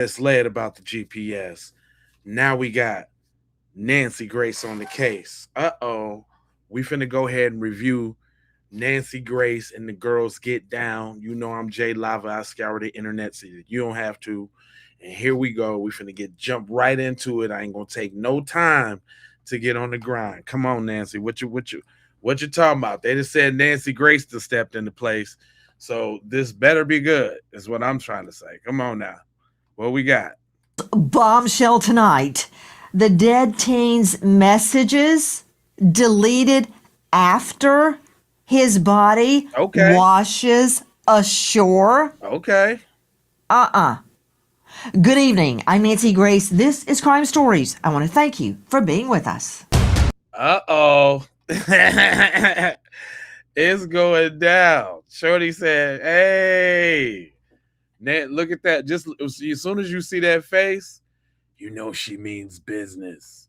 misled about the GPS. Now we got Nancy Grace on the case. We finna go ahead and review Nancy Grace and the Girls Get Down. You know I'm Jay Lava. I scour the internet so that you don't have to. And here we go. We finna jump right into it. I ain't gonna take no time to get on the grind. Come on, Nancy. What you talking about? They just said Nancy Grace just stepped into place. So this better be good, is what I'm trying to say. Come on now. What we got? Bombshell tonight. The dead teen's messages deleted after his body washes ashore. Okay. Good evening. I'm Nancy Grace. This is Crime Stories. I want to thank you for being with us. It's going down. Shorty said, hey, look at that. Just as soon as you see that face, you know she means business.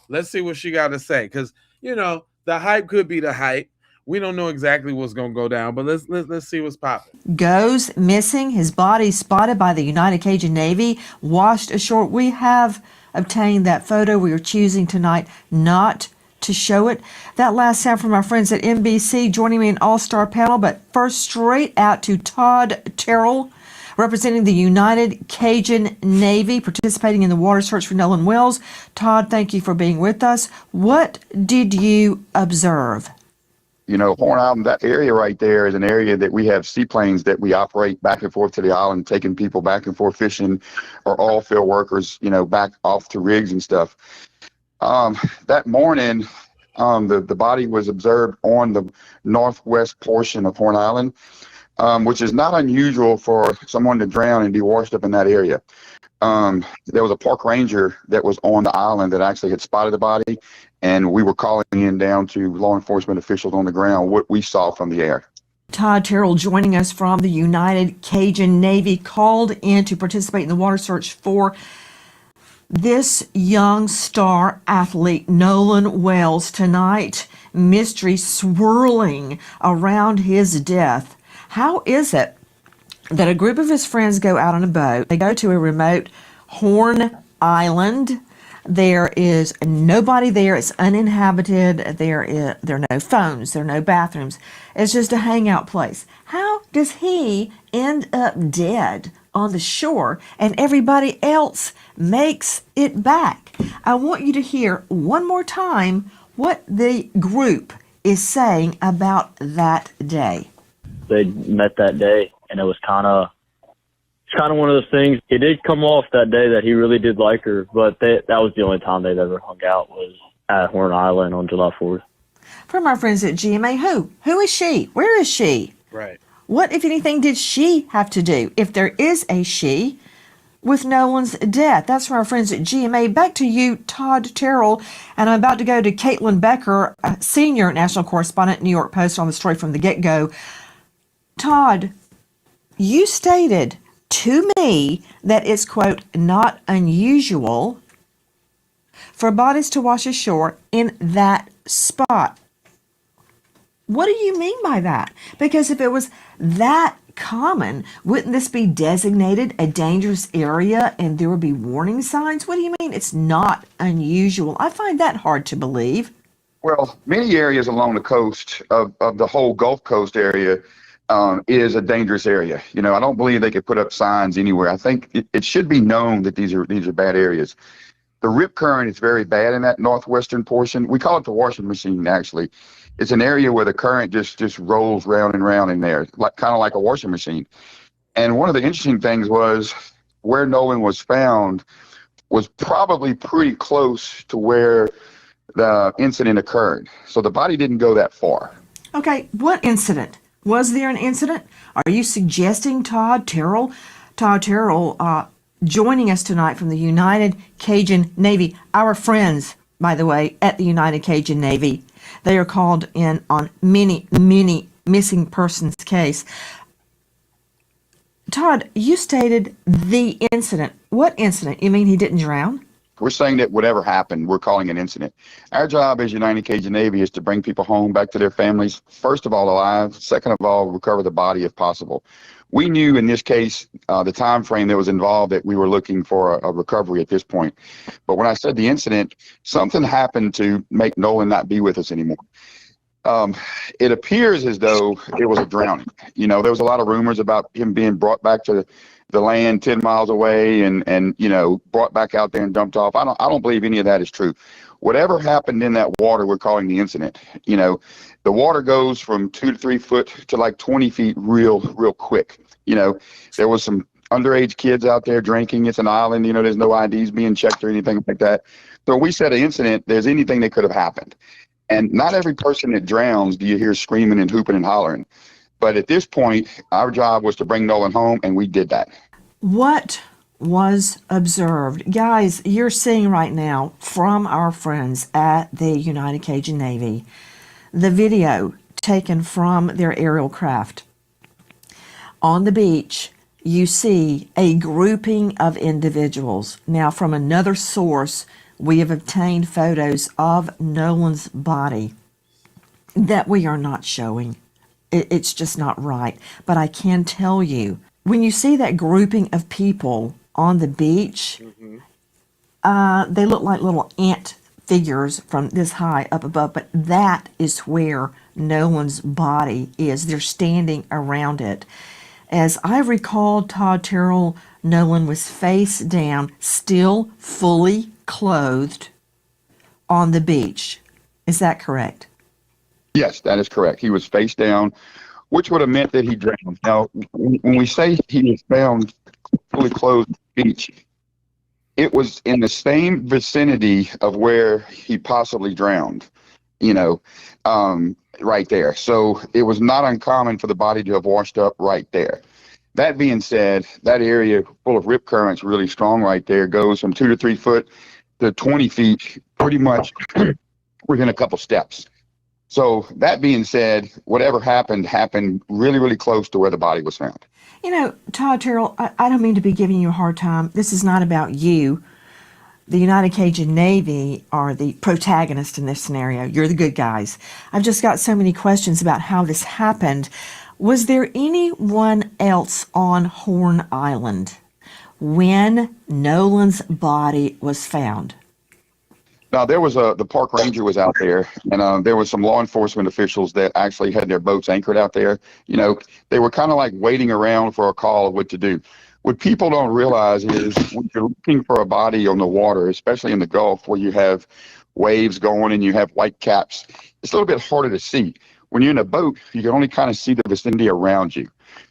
Let's see what she got to say. Because, the hype could be the hype. We don't know exactly what's going to go down, but let's see what's popping. Goes missing. His body spotted by the United Cajun Navy, washed ashore. We have obtained that photo. We are choosing tonight not to show it. That last sound from our friends at NBC joining me in all-star panel, but first straight out to Todd Terrell, representing the United Cajun Navy, participating in the water search for Nolan Wells. Todd, thank you for being with us. What did you observe? Horn Island, that area right there is an area that we have seaplanes that we operate back and forth to the island, taking people back and forth fishing, or oil field workers, back off to rigs and stuff. That morning, the body was observed on the northwest portion of Horn Island, which is not unusual for someone to drown and be washed up in that area. There was a park ranger that was on the island that actually had spotted the body, and we were calling in down to law enforcement officials on the ground what we saw from the air. Todd Terrell joining us from the United Cajun Navy, called in to participate in the water search for this young star athlete, Nolan Wells. Tonight, mystery swirling around his death. How is it that a group of his friends go out on a boat? They go to a remote Horn Island. There is nobody there. It's uninhabited. There are no phones. There are no bathrooms. It's just a hangout place. How does he end up dead on the shore and everybody else makes it back? I want you to hear one more time what the group is saying about that day. They met that day, and it was kind of one of those things. It did come off that day that he really did like her, but that was the only time they'd ever hung out, was at Horn Island on July 4th. From our friends at GMA, who is she? Where is she? Right. What, if anything, did she have to do, if there is a she, with Nolan's death? That's from our friends at GMA. Back to you, Todd Terrell, and I'm about to go to Caitlin Becker, senior national correspondent, New York Post, on the story from the get-go. Todd, you stated to me that it's, quote, not unusual for bodies to wash ashore in that spot. What do you mean by that? Because if it was that common, wouldn't this be designated a dangerous area and there would be warning signs? What do you mean it's not unusual? I find that hard to believe. Well, many areas along the coast of the whole Gulf Coast area is a dangerous area. I don't believe they could put up signs anywhere. I think it should be known that these are bad areas. The rip current is very bad in that northwestern portion. We call it the washing machine, actually. It's an area where the current just rolls round and round in there, kind of like a washing machine. And one of the interesting things was where Nolan was found was probably pretty close to where the incident occurred. So the body didn't go that far. Okay, what incident? Was there an incident? Are you suggesting Todd Terrell, joining us tonight from the United Cajun Navy, our friends, by the way, at the United Cajun Navy? They are called in on many missing persons case. Todd, you stated the incident. What incident? You mean he didn't drown? We're saying that whatever happened, we're calling an incident. Our job as United Cajun Navy is to bring people home back to their families, first of all alive, second of all recover the body if possible. We knew in this case, the time frame that was involved, that we were looking for a recovery at this point. But when I said the incident, something happened to make Nolan not be with us anymore. It appears as though it was a drowning. You know, there was a lot of rumors about him being brought back to the land 10 miles away and you know, brought back out there and dumped off. I don't believe any of that is true. Whatever happened in that water, we're calling the incident. You know, the water goes from 2 to 3 foot to like 20 feet real quick. You know, there was some underage kids out there drinking. It's an island, you know, there's no IDs being checked or anything like that. So when we said an incident, there's anything that could have happened. And not every person that drowns do you hear screaming and hooping and hollering. But at this point, our job was to bring Nolan home, and we did that. What was observed? Guys, you're seeing right now from our friends at the United Cajun Navy the video taken from their aerial craft. On the beach, you see a grouping of individuals. Now, from another source, we have obtained photos of Nolan's body that we are not showing. It's just not right. But I can tell you, when you see that grouping of people on the beach, they look like little ant figures from this high up above, but that is where Nolan's body is. They're standing around it. As I recall, Todd Terrell, Nolan was face down, still fully clothed on the beach. Is that correct? Yes, that is correct. He was face down, which would have meant that he drowned. Now, when we say he was found fully clothed on the beach, it was in the same vicinity of where he possibly drowned, you know, right there. So it was not uncommon for the body to have washed up right there. That being said, that area full of rip currents really strong right there goes from 2 to 3 foot to 20 feet pretty much within a couple steps. So that being said, whatever happened really close to where the body was found. You know, Todd Terrell, I don't mean to be giving you a hard time. This is not about you. The United Cajun Navy are the protagonist in this scenario. You're the good guys. I've just got so many questions about how this happened. Was there anyone else on Horn Island when Nolan's body was found? Now, there was the park ranger was out there, and there was some law enforcement officials that actually had their boats anchored out there. You know, they were kind of like waiting around for a call of what to do. What people don't realize is when you're looking for a body on the water, especially in the Gulf where you have waves going and you have white caps, it's a little bit harder to see. When you're in a boat, you can only kind of see the vicinity around you.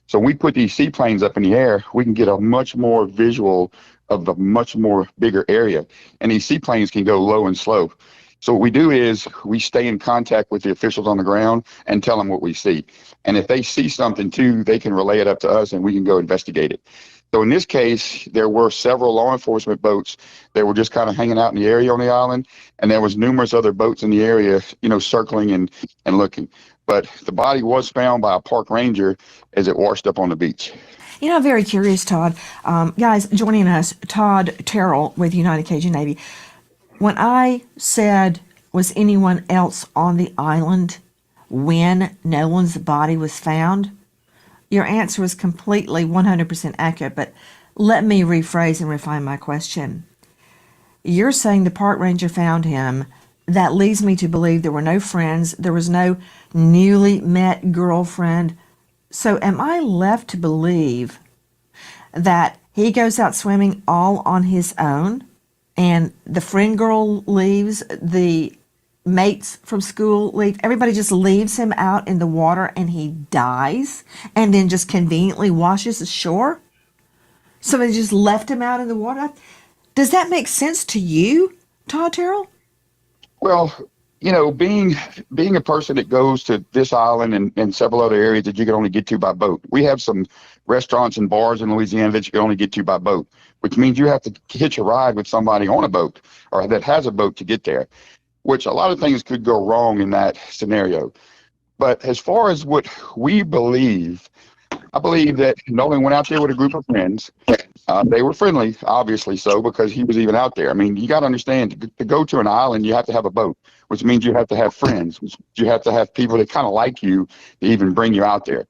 So when we put these seaplanes up in the air, we can get a much more visual of the much more bigger area. And these seaplanes can go low and slow. So what we do is we stay in contact with the officials on the ground and tell them what we see. And if they see something too, they can relay it up to us and we can go investigate it. So in this case, there were several law enforcement boats that were just kind of hanging out in the area on the island. And there was numerous other boats in the area, you know, circling and looking. But the body was found by a park ranger as it washed up on the beach. You know, I'm very curious, Todd. Guys, joining us, Todd Terrell with United Cajun Navy. When I said, was anyone else on the island when Nolan's body was found? Your answer was completely 100% accurate, but let me rephrase and refine my question. You're saying the park ranger found him. That leads me to believe there were no friends. There was no newly met girlfriend. So am I left to believe that he goes out swimming all on his own and the friend girl leaves, the mates from school leave, everybody just leaves him out in the water and he dies and then just conveniently washes ashore? Somebody just left him out in the water? Does that make sense to you, Todd Terrell? Well, you know, being a person that goes to this island and several other areas that you can only get to by boat. We have some restaurants and bars in Louisiana that you can only get to by boat, which means you have to hitch a ride with somebody on a boat or that has a boat to get there, which a lot of things could go wrong in that scenario. But as far as what we believe, I believe that Nolan went out there with a group of friends. They were friendly, obviously so, because he was even out there. I mean, you got to understand, to go to an island, you have to have a boat, which means you have to have friends, which you have to have people that kind of like you to even bring you out there.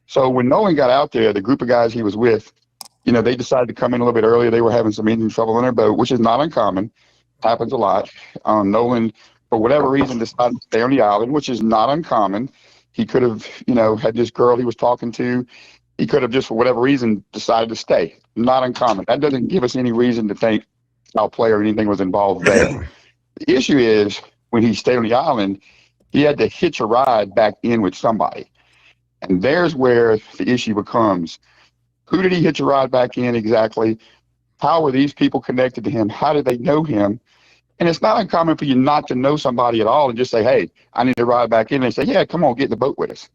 So when Nolan got out there, the group of guys he was with, they decided to come in a little bit earlier. They were having some engine trouble on their boat, which is not uncommon. Happens a lot. Nolan, for whatever reason, decided to stay on the island, which is not uncommon. He could have, had this girl he was talking to. He could have just, for whatever reason, decided to stay. Not uncommon. That doesn't give us any reason to think foul play or anything was involved there. The issue is when he stayed on the island, he had to hitch a ride back in with somebody. And there's where the issue becomes, who did he hitch a ride back in exactly? How were these people connected to him? How did they know him? And it's not uncommon for you not to know somebody at all and just say, hey, I need to ride back in. And they say, yeah, come on, get in the boat with us.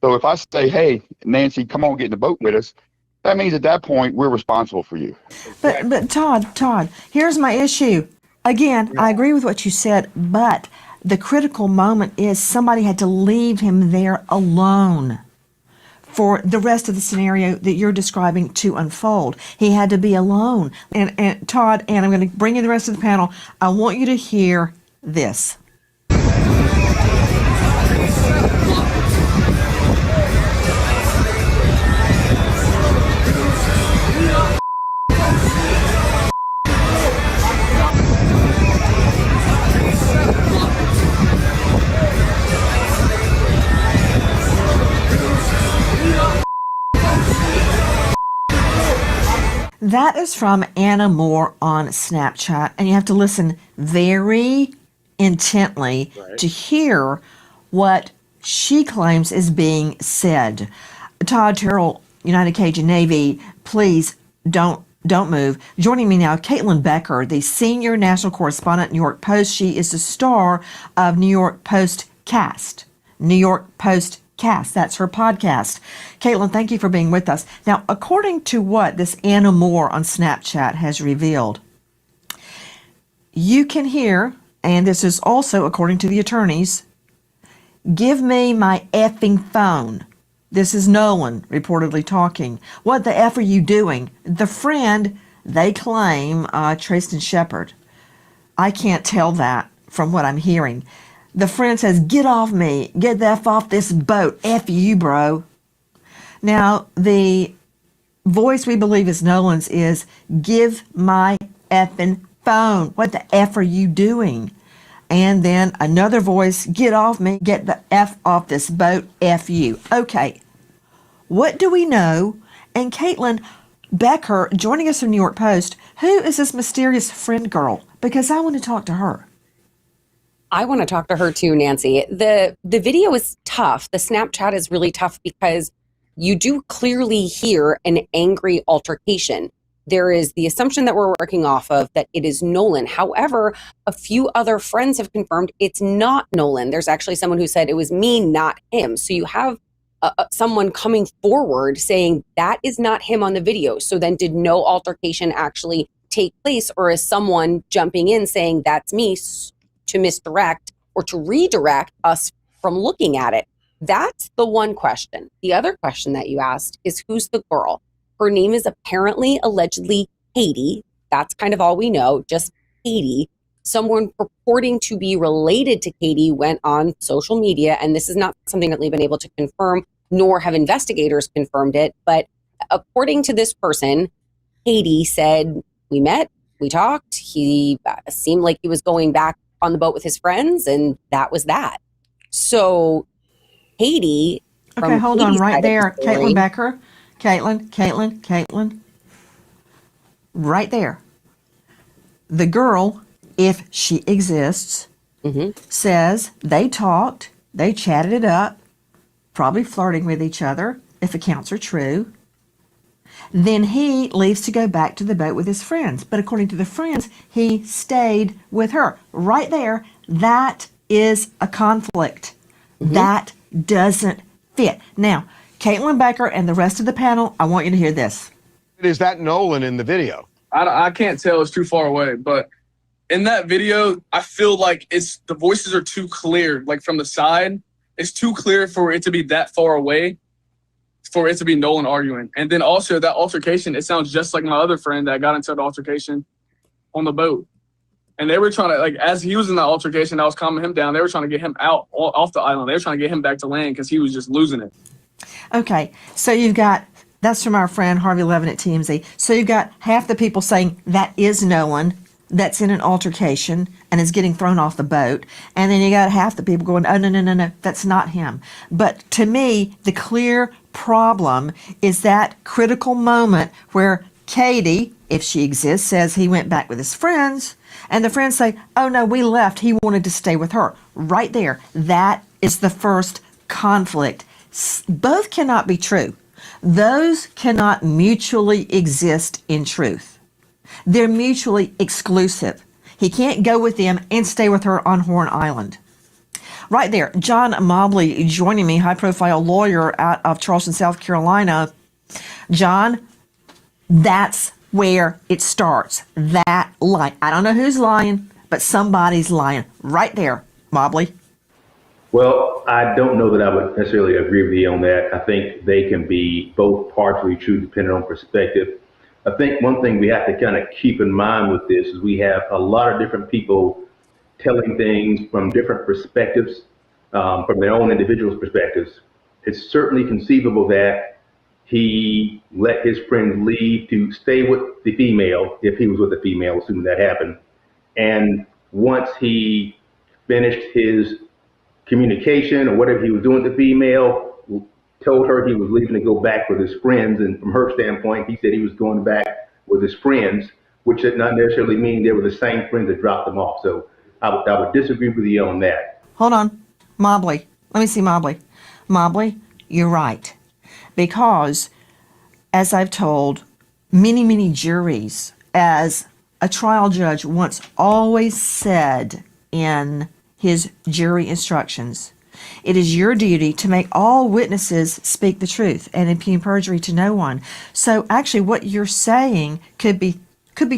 So if I say, hey, Nancy, come on, get in the boat with us, that means at that point we're responsible for you. But Todd, here's my issue. Again, I agree with what you said, but the critical moment is somebody had to leave him there alone for the rest of the scenario that you're describing to unfold. He had to be alone. And Todd, and I'm going to bring in the rest of the panel, I want you to hear this. That is from Anna Moore on Snapchat, and you have to listen very intently to hear what she claims is being said. Todd Terrell, United Cajun Navy, please don't move. Joining me now, Caitlin Becker, the senior national correspondent at New York Post. She is the star of New York Post Cast. New York Post Cast. That's her podcast. Caitlin, thank you for being with us. Now, according to what this Anna Moore on Snapchat has revealed, you can hear, and this is also according to the attorneys, give me my effing phone. This is Nolan reportedly talking. What the F are you doing? The friend, they claim, Tristan Shepard. I can't tell that from what I'm hearing. The friend says, get off me. Get the F off this boat. F you, bro. Now, the voice we believe is Nolan's is, give my effing phone. What the F are you doing? And then another voice, get off me. Get the F off this boat. F you. Okay. What do we know? And Caitlin Becker, joining us from New York Post, who is this mysterious friend girl? Because I want to talk to her. I want to talk to her too, Nancy. The video is tough. The Snapchat is really tough because you do clearly hear an angry altercation. There is the assumption that we're working off of that it is Nolan. However, a few other friends have confirmed it's not Nolan. There's actually someone who said it was me, not him. So you have someone coming forward saying that is not him on the video. So then did no altercation actually take place, or is someone jumping in saying that's me to misdirect or to redirect us from looking at it? That's the one question. The other question that you asked is, who's the girl? Her name is apparently, allegedly, Katie. That's kind of all we know, just Katie. Someone purporting to be related to Katie went on social media, and this is not something that we've been able to confirm, nor have investigators confirmed it. But according to this person, Katie said, we met, we talked, he seemed like he was going back on the boat with his friends, and that was that. So Katie... Okay, hold on right there. Caitlin Becker. Caitlin. Right there. The girl, if she exists, says they talked, they chatted it up, probably flirting with each other, if accounts are true. Then he leaves to go back to the boat with his friends. But according to the friends, he stayed with her. Right there, that is a conflict. That doesn't fit. Now, Caitlin Becker and the rest of the panel, I want you to hear this. Is that Nolan in the video? I can't tell. It's too far away. But in that video, I feel like the voices are too clear. Like from the side, it's too clear for it to be that far away, for it to be Nolan arguing. And then also that altercation, it sounds just like my other friend that got into the altercation on the boat. And they were trying to, like, as he was in that altercation, I was calming him down. They were trying to get him out off the island. They were trying to get him back to land because he was just losing it. Okay, so you've got, that's from our friend Harvey Levin at TMZ. So you've got half the people saying that is Nolan, that's in an altercation and is getting thrown off the boat. And then you got half the people going, oh, no, that's not him. But to me, the clear problem is that critical moment where Katie, if she exists, says he went back with his friends. And the friends say, oh, no, we left. He wanted to stay with her. Right there. That is the first conflict. Both cannot be true. Those cannot mutually exist in truth. They're mutually exclusive. He can't go with them and stay with her on Horn Island. Right there, John Mobley joining me, high-profile lawyer out of Charleston, South Carolina. John, that's where it starts. That lie. I don't know who's lying, but somebody's lying. Right there, Mobley. Well, I don't know that I would necessarily agree with you on that. I think they can be both partially true depending on perspective. I think one thing we have to kind of keep in mind with this is we have a lot of different people telling things from different perspectives, from their own individual perspectives. It's certainly conceivable that he let his friends leave to stay with the female, if he was with the female, assuming that happened. And once he finished his communication or whatever he was doing with the female, told her he was leaving to go back with his friends. And from her standpoint, he said he was going back with his friends, which did not necessarily mean they were the same friends that dropped them off. So I would disagree with you on that. Hold on. Mobley. Let me see Mobley. Mobley, you're right. Because, as I've told many juries, as a trial judge once always said in his jury instructions, it is your duty to make all witnesses speak the truth and impugn perjury to no one. So actually what you're saying could be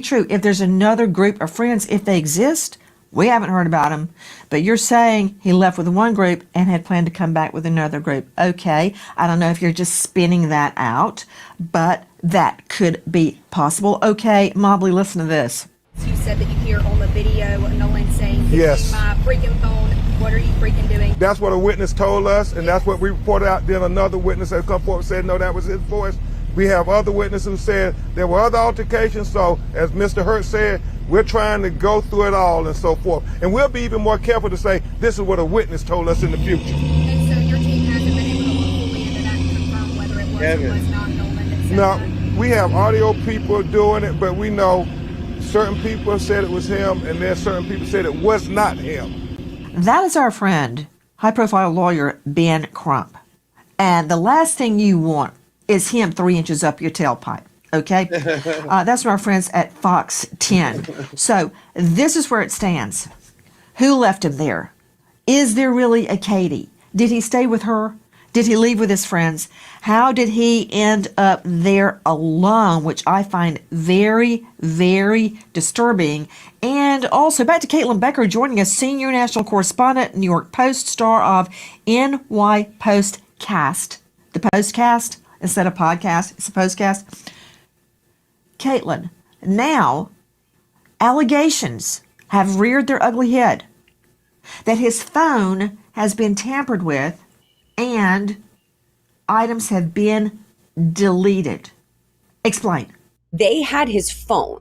true. If there's another group of friends, if they exist, we haven't heard about them. But you're saying he left with one group and had planned to come back with another group. Okay, I don't know if you're just spinning that out, but that could be possible. Okay, Mobley, listen to this. You said that you hear on the video Nolan saying, Yes. my freaking phone, what are you freaking doing? That's what a witness told us, and that's what we reported out. Then another witness had come forward and said, no, that was his voice. We have other witnesses who said there were other altercations. So as Mr. Hurt said, we're trying to go through it all and so forth. And we'll be even more careful to say, this is what a witness told us in the future. And so your team hasn't been able to look fully into that and confirm whether it was or was not Nolan that said Now, that? we have audio people doing it, but we know certain people said it was him, and then certain people said it was not him. That is our friend, high-profile lawyer Ben Crump. And the last thing you want is him 3 inches up your tailpipe, okay? That's from our friends at Fox 10. So this is where it stands. Who left him there? Is there really a Katie? Did he stay with her? Did he leave with his friends? How did he end up there alone, which I find very, very disturbing. And also, back to Caitlin Becker joining us, senior national correspondent, New York Post, star of NY Postcast. The Postcast, instead of podcast, it's a Postcast. Caitlin, now allegations have reared their ugly head that his phone has been tampered with and items have been deleted. Explain. They had his phone.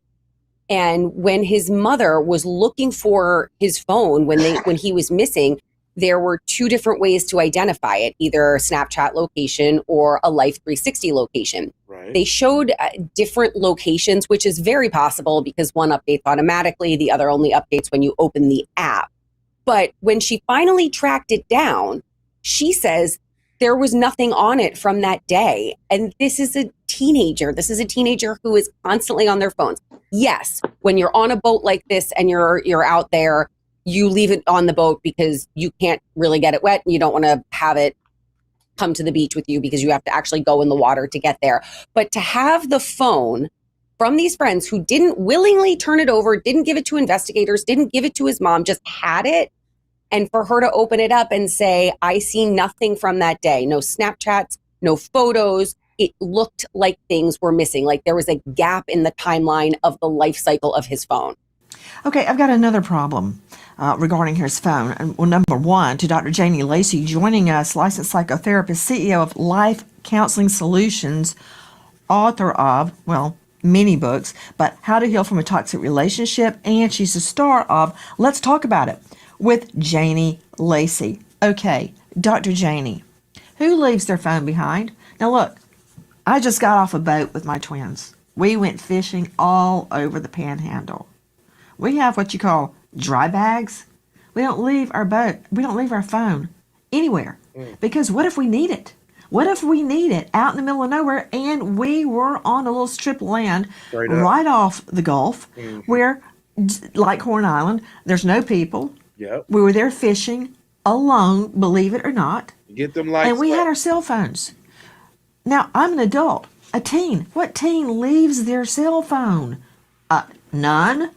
And when his mother was looking for his phone when he was missing, there were two different ways to identify it, either a Snapchat location or a Life 360 location. Right. They showed different locations, which is very possible because one updates automatically, the other only updates when you open the app. But when she finally tracked it down, she says there was nothing on it from that day. And this is a teenager. This is a teenager who is constantly on their phones. Yes, when you're on a boat like this and you're out there, you leave it on the boat because you can't really get it wet and you don't want to have it come to the beach with you because you have to actually go in the water to get there. But to have the phone from these friends who didn't willingly turn it over, didn't give it to investigators, didn't give it to his mom, just had it, and for her to open it up and say, I see nothing from that day, no Snapchats, no photos, it looked like things were missing, like there was a gap in the timeline of the life cycle of his phone. Okay, I've got another problem regarding his phone. And, well, number one, to Dr. Janie Lacey, joining us, licensed psychotherapist, CEO of Life Counseling Solutions, author of, well, many books, but How to Heal from a Toxic Relationship, and she's the star of Let's Talk About It with Janie Lacey. Okay, Dr. Janie, who leaves their phone behind? Now look, I just got off a boat with my twins. We went fishing all over the panhandle. We have what you call dry bags. We don't leave our boat, we don't leave our phone anywhere. Because what if we need it? What if we need it out in the middle of nowhere and we were on a little strip of land right off the Gulf where, like Horn Island, there's no people. Yep. We were there fishing alone, believe it or not. Get them lights. And we had our cell phones. Now, I'm an adult, a teen. What teen leaves their cell phone? None.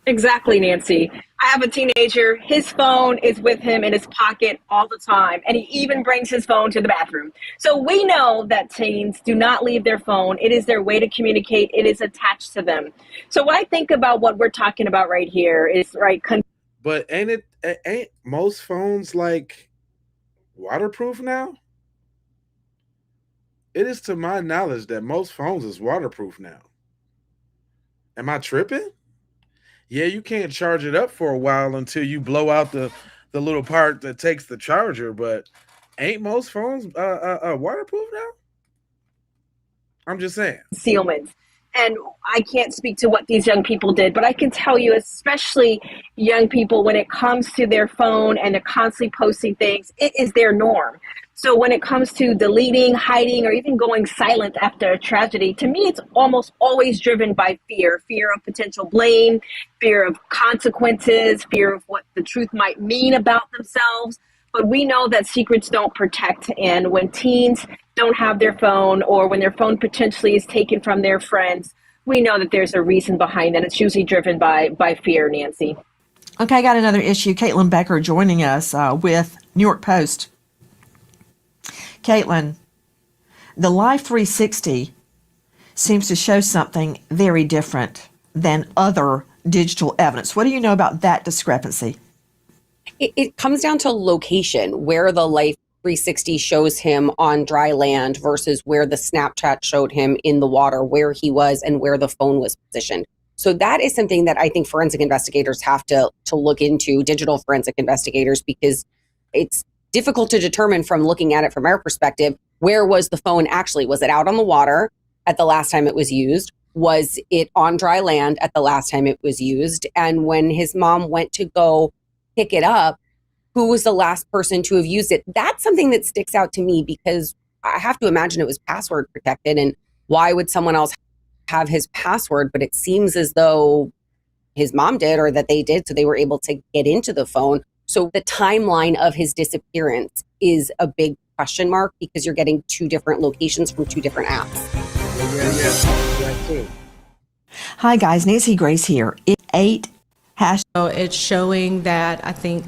Exactly, Nancy. I have a teenager. His phone is with him in his pocket all the time, and he even brings his phone to the bathroom. So we know that teens do not leave their phone. It is their way to communicate. It is attached to them. So when I think about what we're talking about right here is, right, but ain't most phones like waterproof now? It is to my knowledge that most phones is waterproof now. Am I tripping? Yeah, you can't charge it up for a while until you blow out the little part that takes the charger, but ain't most phones waterproof now? I'm just saying. concealment. And I can't speak to what these young people did, but I can tell you, especially young people, when it comes to their phone and they're constantly posting things, it is their norm. So when it comes to deleting, hiding, or even going silent after a tragedy, to me, it's almost always driven by fear of potential blame, fear of consequences, fear of what the truth might mean about themselves. But we know that secrets don't protect. And when teens don't have their phone, or when their phone potentially is taken from their friends, we know that there's a reason behind that. It's usually driven by fear, Nancy. Okay, I got another issue. Caitlin Becker joining us with New York Post. Caitlin, the Life 360 seems to show something very different than other digital evidence. What do you know about that discrepancy? It comes down to location, where the Life 360 shows him on dry land versus where the Snapchat showed him in the water, where he was and where the phone was positioned. So that is something that I think forensic investigators have to look into, digital forensic investigators, because it's difficult to determine from looking at it from our perspective, where was the phone actually? Was it out on the water at the last time it was used? Was it on dry land at the last time it was used? And when his mom went to go pick it up, who was the last person to have used it? That's something that sticks out to me, because I have to imagine it was password protected, and why would someone else have his password? But it seems as though his mom did, or that they did, so they were able to get into the phone. So the timeline of his disappearance is a big question mark, because you're getting two different locations from two different apps. Yeah. Hi guys, Nancy Grace here. So it's showing that, I think,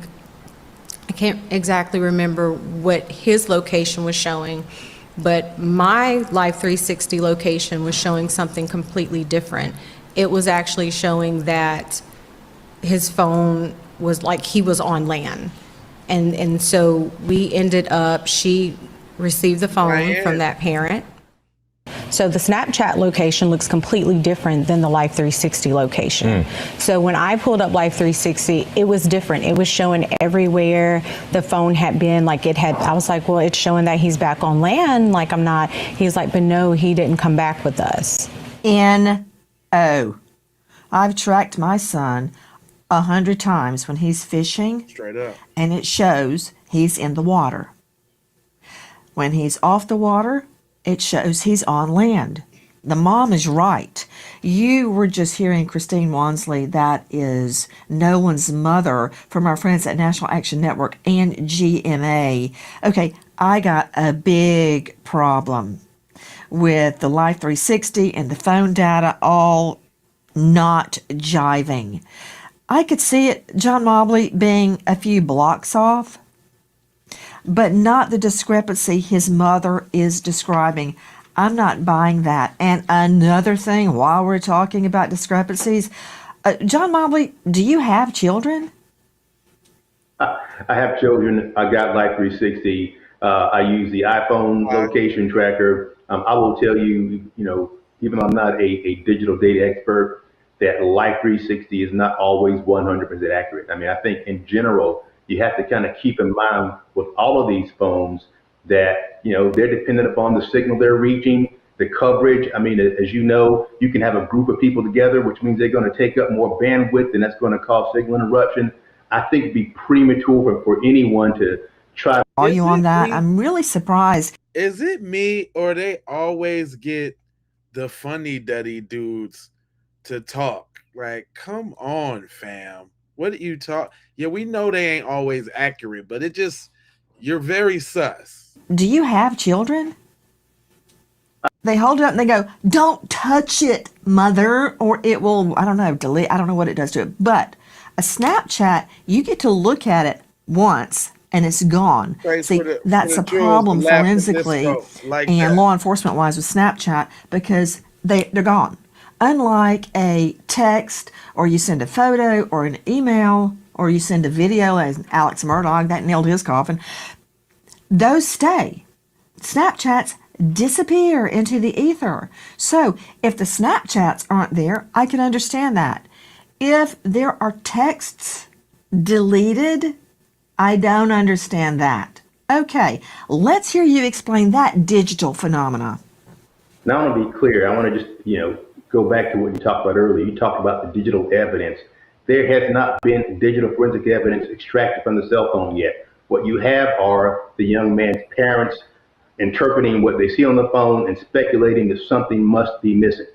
I can't exactly remember what his location was showing, but my Life 360 location was showing something completely different. It was actually showing that his phone was like he was on land. And so we ended up, she received the phone from that parent. So the Snapchat location looks completely different than the Life 360 location. So when I pulled up Life 360, it was different. It was showing everywhere the phone had been. Like it had, I was like, well, it's showing that he's back on land. Like I'm not, he's like, but no, he didn't come back with us. I've tracked my son 100 times when he's fishing. Straight up. And it shows he's in the water. When he's off the water, it shows he's on land. The mom is right. You were just hearing Christine Wansley, that is Nolan's mother, from our friends at National Action Network and GMA. Okay, I got a big problem with the Life 360 and the phone data all not jiving. I could see it, John Mobley, being a few blocks off, but not the discrepancy his mother is describing. I'm not buying that. And another thing, while we're talking about discrepancies, John Mobley, do you have children? I have children. I got Life 360. I use the iPhone location tracker. I will tell you, even though I'm not a digital data expert, that Life 360 is not always 100% accurate. I mean, I think in general, you have to kind of keep in mind with all of these phones that, they're dependent upon the signal they're reaching, the coverage. I mean, as you know, you can have a group of people together, which means they're going to take up more bandwidth, and that's going to cause signal interruption. I think it'd be premature for anyone to try. Are you on that? I'm really surprised. Is it me or they always get the funny duddy dudes to talk? Like, come on, fam. What do you talk? Yeah, we know they ain't always accurate, but you're very sus. Do you have children? They hold it up and they go, "Don't touch it, mother," or it will, I don't know, delete. I don't know what it does to it. But a Snapchat, you get to look at it once and it's gone. See, that's a problem forensically and law enforcement wise with Snapchat, because they're gone. Unlike a text, or you send a photo or an email, or you send a video, as Alex Murdoch, that nailed his coffin, those stay. Snapchats disappear into the ether. So if the Snapchats aren't there, I can understand that. If there are texts deleted, I don't understand that. Okay, let's hear you explain that digital phenomena. Now, I want to be clear. I want to just, go back to what you talked about earlier. You talked about the digital evidence. There has not been digital forensic evidence extracted from the cell phone yet. What you have are the young man's parents interpreting what they see on the phone and speculating that something must be missing.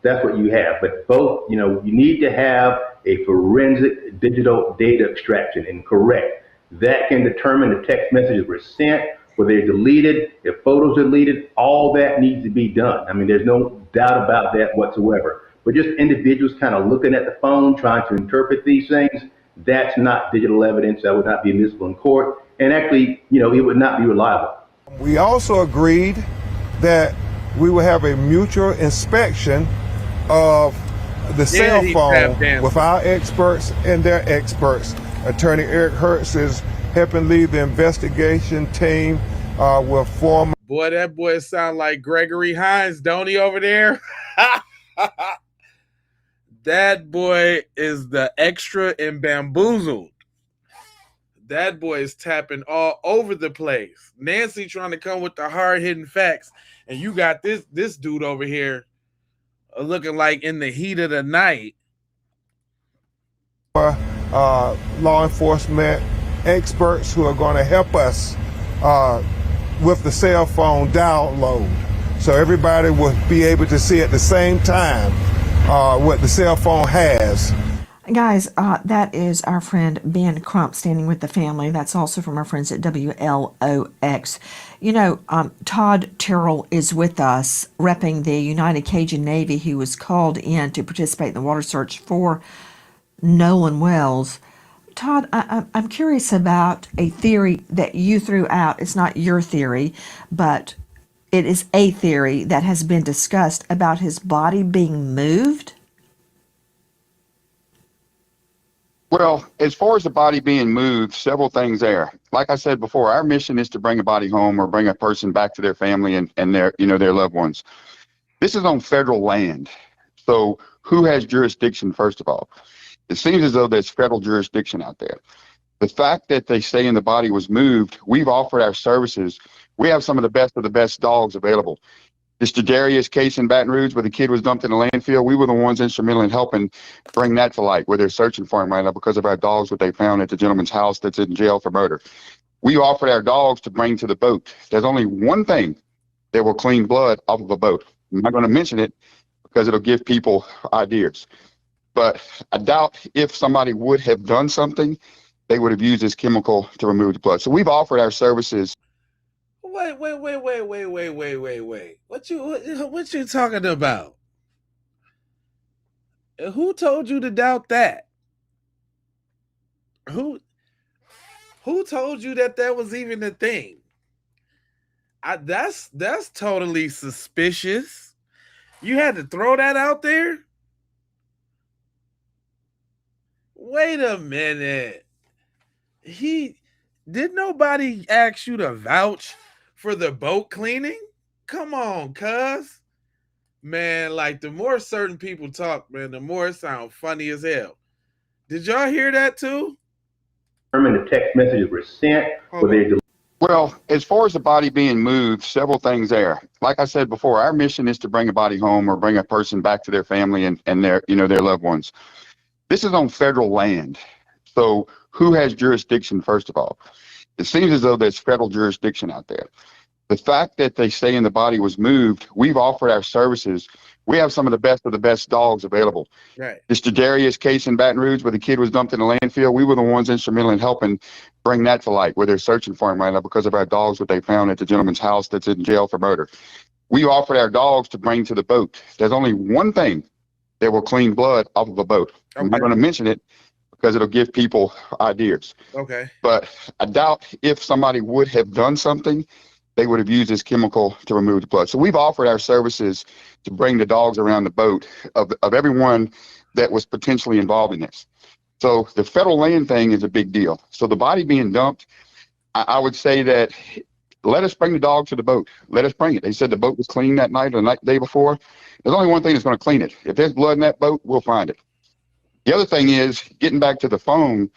That's what you have. But both, you need to have a forensic digital data extraction, and correct. That can determine if text messages were sent, were they deleted, if photos are deleted, all that needs to be done. I mean, there's no doubt about that whatsoever. But just individuals kind of looking at the phone, trying to interpret these things, that's not digital evidence. That would not be admissible in court. And actually, it would not be reliable. We also agreed that we would have a mutual inspection of the cell phone with our experts and their experts. Attorney Eric Hertz is helping lead the investigation team with former. Boy, that boy sound like Gregory Hines, don't he, over there? That boy is the extra in Bamboozled. That boy is tapping all over the place. Nancy trying to come with the hard-hitting facts, and you got this dude over here looking like in the heat of the night. Law enforcement experts who are going to help us with the cell phone download, so everybody will be able to see at the same time what the cell phone has. Guys, that is our friend Ben Crump standing with the family. That's also from our friends at WLOX. Todd Terrell is with us, repping the United Cajun Navy, who was called in to participate in the water search for Nolan Wells. Todd, I'm curious about a theory that you threw out. It's not your theory, but it is a theory that has been discussed about his body being moved. Well, as far as the body being moved, several things there. Like I said before, our mission is to bring a body home or bring a person back to their family and their loved ones. This is on federal land. So who has jurisdiction, first of all? It seems as though there's federal jurisdiction out there. The fact that they say the body was moved, we've offered our services. We have some of the best dogs available. This Darius case in Baton Rouge where the kid was dumped in a landfill, we were the ones instrumental in helping bring that to light, where they're searching for him right now because of our dogs, what they found at the gentleman's house that's in jail for murder. We offered our dogs to bring to the boat. There's only one thing that will clean blood off of a boat. I'm not going to mention it because it'll give people ideas. But I doubt if somebody would have done something, they would have used this chemical to remove the blood. So we've offered our services. Wait. What you talking about? Who told you to doubt that? Who told you that was even a thing? That's totally suspicious. You had to throw that out there? Wait a minute. Did nobody ask you to vouch for the boat cleaning? Come on, cuz. Man, like the more certain people talk, man, the more it sounds funny as hell. Did y'all hear that too? The text messages were sent. Well, as far as the body being moved, several things there. Like I said before, our mission is to bring a body home or bring a person back to their family and their, their loved ones. This is on federal land. So who has jurisdiction, first of all? It seems as though there's federal jurisdiction out there. The fact that they say the body was moved, we've offered our services. We have some of the best dogs available. Right. Mr. Darius case in Baton Rouge where the kid was dumped in a landfill, we were the ones instrumental in helping bring that to light, where they're searching for him right now because of our dogs that they found at the gentleman's house that's in jail for murder. We offered our dogs to bring to the boat. There's only one thing that will clean blood off of a boat. Okay. I'm not going to mention it because it'll give people ideas. Okay. But I doubt if somebody would have done something, they would have used this chemical to remove the blood. So we've offered our services to bring the dogs around the boat of everyone that was potentially involved in this. So the federal land thing is a big deal. So the body being dumped, I would say that let us bring the dog to the boat. Let us bring it. They said the boat was clean that night or the day before. There's only one thing that's going to clean it. If there's blood in that boat, we'll find it. The other thing is, getting back to the phone,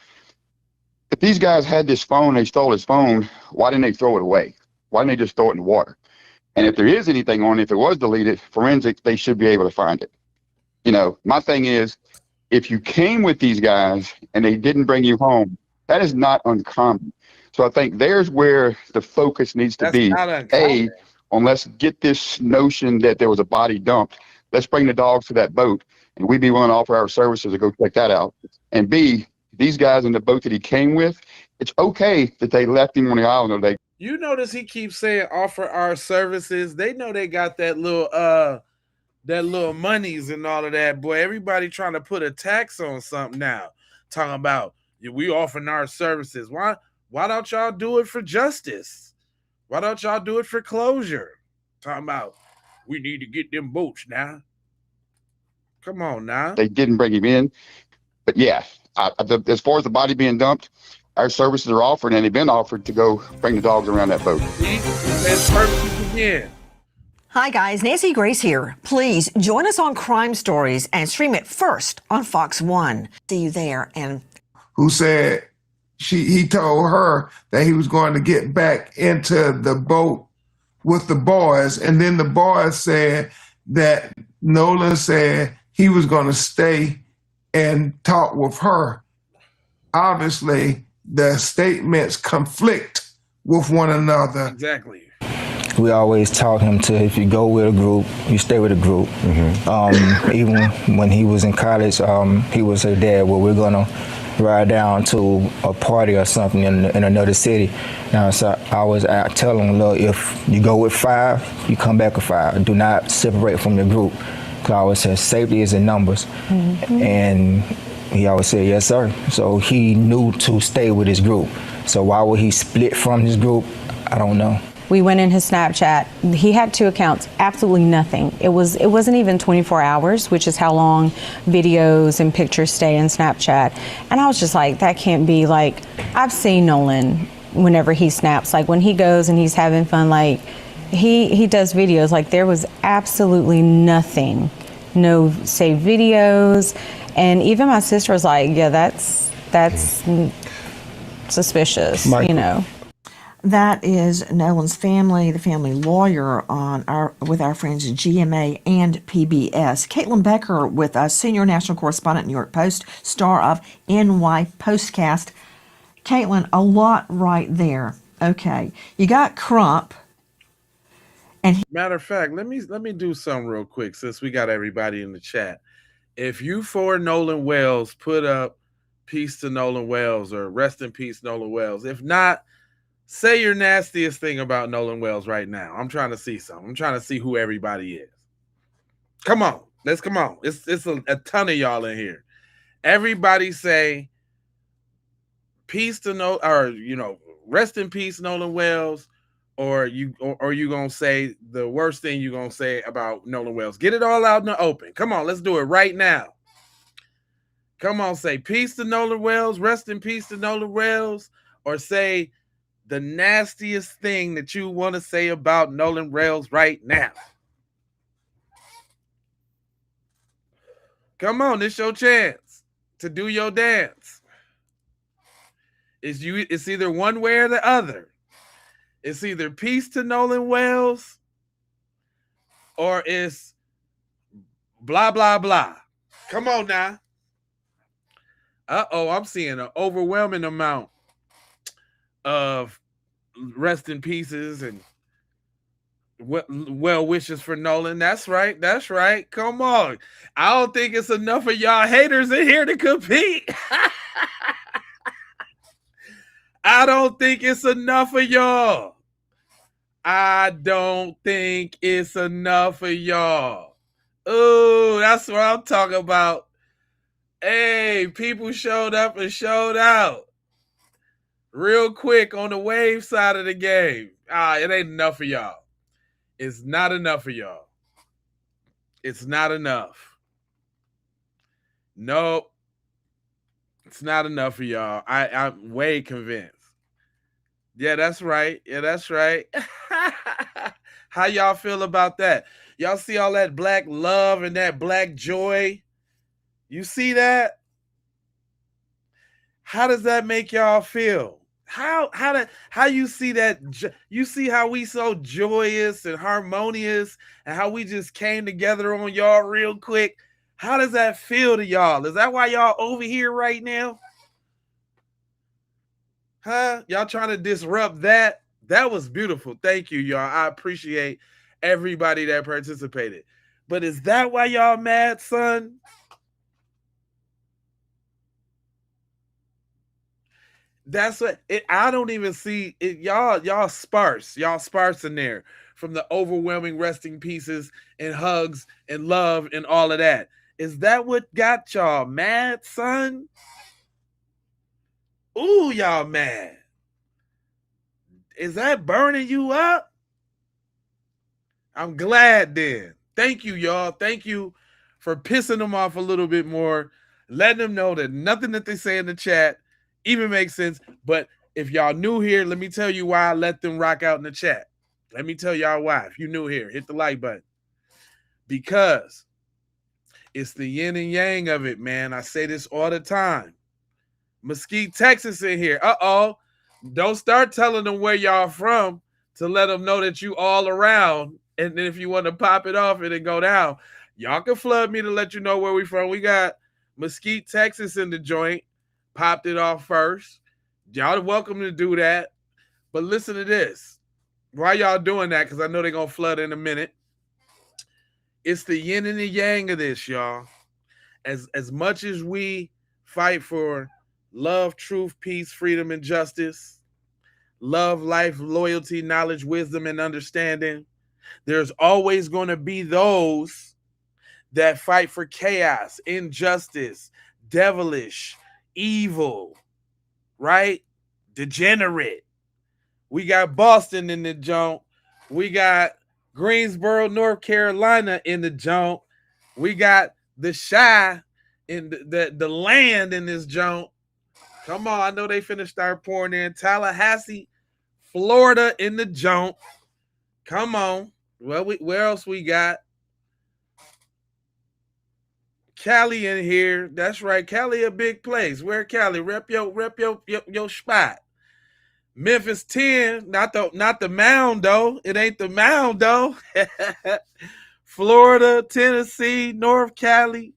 if these guys had this phone, they stole his phone, why didn't they throw it away? Why didn't they just throw it in the water? And if there is anything on it, if it was deleted, forensics, they should be able to find it. My thing is, if you came with these guys and they didn't bring you home, that is not uncommon. So I think there's where the focus needs to be. Let's get this notion that there was a body dumped. Let's bring the dogs to that boat, and we'd be willing to offer our services to go check that out. And B, these guys in the boat that he came with, it's okay that they left him on the island or they. You notice he keeps saying offer our services. They know they got that little monies and all of that. Boy, everybody trying to put a tax on something now. Talking about we offering our services. Why don't y'all do it for justice? Why don't y'all do it for closure? Talking about we need to get them boats now. Come on now. They didn't bring him in. But yeah, as far as the body being dumped, our services are offered, and they've been offered to go bring the dogs around that boat. Hi, guys. Nancy Grace here. Please join us on Crime Stories and stream it first on Fox 1. See you there. And who said he told her that he was going to get back into the boat with the boys, and then the boys said that Nolan said he was going to stay and talk with her. Obviously, the statements conflict with one another. Exactly. We always taught him to, if you go with a group, you stay with a group. Mm-hmm. Even when he was in college, he would say, Dad, well, we're going to ride down to a party or something in another city. Now, so I always tell him, look, if you go with 5, you come back with 5. Do not separate from your group. Because I always say safety is in numbers. Mm-hmm. And he always said, yes, sir. So he knew to stay with his group. So why would he split from his group? I don't know. We went in his Snapchat. He had 2 accounts, absolutely nothing. It wasn't even 24 hours, which is how long videos and pictures stay in Snapchat. And I was just like, that can't be. Like, I've seen Nolan whenever he snaps, like when he goes and he's having fun, like he does videos, like there was absolutely nothing, no saved videos. And even my sister was like, yeah, that's suspicious, you know. That is Nolan's family, the family lawyer with our friends at GMA and PBS. Caitlin Becker with us, senior national correspondent, New York Post, star of NY Postcast. Caitlin, a lot right there. Okay, you got Crump. And matter of fact, let me do something real quick since we got everybody in the chat. If you for Nolan Wells, put up peace to Nolan Wells or rest in peace Nolan Wells. If not, say your nastiest thing about Nolan Wells right now. I'm trying to see something. I'm trying to see who everybody is. Come on. Let's come on. It's a ton of y'all in here. Everybody say peace to rest in peace Nolan Wells, or you gonna say the worst thing you gonna say about Nolan Wells? Get it all out in the open. Come on, let's do it right now. Come on, say peace to Nolan Wells, rest in peace to Nolan Wells, or say the nastiest thing that you want to say about Nolan Wells right now. Come on, it's your chance to do your dance. It's either one way or the other. It's either peace to Nolan Wells or it's blah, blah, blah. Come on now. I'm seeing an overwhelming amount of rest in pieces and well wishes for Nolan. That's right. That's right. Come on. I don't think it's enough of y'all haters in here to compete. I don't think it's enough of y'all. I don't think it's enough of y'all. Oh, that's what I'm talking about. Hey, people showed up and showed out real quick on the wave side of the game. It ain't enough of y'all. It's not enough of y'all. It's not enough. Nope. It's not enough of y'all. I'm way convinced. Yeah, that's right. Yeah, that's right. How y'all feel about that? Y'all see all that black love and that black joy? You see that? How does that make y'all feel? How you see that? You see how we so joyous and harmonious and how we just came together on y'all real quick? How does that feel to y'all? Is that why y'all over here right now? Huh? Y'all trying to disrupt that? That was beautiful. Thank you, y'all. I appreciate everybody that participated. But is that why y'all mad, son? That's what I don't even see it. Y'all sparse. Y'all sparse in there from the overwhelming resting pieces and hugs and love and all of that. Is that what got y'all mad, son? Ooh, y'all mad. Is that burning you up? I'm glad then. Thank you, y'all. Thank you for pissing them off a little bit more, letting them know that nothing that they say in the chat even makes sense. But if y'all new here, let me tell you why I let them rock out in the chat. Let me tell y'all why. If you're new here, hit the like button. Because it's the yin and yang of it, man. I say this all the time. Mesquite, Texas in here. Don't start telling them where y'all from to let them know that you all around. And then if you want to pop it off and then go down, y'all can flood me to let you know where we from. We got Mesquite, Texas in the joint. Popped it off first. Y'all are welcome to do that. But listen to this. Why y'all doing that? Because I know they're going to flood in a minute. It's the yin and the yang of this, y'all. As much as we fight for love, truth, peace, freedom, and justice, love, life, loyalty, knowledge, wisdom, and understanding, there's always going to be those that fight for chaos, injustice, devilish, evil, right? Degenerate. We got Boston in the joint. We got Greensboro, North Carolina in the joint. We got the Chi in the land in this joint. Come on, I know they finna start pouring in. Tallahassee, Florida in the joint. Come on. Well, where else we got? Cali in here. That's right. Cali a big place. Where Cali? Rep your spot. Memphis 10. Not the mound though. It ain't the mound though. Florida, Tennessee, North Cali,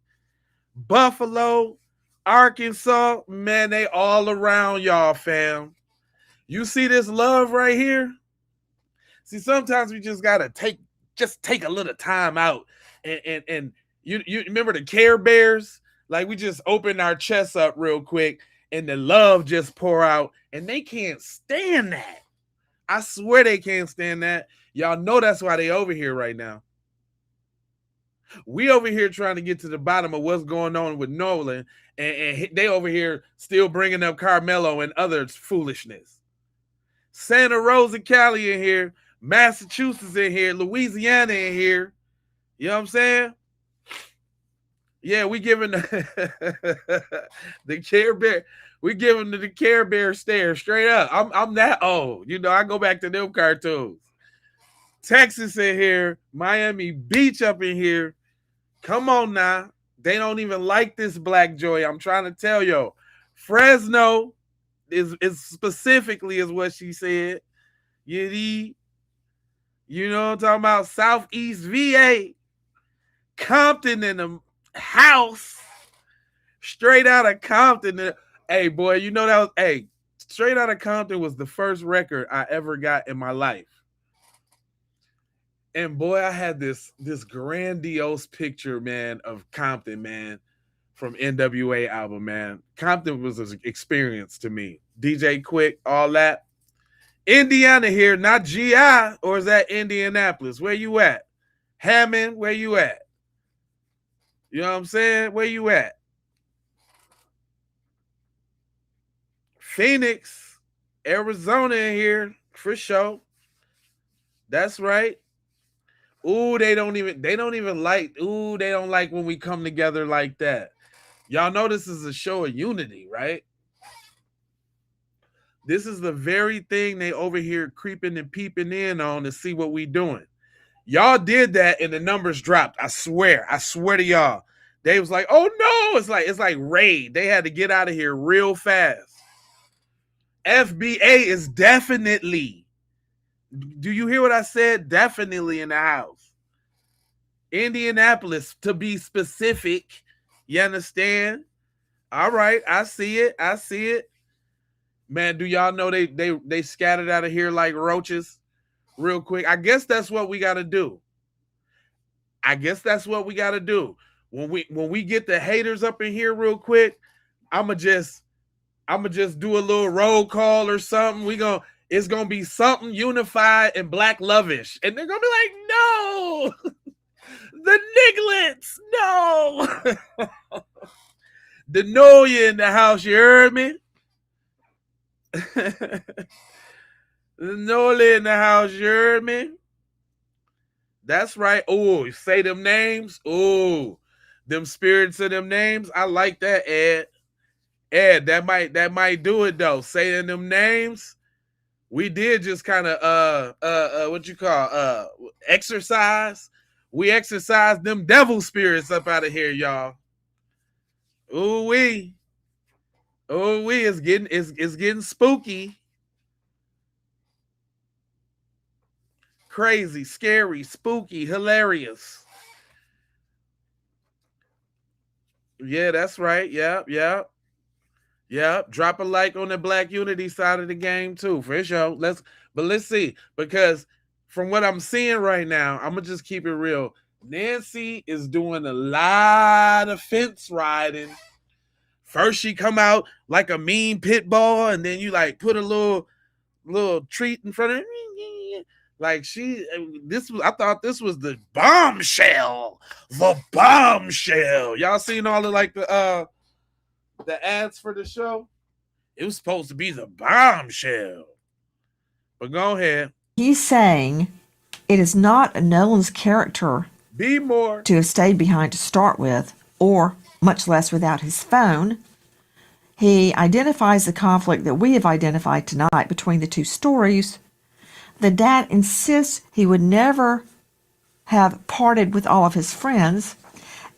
Buffalo, Arkansas. Man, they all around y'all, fam. You see this love right here? See, sometimes we just gotta take a little time out and you remember the Care Bears? Like we just open our chests up real quick and the love just pour out and they can't stand that. I swear they can't stand that. Y'all know that's why they over here right now. We over here trying to get to the bottom of what's going on with Nolan and they over here still bringing up Carmelo and others' foolishness. Santa Rosa, Cali in here, Massachusetts in here, Louisiana in here. You know what I'm saying? Yeah, we giving the Care Bear. We giving the Care Bear stare straight up. I'm that old. You know, I go back to them cartoons. Texas in here, Miami Beach up in here. Come on now. They don't even like this Black Joy. I'm trying to tell you. Fresno is specifically is what she said. You know what I'm talking about? Southeast VA. Compton in the house. Straight out of Compton. Hey, boy, you know that was, hey, Straight Out of Compton was the first record I ever got in my life. And boy, I had this grandiose picture, man, of Compton, man, from NWA album, man. Compton was an experience to me. DJ Quick, all that. Indiana here, not GI, or is that Indianapolis? Where you at? Hammond, where you at? You know what I'm saying? Where you at? Phoenix, Arizona in here, for sure. That's right. Ooh, they don't like when we come together like that. Y'all know this is a show of unity, right? This is the very thing they over here creeping and peeping in on to see what we doing. Y'all did that and the numbers dropped. I swear to y'all. They was like, oh no, it's like raid. They had to get out of here real fast. FBA is definitely, do you hear what I said? Definitely in the house. Indianapolis, to be specific. You understand? All right, I see it. Man, do y'all know they scattered out of here like roaches real quick? I guess that's what we got to do. When we get the haters up in here real quick, I'ma just do a little roll call or something. It's gonna be something unified and Black lovish, and they're gonna be like, no, the nigglets, no. The Noya in the house, you heard me? The Nolan in the house, you heard me? That's right. Oh, say them names. Oh, them spirits of them names. I like that, Ed. Ed, that might do it though. Saying them names. We did just kind of exercise. We exercised them devil spirits up out of here, y'all. It's getting spooky. Crazy, scary, spooky, hilarious. Yeah, that's right. Yep. Drop a like on the Black Unity side of the game too, for sure. Let's see, because from what I'm seeing right now, I'm gonna just keep it real. Nancy is doing a lot of fence riding. First, she come out like a mean pit bull, and then you like put a little treat in front of her. Like I thought this was the bombshell. The bombshell. Y'all seen all of like the ads for the show? It was supposed to be the bombshell. But go ahead. He's saying it is not Nolan's character to have stayed behind to start with, or much less without his phone. He identifies the conflict that we have identified tonight between the two stories. The dad insists he would never have parted with all of his friends.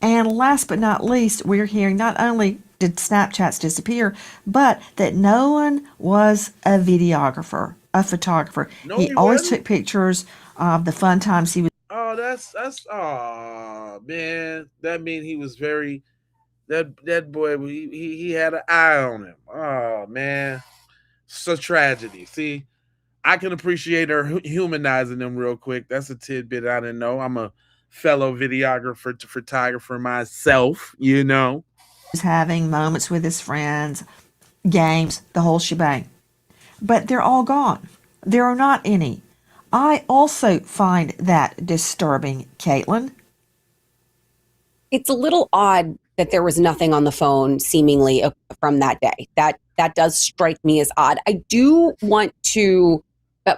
And last but not least, we're hearing not only did Snapchats disappear, but that Nolan was a videographer, a photographer. No, he always took pictures of the fun times he was. Oh, man. That means he was very, that boy, he had an eye on him. Oh, man. It's a tragedy. See, I can appreciate her humanizing them real quick. That's a tidbit I didn't know. I'm a fellow videographer to photographer myself, you know. He's having moments with his friends, games, the whole shebang. But they're all gone. There are not any. I also find that disturbing, Caitlin. It's a little odd that there was nothing on the phone seemingly from that day. That that does strike me as odd. I do want to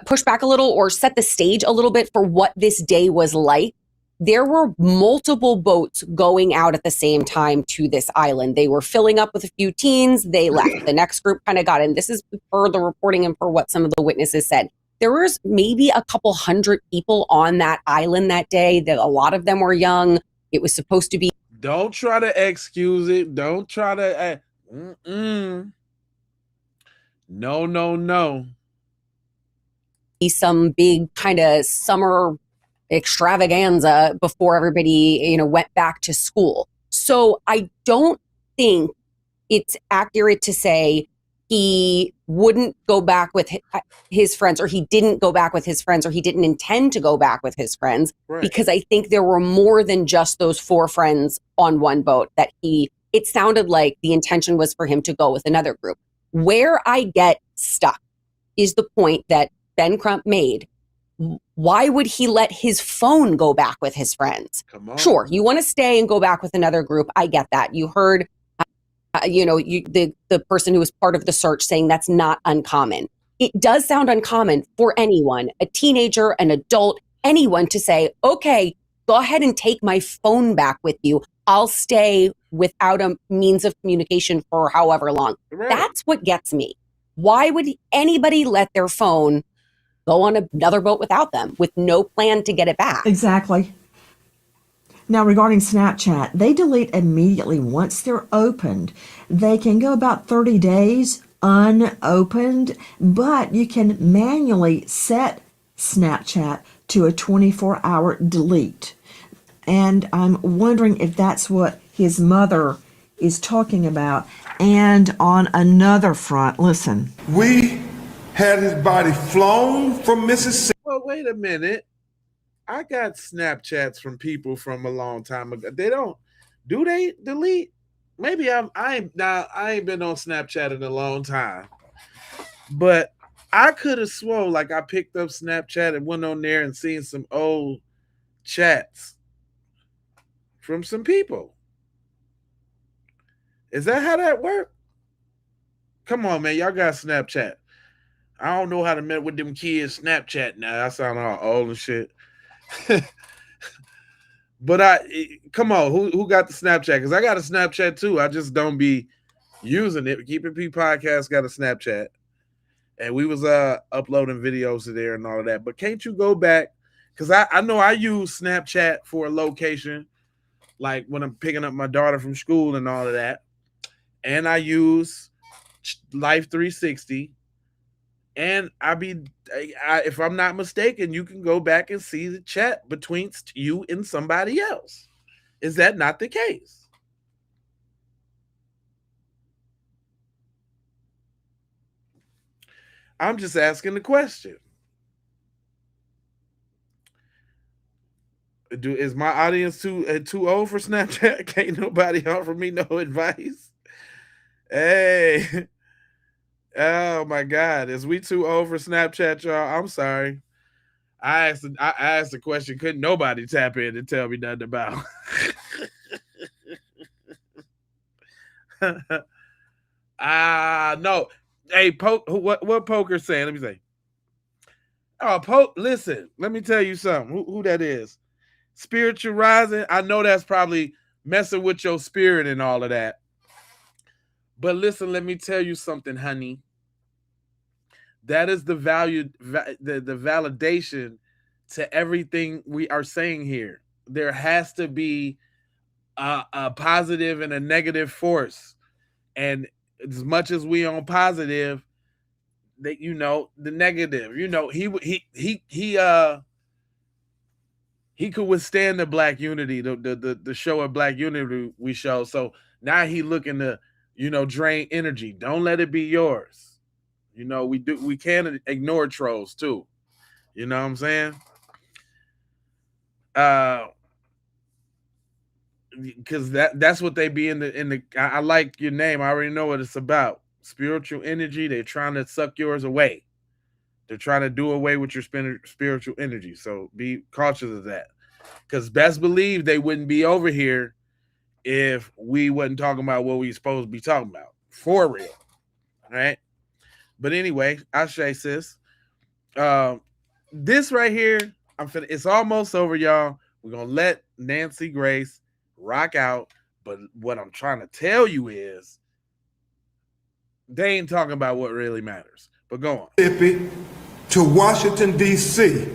push back a little or set the stage a little bit for what this day was like. There were multiple boats going out at the same time to this island. They were filling up with a few teens. They left. The next group kind of got in. This is per the reporting and per what some of the witnesses said. There was maybe a couple hundred people on that island that day. That a lot of them were young. It was supposed to be. Don't try to excuse it. Don't try to. No. Some big kind of summer extravaganza before everybody, went back to school. So I don't think it's accurate to say he wouldn't go back with his friends, or he didn't go back with his friends, or he didn't intend to go back with his friends, because I think there were more than just those 4 friends on one boat that it sounded like the intention was for him to go with another group. Where I get stuck is the point that Ben Crump made. Why would he let his phone go back with his friends? Come on. Sure, you want to stay and go back with another group. I get that. You heard, the person who was part of the search saying that's not uncommon. It does sound uncommon for anyone, a teenager, an adult, anyone to say, okay, go ahead and take my phone back with you. I'll stay without a means of communication for however long. Right. That's what gets me. Why would anybody let their phone go on another boat without them, with no plan to get it back? Exactly. Now, regarding Snapchat, they delete immediately once they're opened. They can go about 30 days unopened, but you can manually set Snapchat to a 24-hour delete. And I'm wondering if that's what his mother is talking about. And on another front, listen. We had his body flown from Mississippi. Well, wait a minute. I got Snapchats from people from a long time ago. Do they delete? Maybe I ain't been on Snapchat in a long time. But I could have swore like I picked up Snapchat and went on there and seen some old chats from some people. Is that how that worked? Come on, man. Y'all got Snapchat. I don't know how to met with them kids Snapchat now. I sound all old and shit. But come on, who got the Snapchat? Because I got a Snapchat too. I just don't be using it. Keeping P Podcast got a Snapchat. And we was uploading videos to there and all of that. But can't you go back? Because I know I use Snapchat for a location, like when I'm picking up my daughter from school and all of that. And I use Life 360. And if I'm not mistaken, you can go back and see the chat between you and somebody else. Is that not the case? I'm just asking the question. Is my audience too old for Snapchat? Can't nobody offer me no advice? Hey. Oh my God. Is we too old for Snapchat, y'all? I'm sorry. I asked the question, couldn't nobody tap in and tell me nothing about. No. Hey, what Poker saying? Let me say. Oh, listen, let me tell you something. Who that is? Spiritual Rising. I know that's probably messing with your spirit and all of that. But listen, let me tell you something, honey. That is the value, the validation to everything we are saying here. There has to be a positive and a negative force. And as much as we on positive, that the negative, he could withstand the Black Unity, the show of Black Unity we show. So now he looking to, drain energy. Don't let it be yours. We can't ignore trolls too. You know what I'm saying? Because that's what they be in the. I like your name. I already know what it's about. Spiritual energy. They're trying to suck yours away. They're trying to do away with your spiritual energy. So be cautious of that. Because best believe they wouldn't be over here if we wasn't talking about what we supposed to be talking about. For real. All right. But anyway, Ashe, sis. This right here, it's almost over, y'all. We're gonna let Nancy Grace rock out. But what I'm trying to tell you is they ain't talking about what really matters. But go on. Mississippi to Washington, D.C.,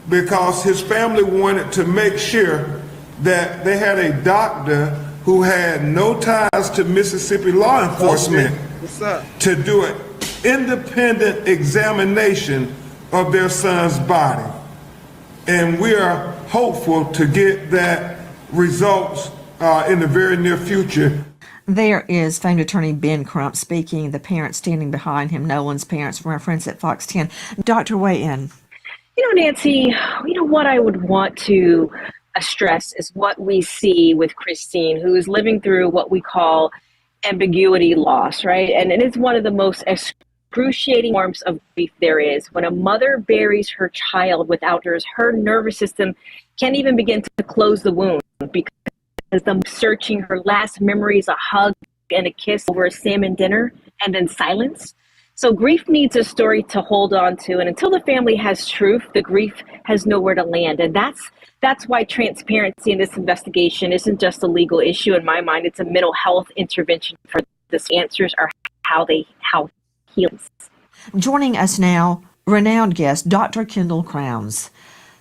because his family wanted to make sure that they had a doctor who had no ties to Mississippi law enforcement What's up? to do an independent examination of their son's body. And we are hopeful to get that results in the very near future. There is famed attorney Ben Crump speaking, the parents standing behind him, Nolan's parents, from our friends at Fox 10. Dr. Weigh in. Nancy, what I would want to stress is what we see with Christine, who is living through what we call ambiguity loss, right? And it's one of the most excruciating forms of grief there is. When a mother buries her child without her nervous system can't even begin to close the wound because them searching her last memories, a hug and a kiss over a salmon dinner, and then silence. So grief needs a story to hold on to, and until the family has truth, the grief has nowhere to land. And that's why transparency in this investigation isn't just a legal issue in my mind, it's a mental health intervention for this. Answers are how heals. Joining us now, renowned guest, Dr. Kendall Crowns,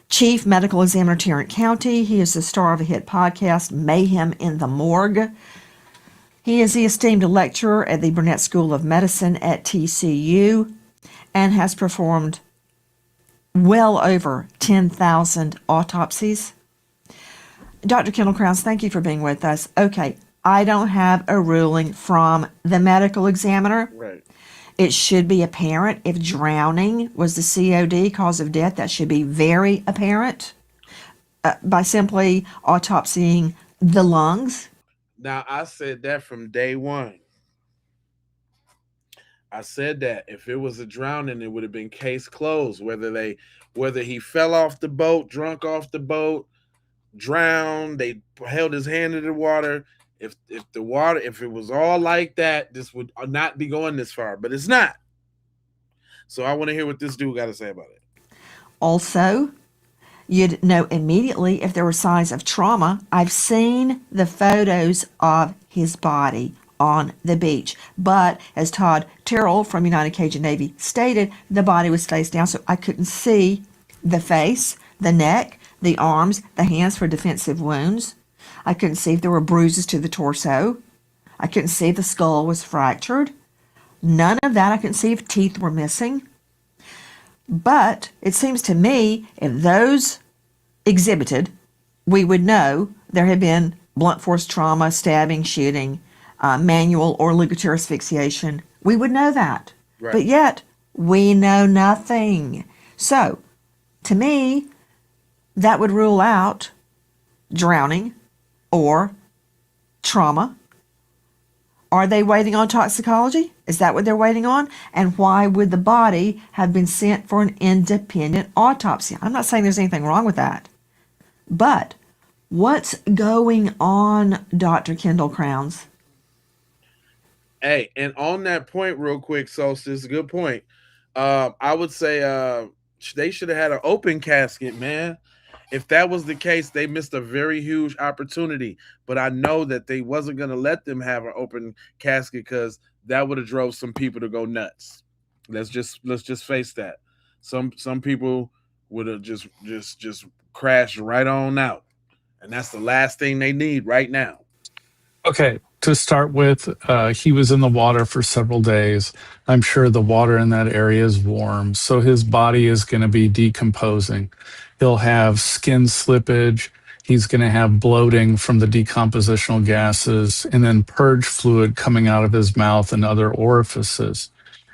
Chief Medical Examiner, Tarrant County. He is the star of a hit podcast, Mayhem in the Morgue. He is the esteemed lecturer at the Burnett School of Medicine at TCU and has performed well over 10,000 autopsies. Dr. Kendall Crowns, thank you for being with us. Okay, I don't have a ruling from the medical examiner. Right. It should be apparent. If drowning was the COD, cause of death, that should be very apparent by simply autopsying the lungs. Now, I said that from day one. I said that if it was a drowning, it would have been case closed. Whether he fell off the boat, drunk off the boat, drowned, they held his hand in the water. If it was all like that, this would not be going this far, but it's not. So I want to hear what this dude got to say about it. Also, you'd know immediately if there were signs of trauma. I've seen the photos of his body on the beach, but as Todd Terrell from United Cajun Navy stated, the body was face down, so I couldn't see the face, the neck, the arms, the hands for defensive wounds. I couldn't see if there were bruises to the torso. I couldn't see if the skull was fractured. None of that. I couldn't see if teeth were missing. But it seems to me if those exhibited, we would know there had been blunt force trauma, stabbing, shooting, manual or ligatory asphyxiation. We would know that. Right. But yet, we know nothing. So, to me, that would rule out drowning or trauma. Are they waiting on toxicology? Is that what they're waiting on? And why would the body have been sent for an independent autopsy? I'm not saying there's anything wrong with that. But what's going on, Dr. Kendall Crowns? Hey, and on that point real quick, Solstice, a good point. I would say they should have had an open casket, man. If that was the case, they missed a very huge opportunity. But I know that they wasn't going to let them have an open casket because that would have drove some people to go nuts. Let's just face that. Some people would have just crashed right on out, and that's the last thing they need right now. Okay, to start with, he was in the water for several days. I'm sure the water in that area is warm, so his body is going to be decomposing. He'll have skin slippage. He's going to have bloating from the decompositional gases, and then purge fluid coming out of his mouth and other orifices.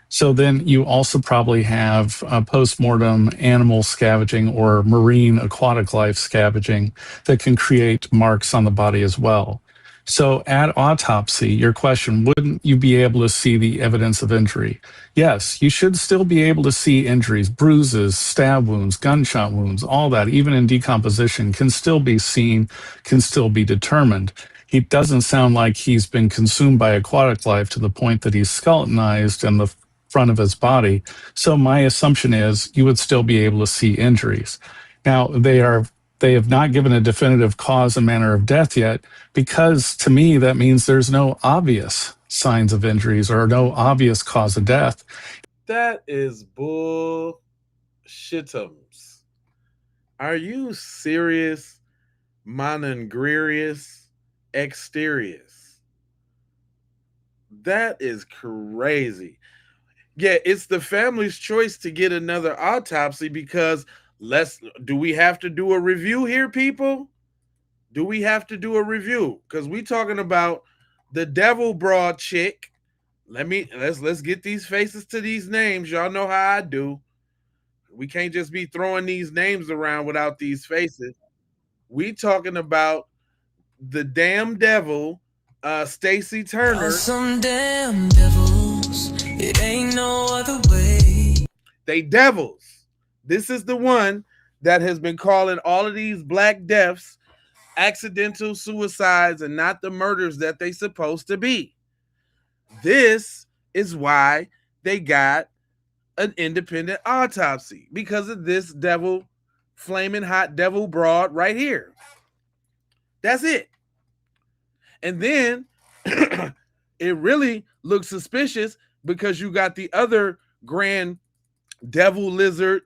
So then you also probably have post-mortem animal scavenging or marine aquatic life scavenging that can create marks on the body as well. So at autopsy, your question, wouldn't you be able to see the evidence of injury? Yes, you should still be able to see injuries, bruises, stab wounds, gunshot wounds, all that, even in decomposition, can still be seen, can still be determined. He doesn't sound like he's been consumed by aquatic life to the point that he's skeletonized in the front of his body. So my assumption is you would still be able to see injuries. Now, they have not given a definitive cause and manner of death yet, because to me that means there's no obvious signs of injuries or no obvious cause of death. That is bullshitums. Are you serious? Monongrarius exterius. That is crazy. Yeah, it's the family's choice to get another autopsy because do we have to do a review here, people? Do we have to do a review? Because we talking about the devil broad chick. Let's get these faces to these names. Y'all know how I do. We can't just be throwing these names around without these faces. We talking about the damn devil, Stacy Turner. Some damn devils. It ain't no other way. They devils. This is the one that has been calling all of these black deaths accidental suicides and not the murders that they supposed to be. This is why they got an independent autopsy, because of this devil, flaming hot devil broad right here. That's it. And then it really looks suspicious because you got the other grand devil lizard,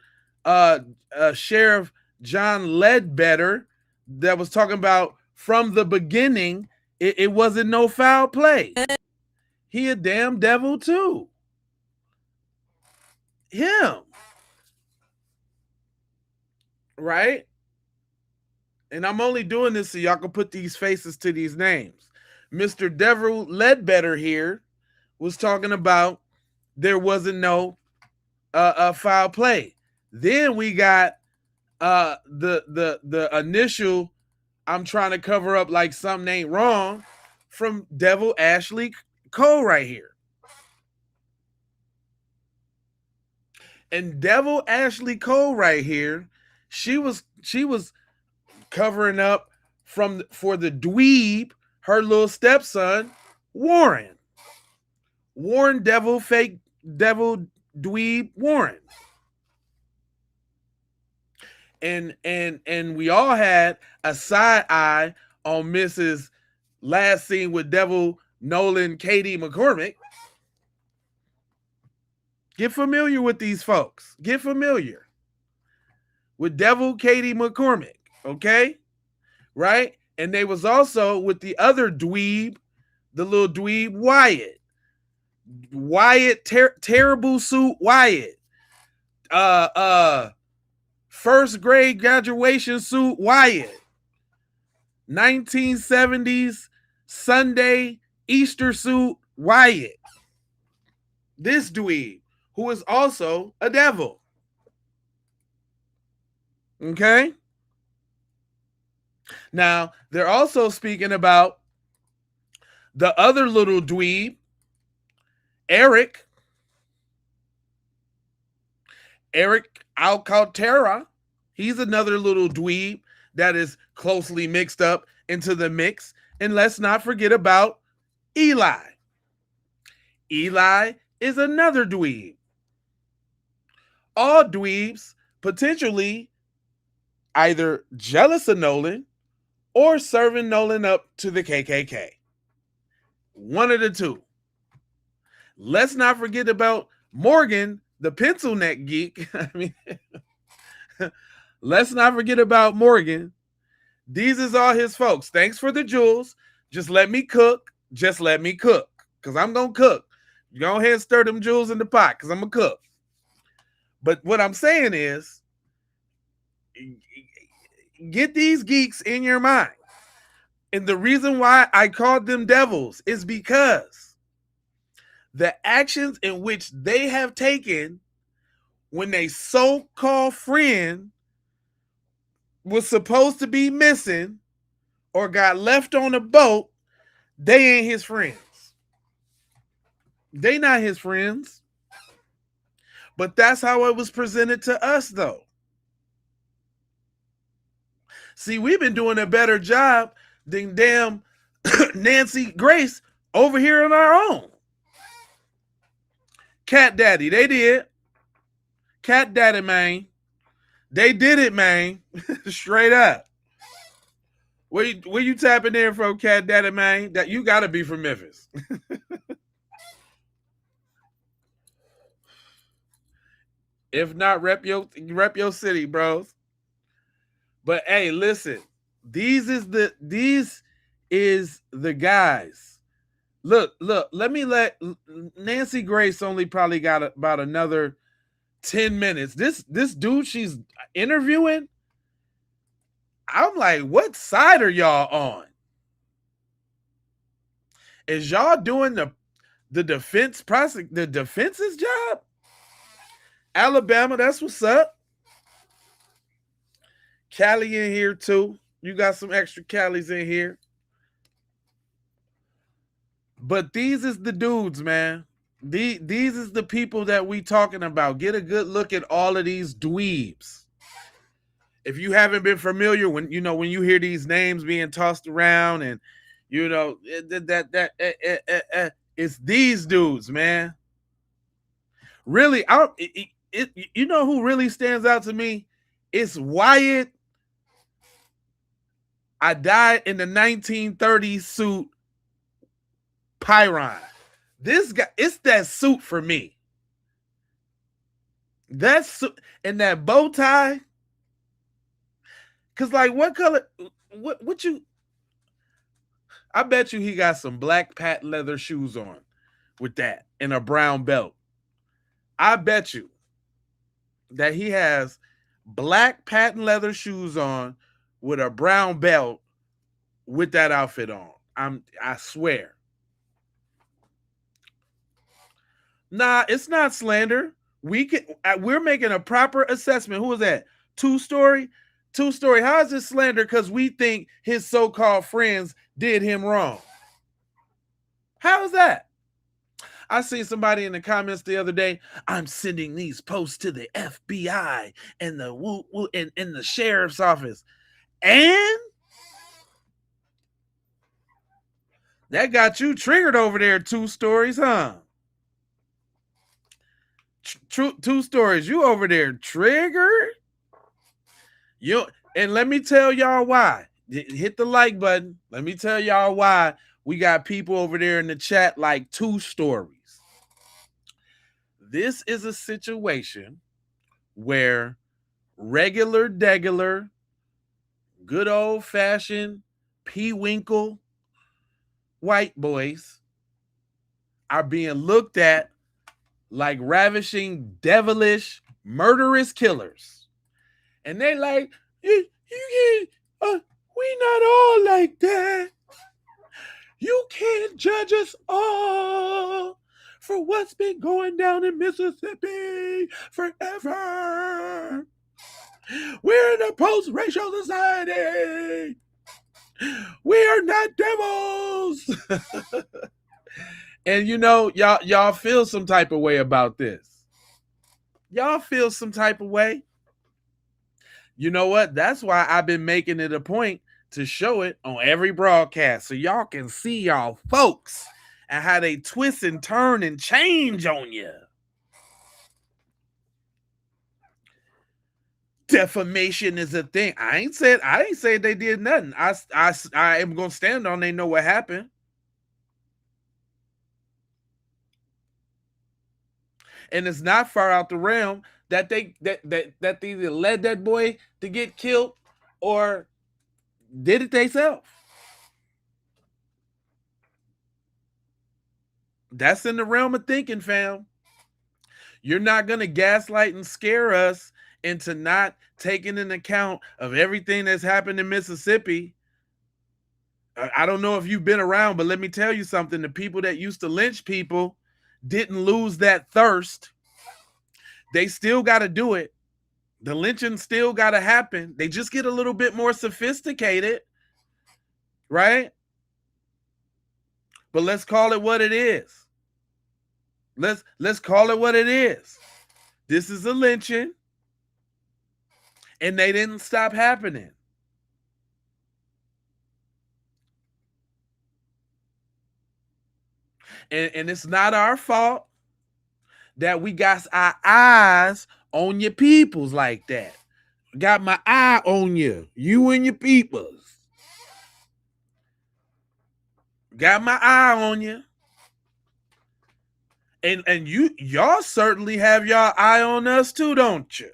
Sheriff John Ledbetter, that was talking about from the beginning, it wasn't no foul play. He a damn devil too. Him. Right? And I'm only doing this so y'all can put these faces to these names. Mr. Devil Ledbetter here was talking about there wasn't no foul play. Then we got the initial, I'm trying to cover up like something ain't wrong, from Devil Ashley Cole right here. And Devil Ashley Cole right here, she was covering up for the dweeb, her little stepson, Warren Devil, fake devil dweeb Warren. And we all had a side eye on Mrs. last seen with Devil Nolan Katie McCormick. Get familiar with these folks. Get familiar with Devil Katie McCormick, okay? Right? And they was also with the other dweeb, the little dweeb Wyatt, terrible suit Wyatt. First grade graduation suit Wyatt. 1970s Sunday Easter suit Wyatt. This dweeb, who is also a devil. Okay? Now, they're also speaking about the other little dweeb, Eric Alcantara. He's another little dweeb that is closely mixed up into the mix. And let's not forget about Eli. Eli is another dweeb. All dweebs potentially either jealous of Nolan or serving Nolan up to the KKK. One of the two. Let's not forget about Morgan, the pencil neck geek. I mean, let's not forget about Morgan. These is all his folks. Thanks for the jewels. Just let me cook. Just let me cook. Because I'm going to cook. Go ahead and stir them jewels in the pot because I'm going to cook. But what I'm saying is, get these geeks in your mind. And the reason why I called them devils is because the actions in which they have taken when a so-called friend was supposed to be missing or got left on a boat, they ain't his friends. They not his friends. But that's how it was presented to us, though. See, we've been doing a better job than damn Nancy Grace over here on our own. Cat Daddy, they did. Cat Daddy, man. They did it, man. Straight up. Where you tapping in from, Cat Daddy, man? That you gotta be from Memphis. If not, rep your city, bros. But hey, listen, these is the guys. Look, let me let Nancy Grace only probably got about another 10 minutes. This dude she's interviewing, I'm like, what side are y'all on? Is y'all doing the defense's job? Alabama, that's what's up. Cali in here too. You got some extra Calis in here. But these is the dudes, man. These is the people that we talking about. Get a good look at all of these dweebs. If you haven't been familiar, when you hear these names being tossed around, and it's these dudes, man. Really, you know who really stands out to me? It's Wyatt. I died in the 1930s suit. Pyron. This guy, it's that suit for me. That suit and that bow tie. Cause like, what color? What you? I bet you he got some black patent leather shoes on with that and a brown belt. I bet you that he has black patent leather shoes on with a brown belt with that outfit on. I swear. Nah, it's not slander. We're making a proper assessment. Who is that? Two story. How is this slander? Because we think his so-called friends did him wrong. How is that? I seen somebody in the comments the other day. I'm sending these posts to the FBI and the sheriff's office, and that got you triggered over there. Two stories, huh? Two stories. You over there triggered? And let me tell y'all why. Hit the like button. Let me tell y'all why we got people over there in the chat like two stories. This is a situation where degular, good old-fashioned P-Winkle white boys are being looked at like ravishing, devilish, murderous killers. And they like, you can't, we not all like that. You can't judge us all for what's been going down in Mississippi forever. We're in a post-racial society. We are not devils. And y'all feel some type of way about this. Y'all feel some type of way. You know what? That's why I've been making it a point to show it on every broadcast so y'all can see y'all folks and how they twist and turn and change on you. Defamation is a thing. I ain't say they did nothing. I am gonna stand on they know what happened. And it's not far out the realm that they either led that boy to get killed or did it themselves. That's in the realm of thinking, fam. You're not gonna gaslight and scare us into not taking into account of everything that's happened in Mississippi. I don't know if you've been around, but let me tell you something. The people that used to lynch people didn't lose that thirst. They still got to do it. The lynching still got to happen. They just get a little bit more sophisticated, right? But let's call it what it is. Let's call it what it is. This is a lynching, and they didn't stop happening. And it's not our fault that we got our eyes on your peoples like that. Got my eye on you. You and your peoples. Got my eye on you. And y'all certainly have y'all eye on us too, don't you?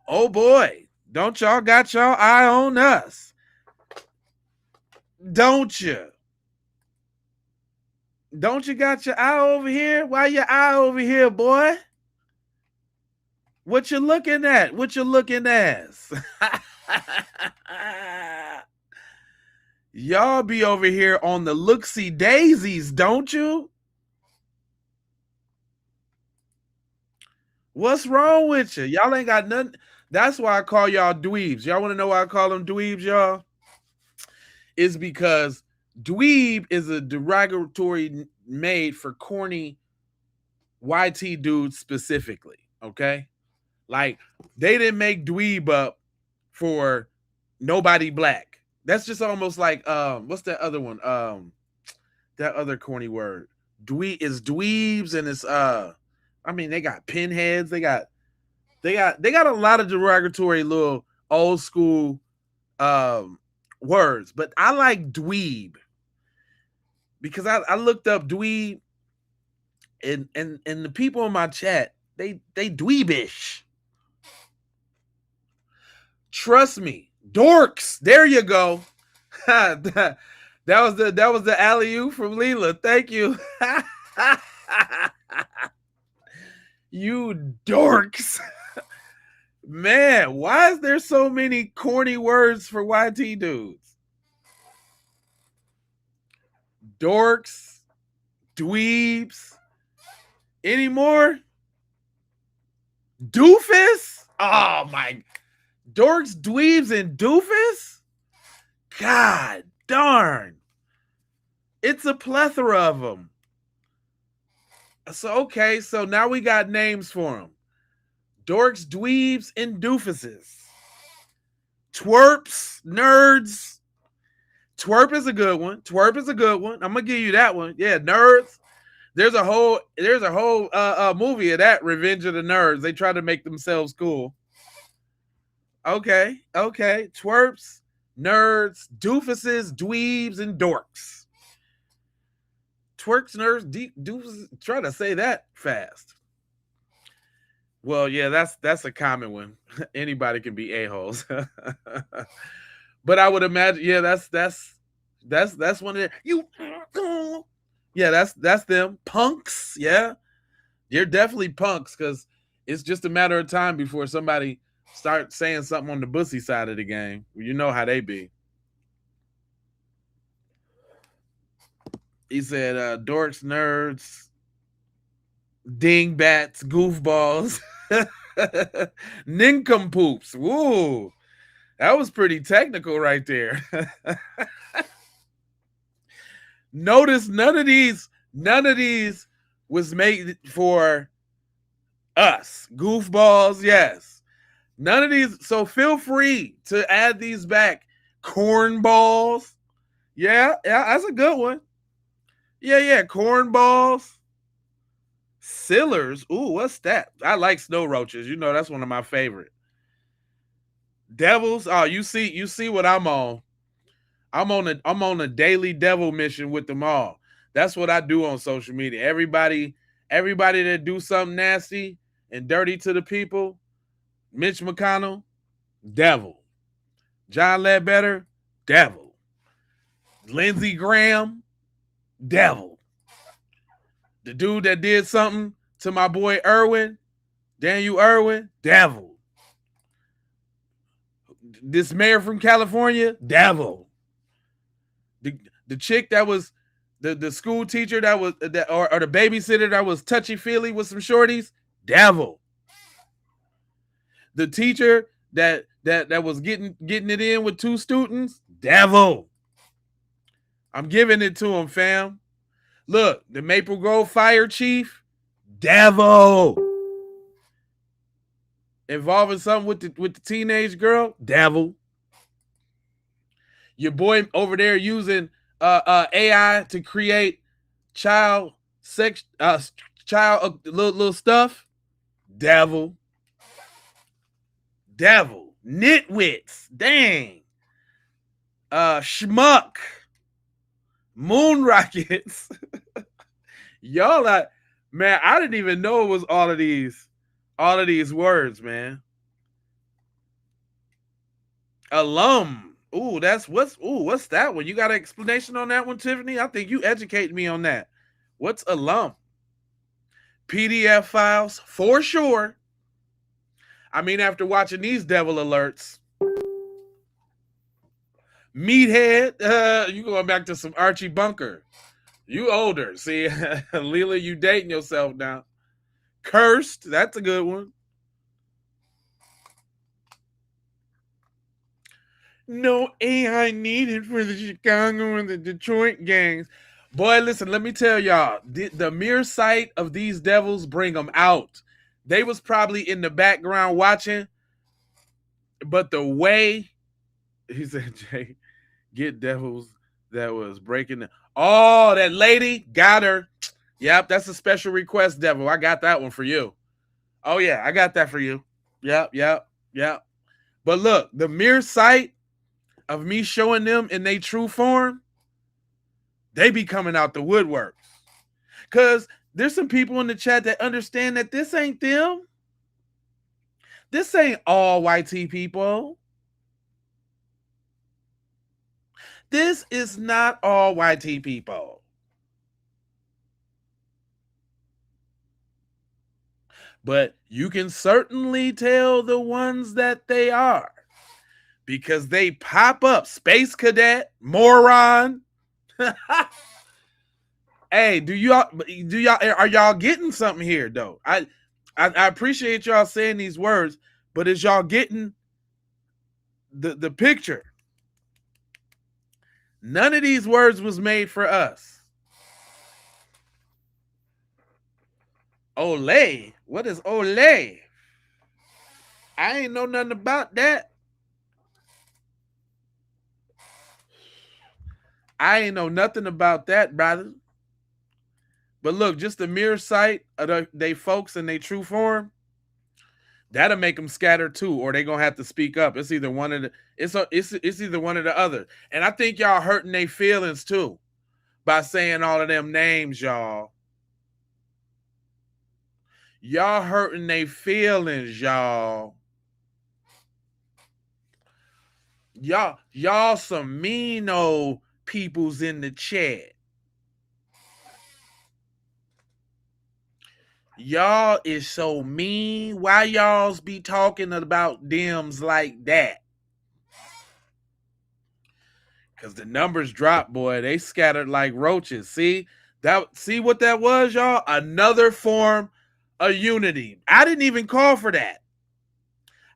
Oh boy, don't y'all got y'all eye on us? Don't you? Don't you got your eye over here? Why your eye over here, boy? What you looking at? What you looking at? Y'all be over here on the look-see daisies, don't you? What's wrong with you? Y'all ain't got nothing. That's why I call y'all dweebs. Y'all want to know why I call them dweebs, y'all? It's because dweeb is a derogatory made for corny YT dudes specifically, okay? Like, they didn't make dweeb up for nobody black. That's just almost like, what's that other one? That other corny word. Is dweebs, and it's, I mean, they got pinheads. They got a lot of derogatory little old school words, but I like dweeb because I looked up dweeb, and the people in my chat, they dweebish. Trust me, dorks. There you go. that was the alley-oop from Leela. Thank you. You dorks. Man, why is there so many corny words for YT dudes? Dorks, dweebs. Any more? Doofus? Oh my. Dorks, dweebs, and doofus? God darn. It's a plethora of them. So, okay, so now we got names for them. Dorks, dweebs, and doofuses. Twerps, nerds. Twerp is a good one. Twerp is a good one. I'm gonna give you that one. Yeah, nerds. There's a whole movie of that, Revenge of the Nerds. They try to make themselves cool. Okay. Twerps, nerds, doofuses, dweebs, and dorks. Twerks, nerds, doofuses. Try to say that fast. Well, yeah, that's a common one. Anybody can be a-holes. But I would imagine, yeah, that's one of the yeah, that's them. Punks, yeah. You're definitely punks, because it's just a matter of time before somebody starts saying something on the bussy side of the game. You know how they be. He said dorks, nerds, dingbats, goofballs, nincompoops. Woo. That was pretty technical right there. Notice none of these was made for us. Goofballs, yes. None of these. So feel free to add these back. Cornballs. Yeah, that's a good one. Yeah, cornballs. Sillers. Ooh, what's that? I like snow roaches. You know, that's one of my favorite. Devils. Oh, you see what I'm on. I'm on a daily devil mission with them all. That's what I do on social media. Everybody that do something nasty and dirty to the people, Mitch McConnell, devil. John Ledbetter, devil. Lindsey Graham, devil. The dude that did something to my boy Irwin, Daniel Irwin, devil. This mayor from California, devil. The chick that was the school teacher that was or the babysitter that was touchy-feely with some shorties, devil. The teacher that was getting it in with two students, devil. I'm giving it to him, fam. Look, the Maple Grove fire chief, devil. Involving something with the teenage girl, devil. Your boy over there using AI to create child little stuff. Devil, nitwits, dang, schmuck, moon rockets. Y'all like, man, I didn't even know it was all of these words, man. Alum. Ooh, what's that one? You got an explanation on that one, Tiffany? I think you educated me on that. What's alum? PDF files for sure. I mean, after watching these devil alerts, meathead, you going back to some Archie Bunker. You older. See, Leela, you dating yourself now. Cursed, that's a good one. No AI needed for the Chicago and the Detroit gangs. Boy, listen, let me tell y'all, the mere sight of these devils bring them out. They was probably in the background watching, but the way, he said, Jay, get devils that was breaking the, oh, that lady, got her. Yep, that's a special request, devil. I got that one for you. Oh, yeah, I got that for you. Yep. But look, the mere sight of me showing them in their true form, they be coming out the woodworks. Because there's some people in the chat that understand that this ain't them. This ain't all YT people. This is not all YT people. But you can certainly tell the ones that they are, because they pop up. Space Cadet, moron. Hey, are y'all getting something here though? I appreciate y'all saying these words, but is y'all getting the picture? None of these words was made for us. Olay. What is Olay? I ain't know nothing about that. I ain't know nothing about that, brother. But look, just the mere sight of they folks in their true form, that'll make them scatter too, or they gonna have to speak up. It's either one of the it's either one or the other. And I think y'all hurting their feelings too by saying all of them names, y'all. Y'all hurting their feelings, y'all. Y'all some mean old peoples in the chat. Y'all is so mean. Why y'all's be talking about dems like that? Because the numbers dropped, boy. They scattered like roaches. See what that was, y'all? Another form of unity. I didn't even call for that.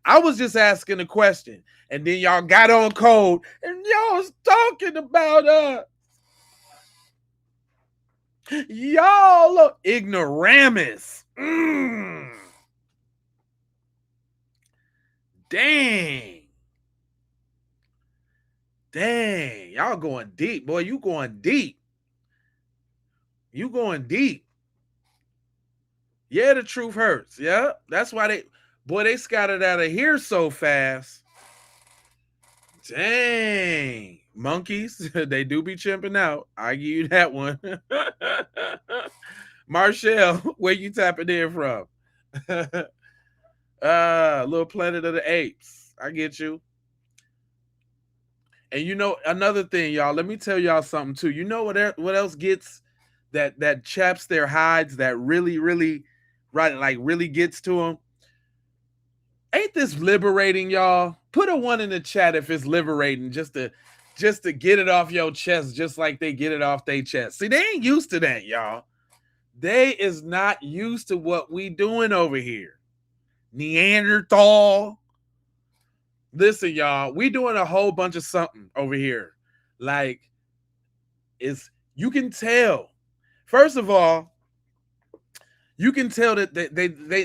I was just asking a question. And then y'all got on code and y'all was talking about us. Y'all look ignoramus. Dang. Y'all going deep, boy. You going deep. Yeah, the truth hurts. Yeah, that's why they scattered out of here so fast. Dang. Monkeys, they do be chimping out. I give you that one. Marshall, where you tapping in from? Little Planet of the Apes. I get you. And you know, another thing, y'all, let me tell y'all something too. You know what else gets that chaps their hides, that really, really, right, like really gets to them? Ain't this liberating, y'all? Put a 1 in the chat if it's liberating, just to get it off your chest, just like they get it off their chest. See, they ain't used to that, y'all. They is not used to what we doing over here. Neanderthal. Listen, y'all, we doing a whole bunch of something over here. Like, you can tell. First of all, you can tell that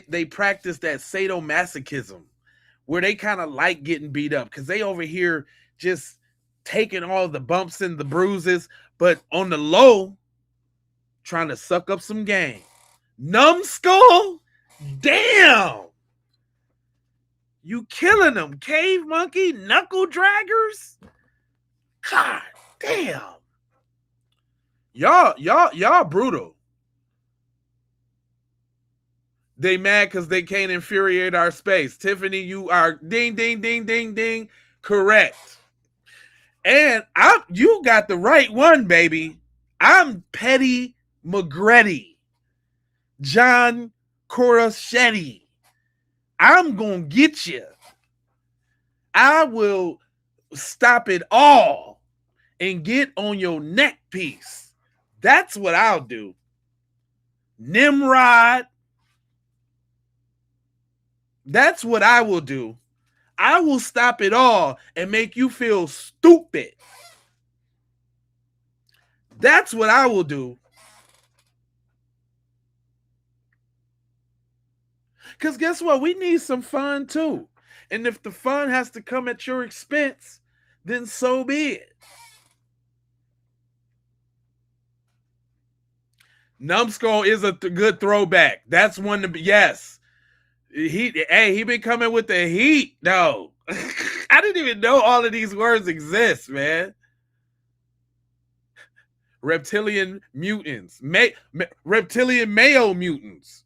they practice that sadomasochism, where they kind of like getting beat up because they over here just taking all the bumps and the bruises, but on the low, trying to suck up some game. Numbskull? Damn! You killing them, Cave Monkey, Knuckle Draggers? God damn. Y'all brutal. They mad because they can't infuriate our space. Tiffany, you are ding, ding, ding, ding, ding. Correct. And you got the right one, baby. I'm Petty McGretty. John Coraschetti. I'm gonna get you. I will stop it all and get on your neck piece. That's what I'll do. Nimrod. That's what I will do. I will stop it all and make you feel stupid. That's what I will do. Because guess what? We need some fun too. And if the fun has to come at your expense, then so be it. Numbskull is a good throwback. That's one to be, yes. He been coming with the heat, though. I didn't even know all of these words exist, man. Reptilian mutants. Reptilian mayo mutants.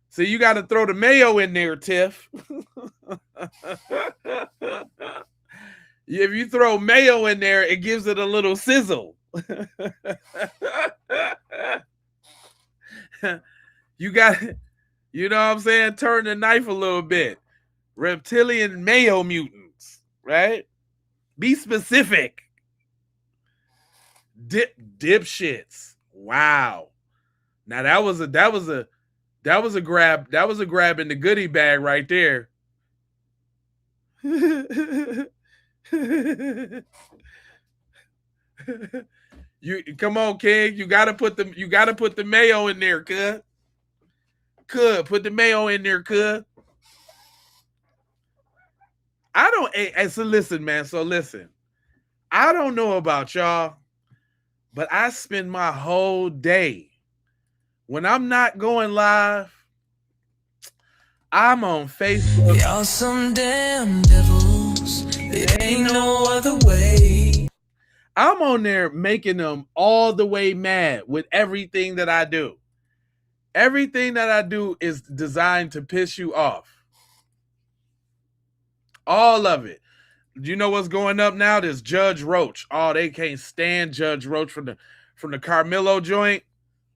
So you got to throw the mayo in there, Tiff. If you throw mayo in there, it gives it a little sizzle. You got, you know what I'm saying? Turn the knife a little bit. Reptilian mayo mutants, right? Be specific. Dipshits. Wow. Now that was a grab in the goodie bag right there. You come on, King. You gotta put the mayo in there, cuz. Put the mayo in there, cuz. So listen, man. So listen. I don't know about y'all, but I spend my whole day when I'm not going live, I'm on Facebook. Y'all some damn devils. It ain't no other way. I'm on there making them all the way mad with everything that I do. Everything that I do is designed to piss you off. All of it. Do you know what's going up now? There's Judge Roach. Oh, they can't stand Judge Roach from the Carmelo joint.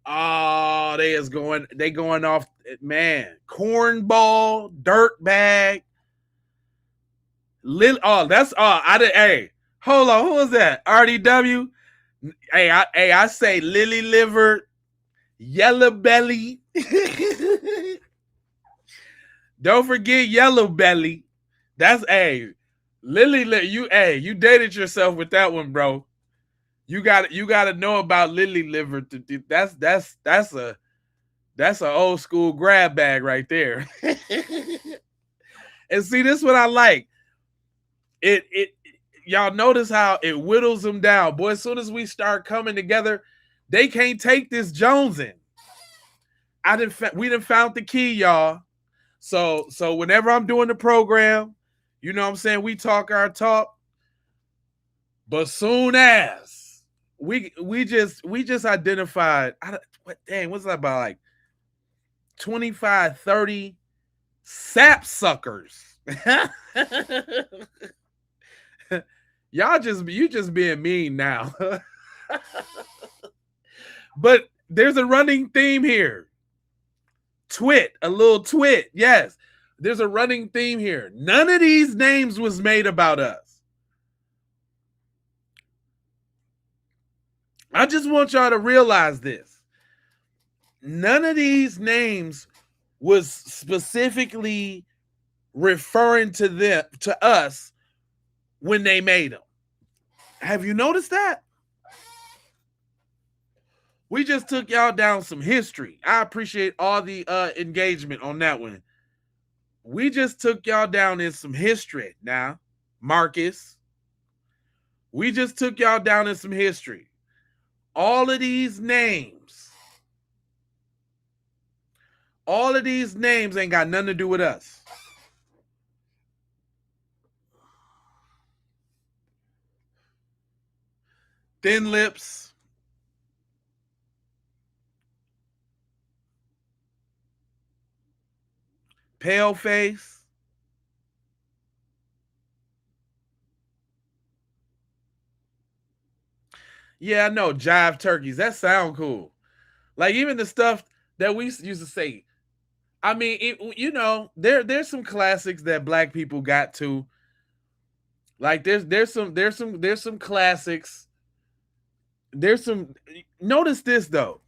Oh, they going off, man. Cornball, dirtbag. Hey, hold on, who was that? RDW. I say lily liver, yellow belly. Don't forget yellow belly. That's Lily. You dated yourself with that one, bro. You got to know about lily liver. That's an old school grab bag right there. And see, this is what I like. It y'all notice how it whittles them down, boy. As soon as we start coming together, they can't take this Jonesing. We done found the key, y'all. So whenever I'm doing the program, you know what I'm saying, we talk our talk. But soon as we just identified, what's that about, like 25, 30 sap suckers. You just being mean now. But there's a running theme here. A little twit. Yes. There's a running theme here. None of these names was made about us. I just want y'all to realize this. None of these names was specifically referring to us when they made them. Have you noticed that? We just took y'all down some history. I appreciate all the engagement on that one. We just took y'all down in some history now. Marcus, We just took y'all down in some history. All of these names ain't got nothing to do with us. Thin lips. Pale face. Yeah, I know, jive turkeys. That sound cool. Like even the stuff that we used to say. I mean, there's some classics that black people got to. Like there's some classics. Notice this though.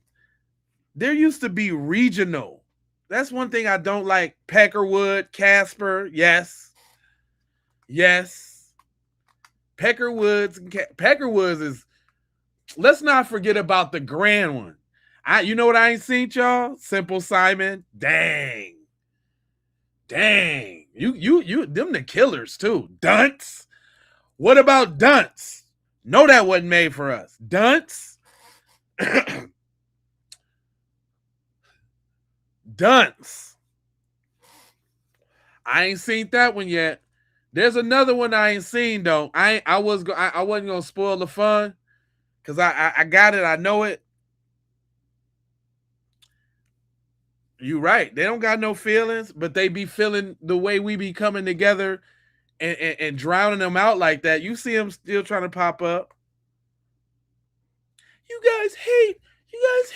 There used to be regional. That's one thing I don't like. Peckerwood, Casper, yes. Peckerwoods is. Let's not forget about the grand one. You know what I ain't seen, y'all? Simple Simon. Dang. You them the killers too. Dunce. What about Dunce? No, that wasn't made for us. Dunce. Dunce. I ain't seen that one yet. There's another one I ain't seen though. I wasn't gonna spoil the fun because I got it. I know it. You right. They don't got no feelings, but they be feeling the way we be coming together and drowning them out like that. You see them still trying to pop up. You guys hate us.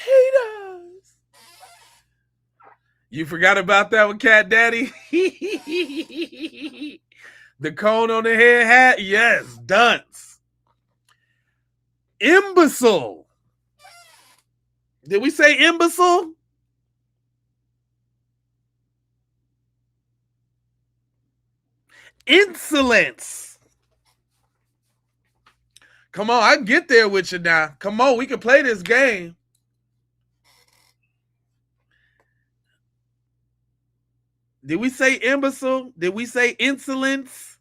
You forgot about that with Cat Daddy? The cone on the head hat? Yes, dunce. Imbecile. Did we say imbecile? Insolence. Come on, I can get there with you now. Come on, we can play this game. Did we say imbecile? Did we say insolence?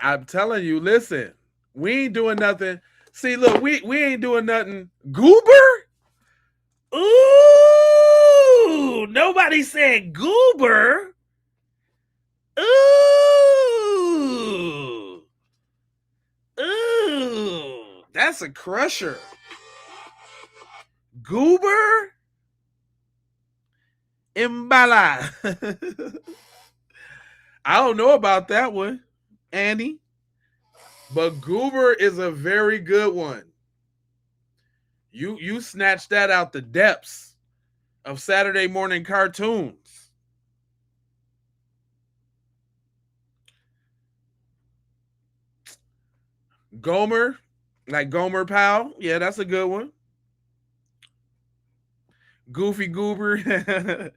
I'm telling you, listen, we ain't doing nothing. See, look, we ain't doing nothing. Goober? Ooh, nobody said goober. Ooh. That's a crusher. Goober? Imbala. I don't know about that one, Annie. But Goober is a very good one. You snatched that out the depths of Saturday morning cartoons. Gomer, like Gomer Powell. Yeah, that's a good one. Goofy Goober.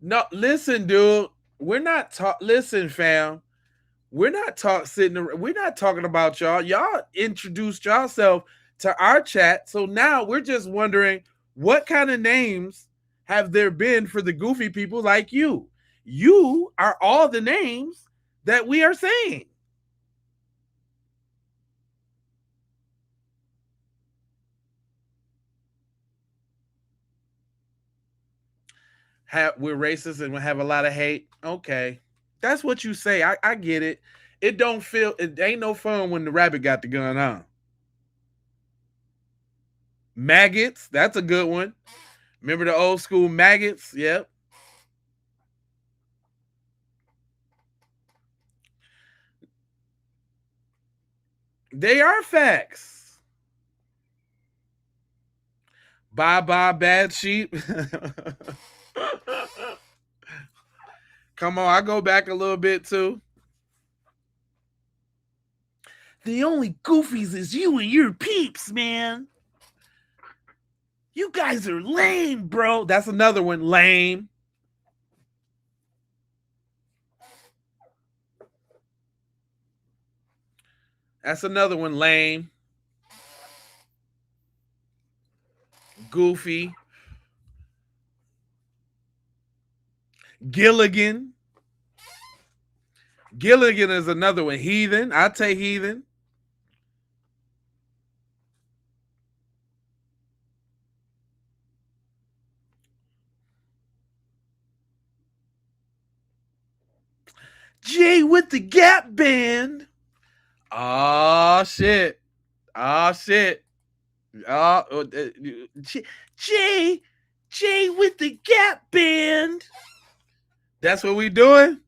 No, listen, dude. We're not listen, fam. We're not talking about y'all. Y'all introduced yourself to our chat. So now we're just wondering what kind of names have there been for the goofy people like you? You are all the names that we are saying. We're racist and we have a lot of hate. Okay. That's what you say. I get it. It ain't no fun when the rabbit got the gun on. Maggots, that's a good one. Remember the old school maggots? Yep. They are facts. Bye bye, bad sheep. Come on, I go back a little bit too. The only goofies is you and your peeps, man. You guys are lame, bro. That's another one, lame. That's another one, lame. Goofy, Gilligan. Gilligan is another one. Heathen. I'd say Heathen. Jay with the Gap Band. Oh shit. Oh shit. Jay with the Gap Band. That's what we doing?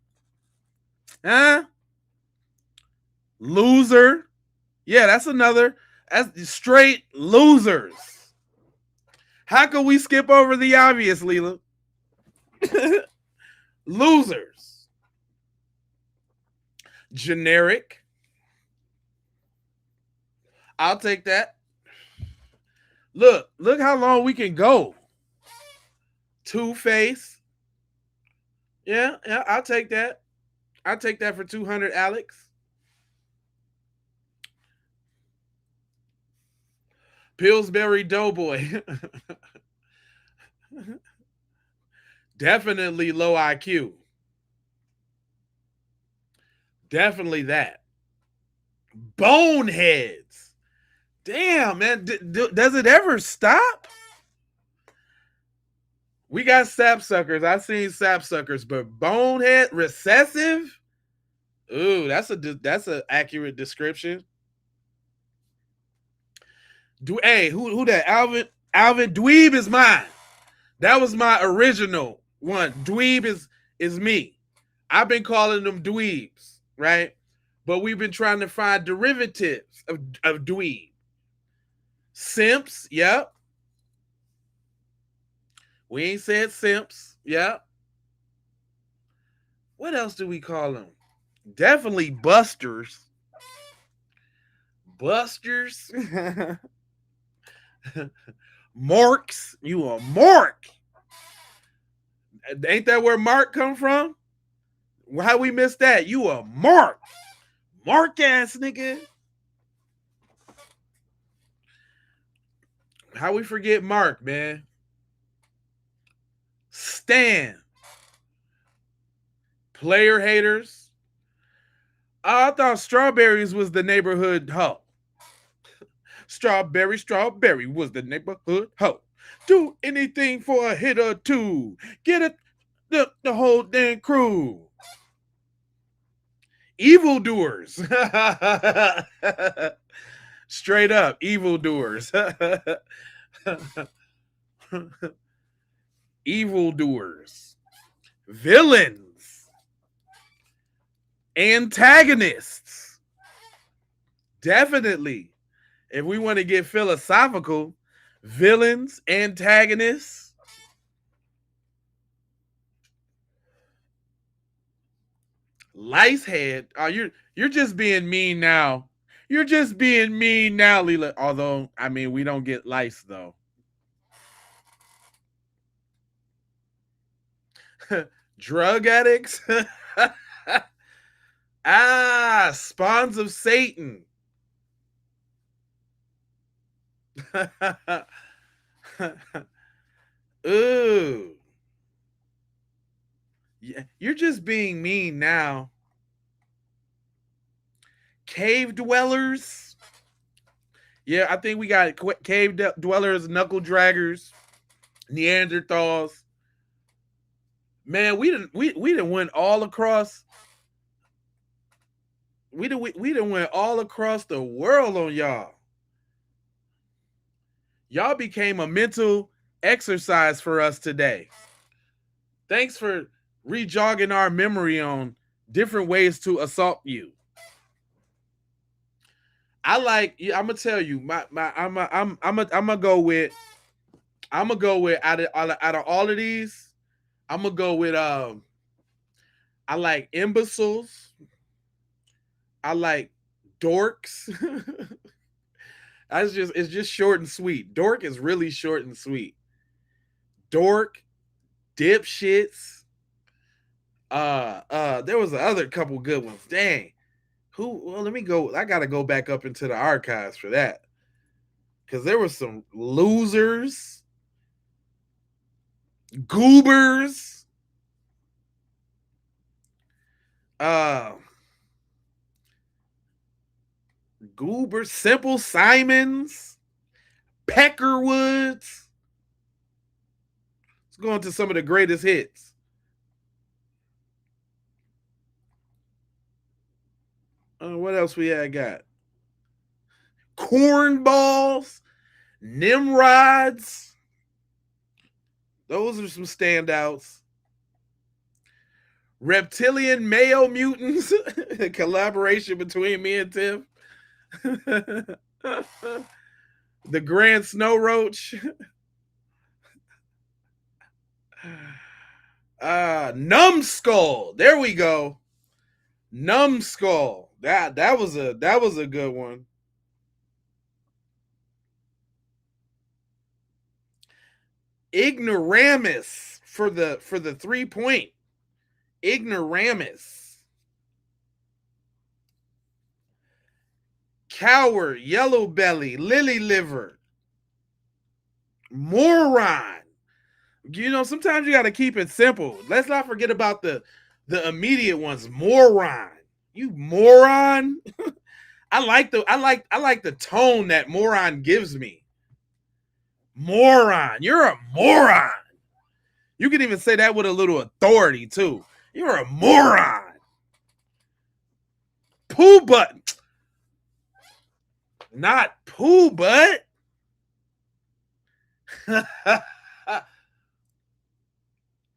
Huh? Loser. Yeah, that's another. That's straight losers. How can we skip over the obvious, Leela? Losers. Generic. I'll take that. Look how long we can go. Two-Face. Yeah, I'll take that. I'll take that for 200, Alex. Pillsbury Doughboy. Definitely low IQ. Definitely that. Boneheads. Damn, man. Does it ever stop? We got sapsuckers. I've seen sapsuckers, but bonehead, recessive. Ooh, that's an accurate description. Hey, who that? Alvin Dweeb is mine. That was my original one. Dweeb is me. I've been calling them dweebs, right? But we've been trying to find derivatives of dweeb. Simps, yep. We ain't said simps, yep. What else do we call them? Definitely busters. Busters. Morks. You a mork. Ain't that where Mark come from? How we missed that? You a mark. Mark ass nigga. How we forget Mark, man? Stan. Player haters. Oh, I thought Strawberries was the neighborhood hoe. Strawberry was the neighborhood hoe. Do anything for a hit or two. Get it, the whole damn crew. Evildoers. Straight up, evildoers. Evildoers. Villains. Antagonists. Definitely. If we want to get philosophical, villains, antagonists. Lice head. Oh, you're just being mean now. You're just being mean now, Leela. Although, I mean, we don't get lice though. Drug addicts. Spawns of Satan. Ooh. Yeah, you're just being mean now. Cave dwellers. Yeah, I think we got cave dwellers, knuckle draggers, Neanderthals. Man, we didn't went all across. We didn't went all across the world on y'all. Y'all became a mental exercise for us today. Thanks for rejogging our memory on different ways to assault you. I'm gonna tell you, I'm gonna go with out of all of these, I'm gonna go with I like imbeciles. I like dorks. It's just short and sweet. Dork is really short and sweet. Dork, dipshits. There was another couple good ones. Dang. Let me go. I gotta go back up into the archives for that. Because there were some losers. Goobers, Goobers, Simple Simons, Peckerwoods. Let's go on to some of the greatest hits. What else we had got? Cornballs, Nimrods. Those are some standouts. Reptilian male mutants, a collaboration between me and Tim. The Grand Snow Roach. Numbskull. There we go. Numbskull. That was a good one. Ignoramus for the 3-point. Ignoramus. Coward, Yellow Belly, Lily Liver, Moron. You know, sometimes you got to keep it simple. Let's not forget about the immediate ones. Moron. You moron. I like the tone that moron gives me. Moron. You're a moron. You can even say that with a little authority too. You're a moron. Poo butt. Not poo butt.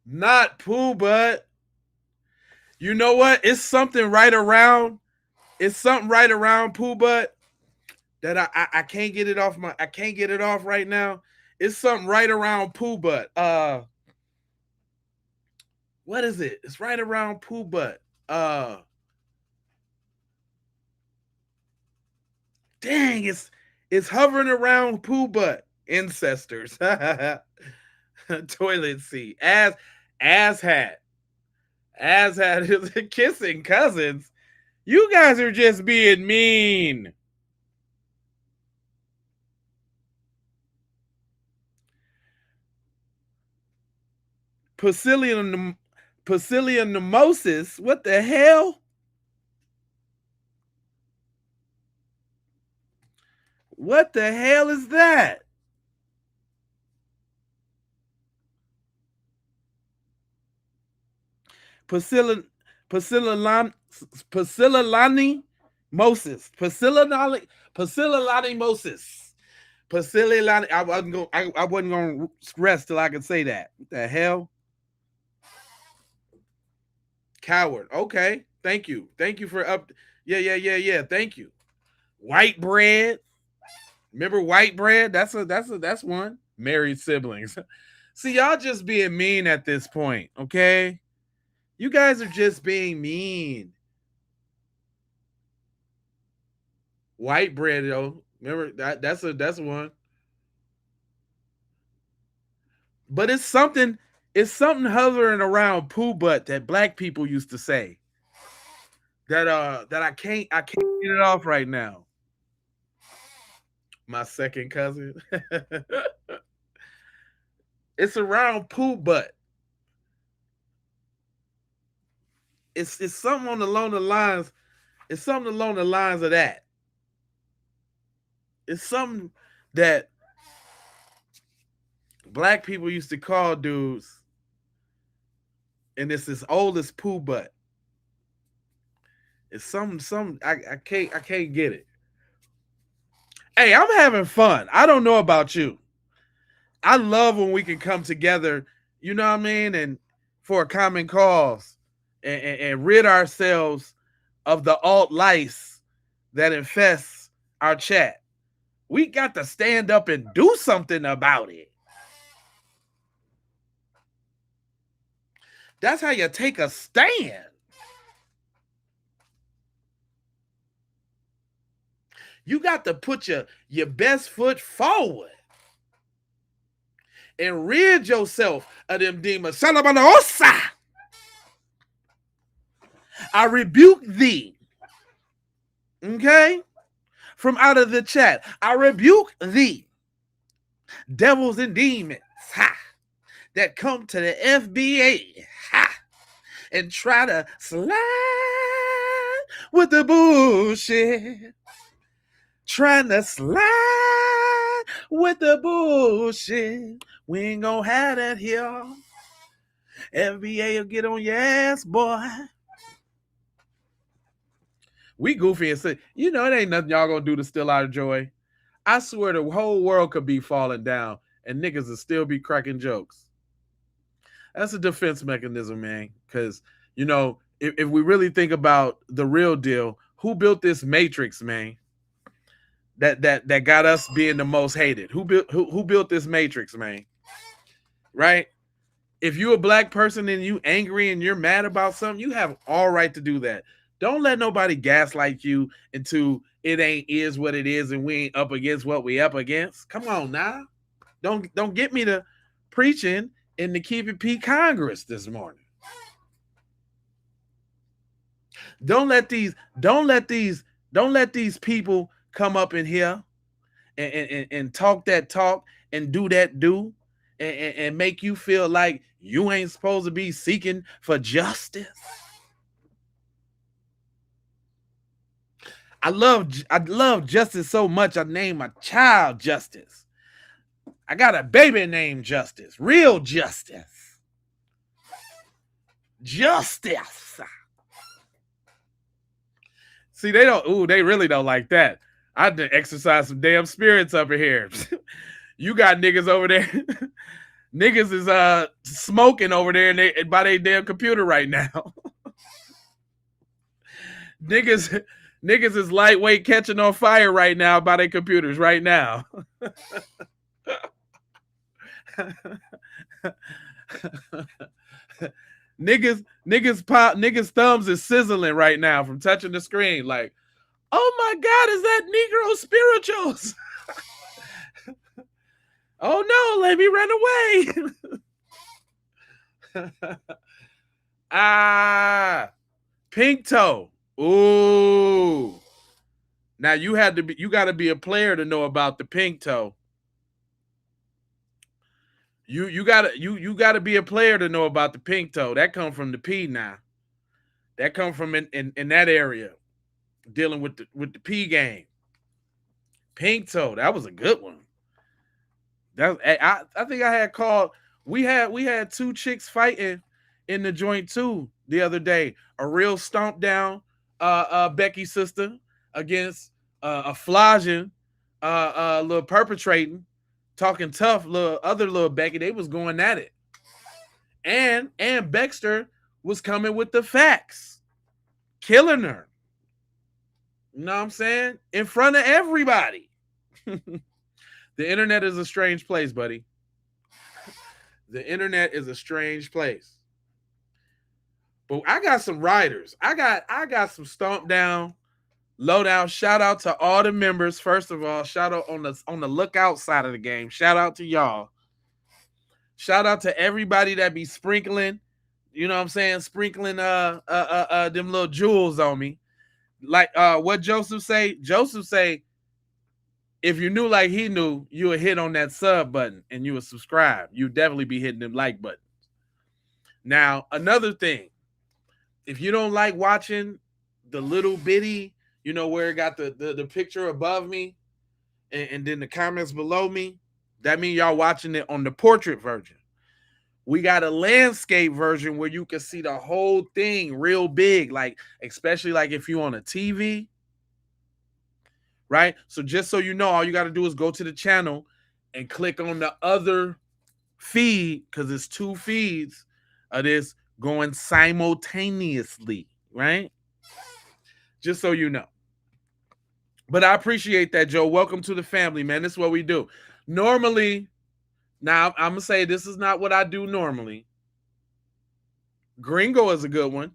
Not poo butt. You know what? It's something right around poo butt that I can't get it off I can't get it off right now. It's something right around poo butt. What is it? It's right around poo butt. Dang, it's hovering around poo butt. Incestors. Toilet seat. Ass hat. Ass hat is kissing cousins. You guys are just being mean. Pusillinomosis. What the hell? What the hell is that? Pusillinomosis. I wasn't gonna rest till I could say that. What the hell? Coward. Okay. Thank you. Thank you for up. Yeah. Thank you. White bread. Remember white bread? That's one. Married siblings. See, y'all just being mean at this point, okay? You guys are just being mean. White bread, though. Remember that's one. But it's something hovering around poo butt that black people used to say. That I can't get it off right now. My second cousin. It's around poo butt. It's something along the lines. It's something along the lines of that. It's something that black people used to call dudes, and it's as old as poo butt. It's something I can't get it. Hey, I'm having fun. I don't know about you. I love when we can come together, you know what I mean, and for a common cause and rid ourselves of the alt lice that infests our chat. We got to stand up and do something about it. That's how you take a stand. You got to put your best foot forward and rid yourself of them demons. Salabanosa. I rebuke thee. Okay? From out of the chat. I rebuke thee. Devils and demons. Ha. that come to the FBA and try to slide with the bullshit. Trying to slide with the bullshit. We ain't gonna have that here. FBA will get on your ass, boy. We goofy and say, you know, it ain't nothing y'all gonna do to steal our joy. I swear the whole world could be falling down and niggas will still be cracking jokes. That's a defense mechanism, man. Because, you know, if we really think about the real deal, who built this matrix, man? That got us being the most hated. Who built this matrix, man? Right? If you're a black person and you angry and you're mad about something, you have all right to do that. Don't let nobody gaslight you into it ain't is what it is and we ain't up against what we up against. Come on now. Don't get me to preaching in the Keep It P Congress this morning. Don't let these people come up in here and talk that talk and do that do and make you feel like you ain't supposed to be seeking for justice. I love justice so much I named my child Justice. I got a baby named Justice. Real justice. Justice. See, they really don't like that. I had to exercise some damn spirits up in here. You got niggas over there. Niggas is smoking over there by their damn computer right now. Niggas is lightweight catching on fire right now by their computers right now. niggas thumbs is sizzling right now from touching the screen like, oh my God, is that Negro spirituals? Oh no, let me run away. Pink toe. Ooh. Now you gotta be a player to know about the pink toe. You gotta be a player to know about the pink toe. That come from the P now. That come from in that area. Dealing with the P game. Pink toe. That was a good one. I think I had called. We had two chicks fighting in the joint too the other day. A real stomp down Becky's sister against a flogging little perpetrating, talking tough little Becky. They was going at it. And Baxter was coming with the facts. Killing her. You know what I'm saying? In front of everybody. The internet is a strange place, buddy. The internet is a strange place. But I got some riders. I got some stomp down, low down. Shout out to all the members. First of all, shout out on the lookout side of the game. Shout out to y'all. Shout out to everybody that be sprinkling, you know what I'm saying? Sprinkling them little jewels on me. Like what Joseph say? Joseph say, if you knew like he knew, you would hit on that sub button and you would subscribe. You'd definitely be hitting them like buttons. Now, another thing, if you don't like watching the little bitty, you know, where it got the picture above me and then the comments below me, that means y'all watching it on the portrait version. We got a landscape version where you can see the whole thing real big, like especially like if you on a TV. Right? So just so you know, all you got to do is go to the channel and click on the other feed because it's two feeds of this going simultaneously, right? Just so you know. But I appreciate that, Joe. Welcome to the family, man. This is what we do. Normally, now I'm going to say this is not what I do normally. Gringo is a good one.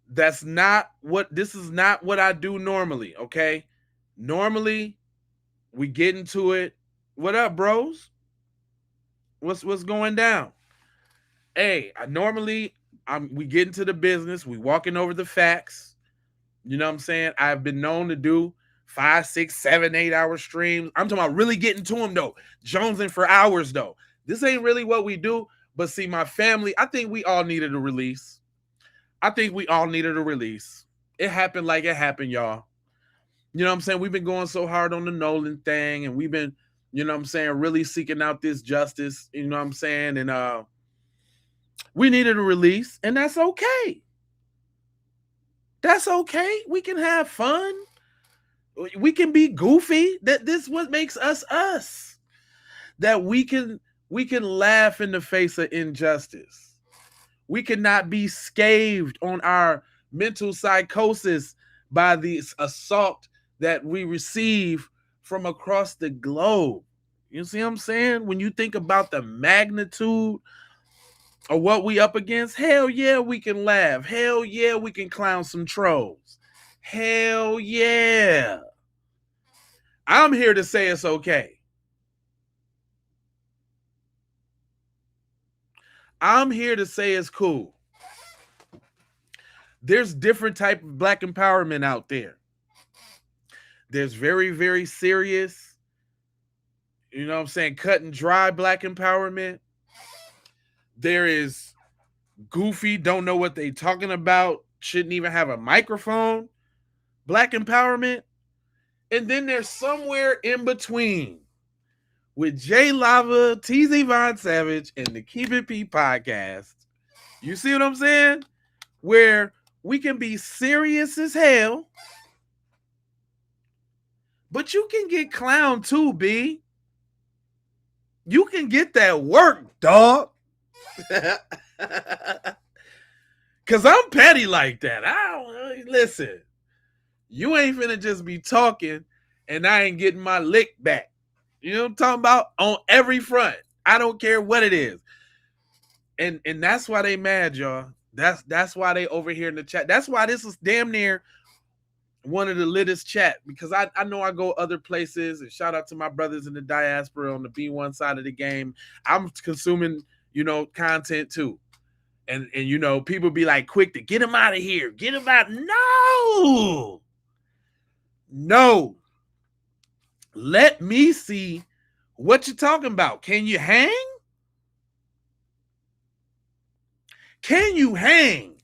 This is not what I do normally, okay? Normally, we get into it. What up, bros? What's going down? Hey, we get into the business. We walking over the facts. You know what I'm saying? I've been known to do 5, 6, 7, 8 hour streams. I'm talking about really getting to them though. Jonesing for hours though. This ain't really what we do. But see, my family, I think we all needed a release. It happened like it happened, y'all. You know what I'm saying? We've been going so hard on the Nolan thing, and we've been, you know what I'm saying, really seeking out this justice, you know what I'm saying? And we needed a release, and that's okay. That's okay. We can have fun. We can be goofy. This is what makes us us. That we can laugh in the face of injustice. We cannot be scathed on our mental psychosis by the assault that we receive from across the globe. You see what I'm saying? When you think about the magnitude of what we up against, hell yeah, we can laugh. Hell yeah, we can clown some trolls. Hell yeah. I'm here to say it's okay. I'm here to say it's cool. There's different type of black empowerment out there. There's very, very serious, you know what I'm saying, cut and dry black empowerment. There is goofy, don't know what they talking about, shouldn't even have a microphone, black empowerment. And then there's somewhere in between with Jay Lava, TZ Von Savage, and the Keep It P podcast. You see what I'm saying? Where we can be serious as hell, but you can get clown too, B. You can get that work, dog. Cause I'm petty like that. Listen, you ain't finna just be talking and I ain't getting my lick back. You know what I'm talking about? On every front. I don't care what it is. And that's why they mad, y'all. That's why they over here in the chat. That's why this is damn near one of the littest chat, because I know I go other places, and shout out to my brothers in the diaspora on the B1 side of the game. I'm consuming, you know, content too. And you know, people be like quick to get him out of here. Get him out. No. Let me see what you're talking about. Can you hang? Can you hang?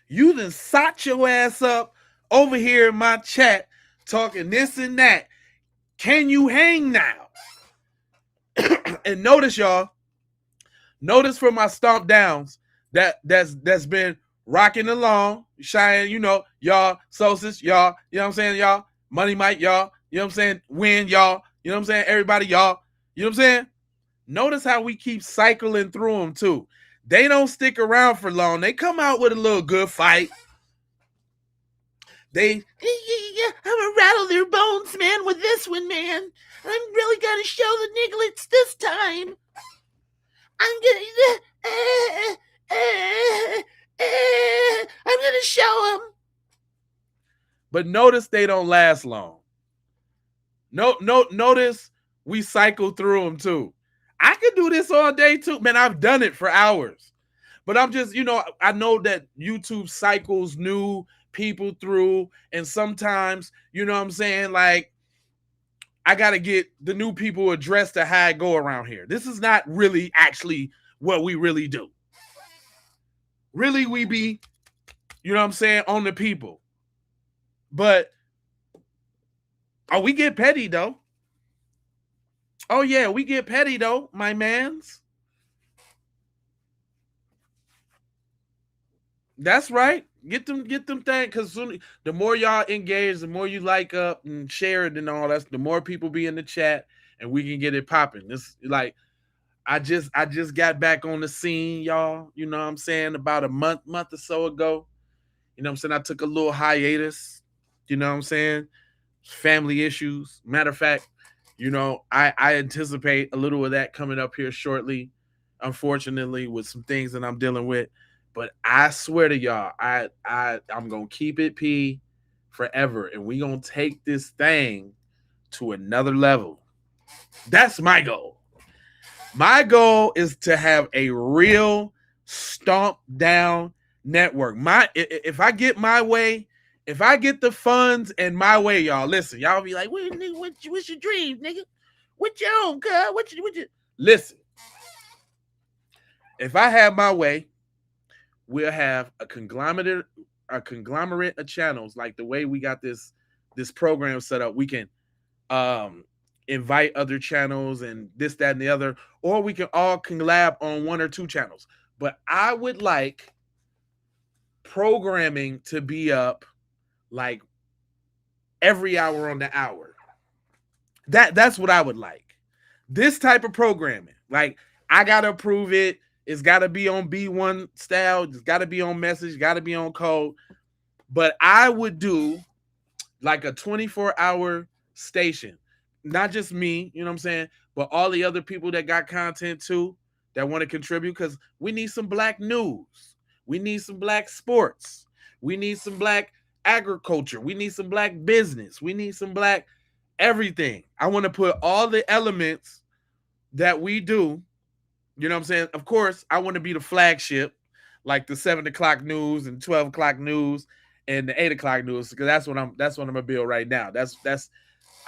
You done sot your ass up over here in my chat talking this and that. Can you hang now? And notice, y'all, notice for my stomp downs that's been rocking along, Cheyenne, you know, y'all, Sosis, y'all, you know what I'm saying, y'all, Money Mike, y'all, you know what I'm saying, Win, y'all, you know what I'm saying, everybody, y'all, you know what I'm saying? Notice how we keep cycling through them too. They don't stick around for long. They come out with a little good fight. I'm gonna rattle their bones, man, with this one, man. I'm really gonna show the nigglets this time. I'm gonna show them. But notice they don't last long. Notice we cycle through them too. I could do this all day too. Man, I've done it for hours. But I'm just, you know, I know that YouTube cycles new people through, and sometimes, you know what I'm saying, like, I got to get the new people addressed to how I go around here. This is not really actually what we really do. Really, we be, you know what I'm saying, on the people. But, oh, we get petty, though. Oh, yeah, we get petty, though, my mans. That's right. Get them things, because the more y'all engage, the more you like up and share it and all that, the more people be in the chat, and we can get it popping. This, like, I just got back on the scene, y'all. You know what I'm saying? About a month or so ago. You know what I'm saying? I took a little hiatus. You know what I'm saying? Family issues. Matter of fact, you know, I anticipate a little of that coming up here shortly, unfortunately, with some things that I'm dealing with. But I swear to y'all, I'm going to keep it P forever. And we going to take this thing to another level. That's my goal. My goal is to have a real stomp down network. If I get my way, if I get the funds and my way, y'all, listen, y'all be like, what's your dream, nigga? What your own, cuz? What you? Listen, If I have my way, we'll have a conglomerate of channels, like the way we got this program set up. We can invite other channels and this, that, and the other, or we can all collab on 1 or 2 channels. But I would like programming to be up like every hour on the hour. That's what I would like. This type of programming. Like, I gotta approve it. It's gotta be on B1 style, it's gotta be on message, gotta be on code. But I would do like a 24-hour station. Not just me, you know what I'm saying, but all the other people that got content too, that want to contribute, because we need some black news. We need some black sports. We need some black agriculture. We need some black business. We need some black everything. I want to put all the elements that we do. You know what I'm saying? Of course, I want to be the flagship, like the 7 o'clock news and 12 o'clock news and the 8 o'clock news, because that's what I'm gonna build right now.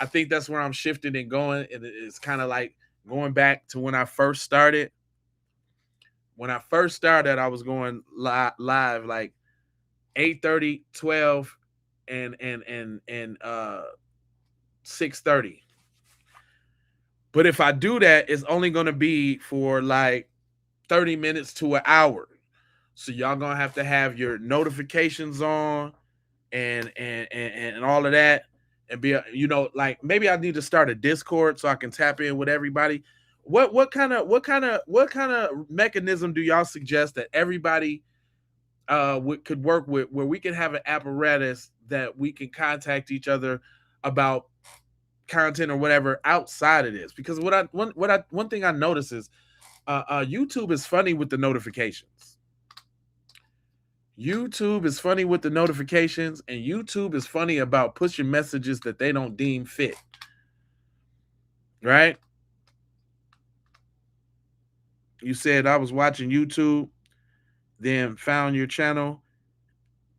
I think that's where I'm shifting and going. And it's kind of like going back to when I first started. When I first started, I was going live like 8:30, 12, and 6:30. But if I do that, it's only going to be for like 30 minutes to an hour. So y'all gonna have to have your notifications on and all of that, and be, you know, like maybe I need to start a Discord so I can tap in with everybody. What kind of mechanism do y'all suggest that everybody could work with, where we can have an apparatus that we can contact each other about content or whatever outside of this? Because one thing I notice is YouTube is funny with the notifications. YouTube is funny with the notifications, and YouTube is funny about pushing messages that they don't deem fit. Right? You said I was watching YouTube, then found your channel.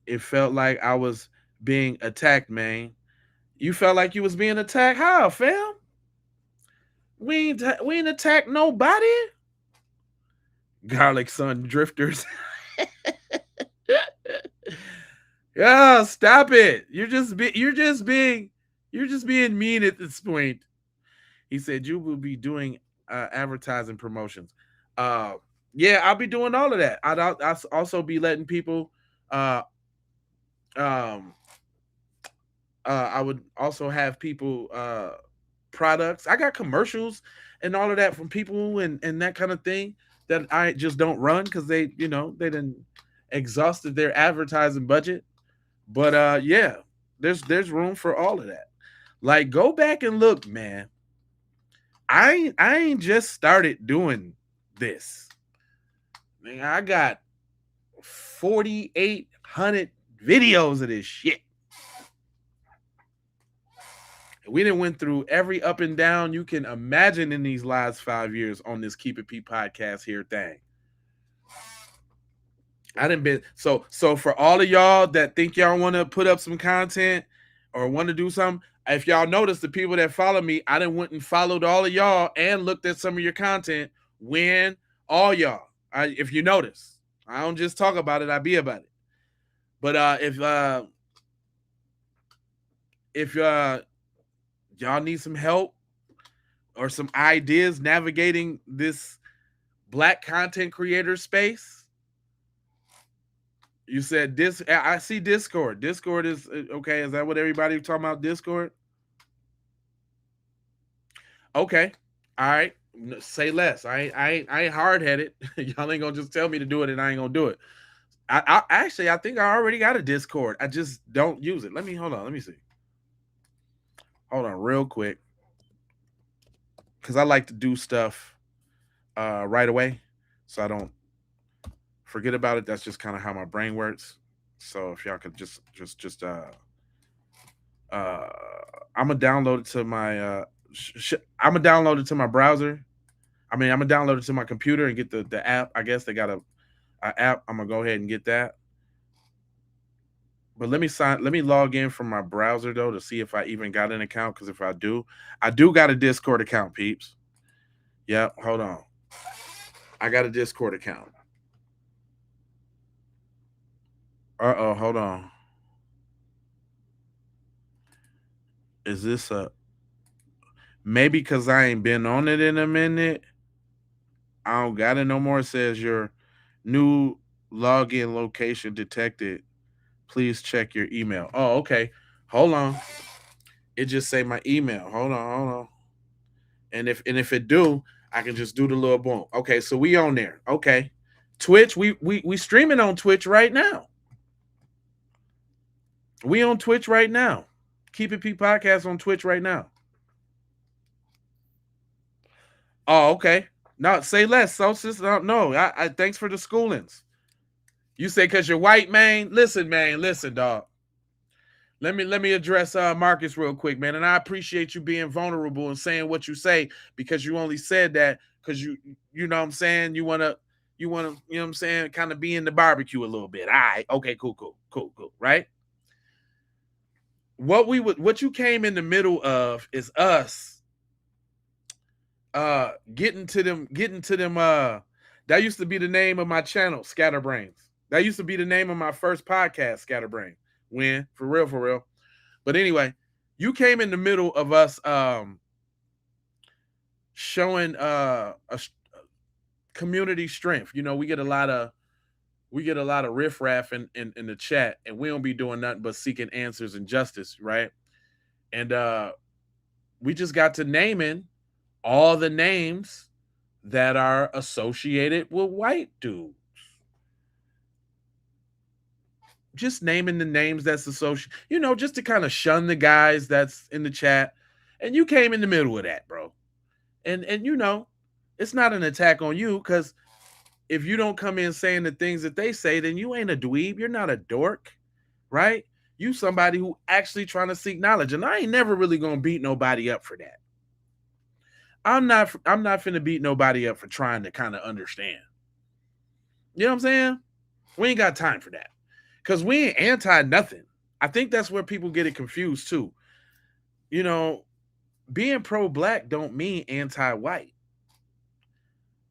It felt like I was being attacked, man. You felt like you was being attacked? How, fam? We ain't attacked nobody. Garlic Sun Drifters. Yeah, stop it. You're just being mean at this point. He said you will be doing advertising promotions. Yeah, I'll be doing all of that. I'll also be letting people I would also have people products. I got commercials and all of that from people and that kind of thing that I just don't run because they didn't exhausted their advertising budget. But yeah, there's room for all of that. Like, go back and look, man. I ain't just started doing this. Man, I got 4,800 videos of this shit. We done went through every up and down you can imagine in these last 5 years on this Keep It P podcast here thing. I done been so for all of y'all that think y'all want to put up some content or want to do something. If y'all notice, the people that follow me, I done went and followed all of y'all and looked at some of your content. When all y'all, if you notice, I don't just talk about it, I be about it. But if y'all need some help or some ideas navigating this black content creator space, you said this. I see Discord. Discord is okay. Is that what everybody talking about? Discord? Okay. All right. Say less. I ain't hard headed. Y'all ain't gonna just tell me to do it and I ain't gonna do it. I actually I think I already got a Discord. I just don't use it. Hold on. Let me see. Hold on, real quick, because I like to do stuff right away, so I don't forget about it. That's just kind of how my brain works. So if y'all could just I'm gonna download it to my I'm gonna download it to my browser. I'm gonna download it to my computer and get the app. I guess they got a app. I'm gonna go ahead and get that. But let me log in from my browser though to see if I even got an account. Because if I do got a Discord account, peeps. Yep, hold on. I got a Discord account. Uh-oh, hold on. Is this a... Maybe because I ain't been on it in a minute. I don't got it no more. It says your new login location detected. Please check your email. Oh, okay. Hold on. It just say my email. Hold on. And if it do, I can just do the little boom. Okay, so we on there. Okay. Twitch, we streaming on Twitch right now. We on Twitch right now. Keep It P Podcast on Twitch right now. Oh, okay. No, say less. So no. I thanks for the schoolings. You say because you're white, man. Listen, dog. Let me address Marcus real quick, man. And I appreciate you being vulnerable and saying what you say, because you only said that because you know what I'm saying, you wanna, you know what I'm saying, kind of be in the barbecue a little bit. All right, okay, cool, right? What you came in the middle of is us getting to them that used to be the name of my channel, Scatterbrains. That used to be the name of my first podcast, Scatterbrain. When for real. But anyway, you came in the middle of us showing a community strength. You know, we get a lot of riffraff in the chat, and we don't be doing nothing but seeking answers and justice, right? And we just got to naming all the names that are associated with white dudes. Just naming the names that's associated, you know, just to kind of shun the guys that's in the chat. And you came in the middle of that, bro. And you know, it's not an attack on you, because if you don't come in saying the things that they say, then you ain't a dweeb. You're not a dork, right? You somebody who actually trying to seek knowledge. And I ain't never really gonna beat nobody up for that. I'm not finna beat nobody up for trying to kind of understand. You know what I'm saying? We ain't got time for that. Because we ain't anti nothing. I think that's where people get it confused too. You know, being pro-black don't mean anti-white.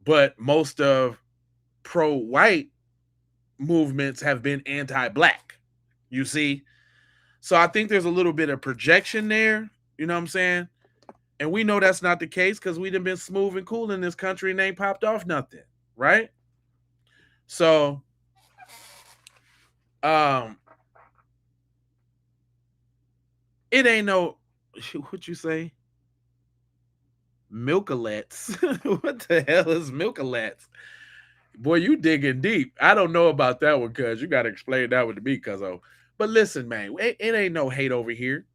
But most of pro-white movements have been anti-black. You see? So I think there's a little bit of projection there. You know what I'm saying? And we know that's not the case, because we done been smooth and cool in this country and ain't popped off nothing. Right? So it ain't no, what you say? Milkalets. What the hell is milkalets? Boy, you digging deep. I don't know about that one, cuz you got to explain that one to me, cuzzo. But listen, man, it ain't no hate over here.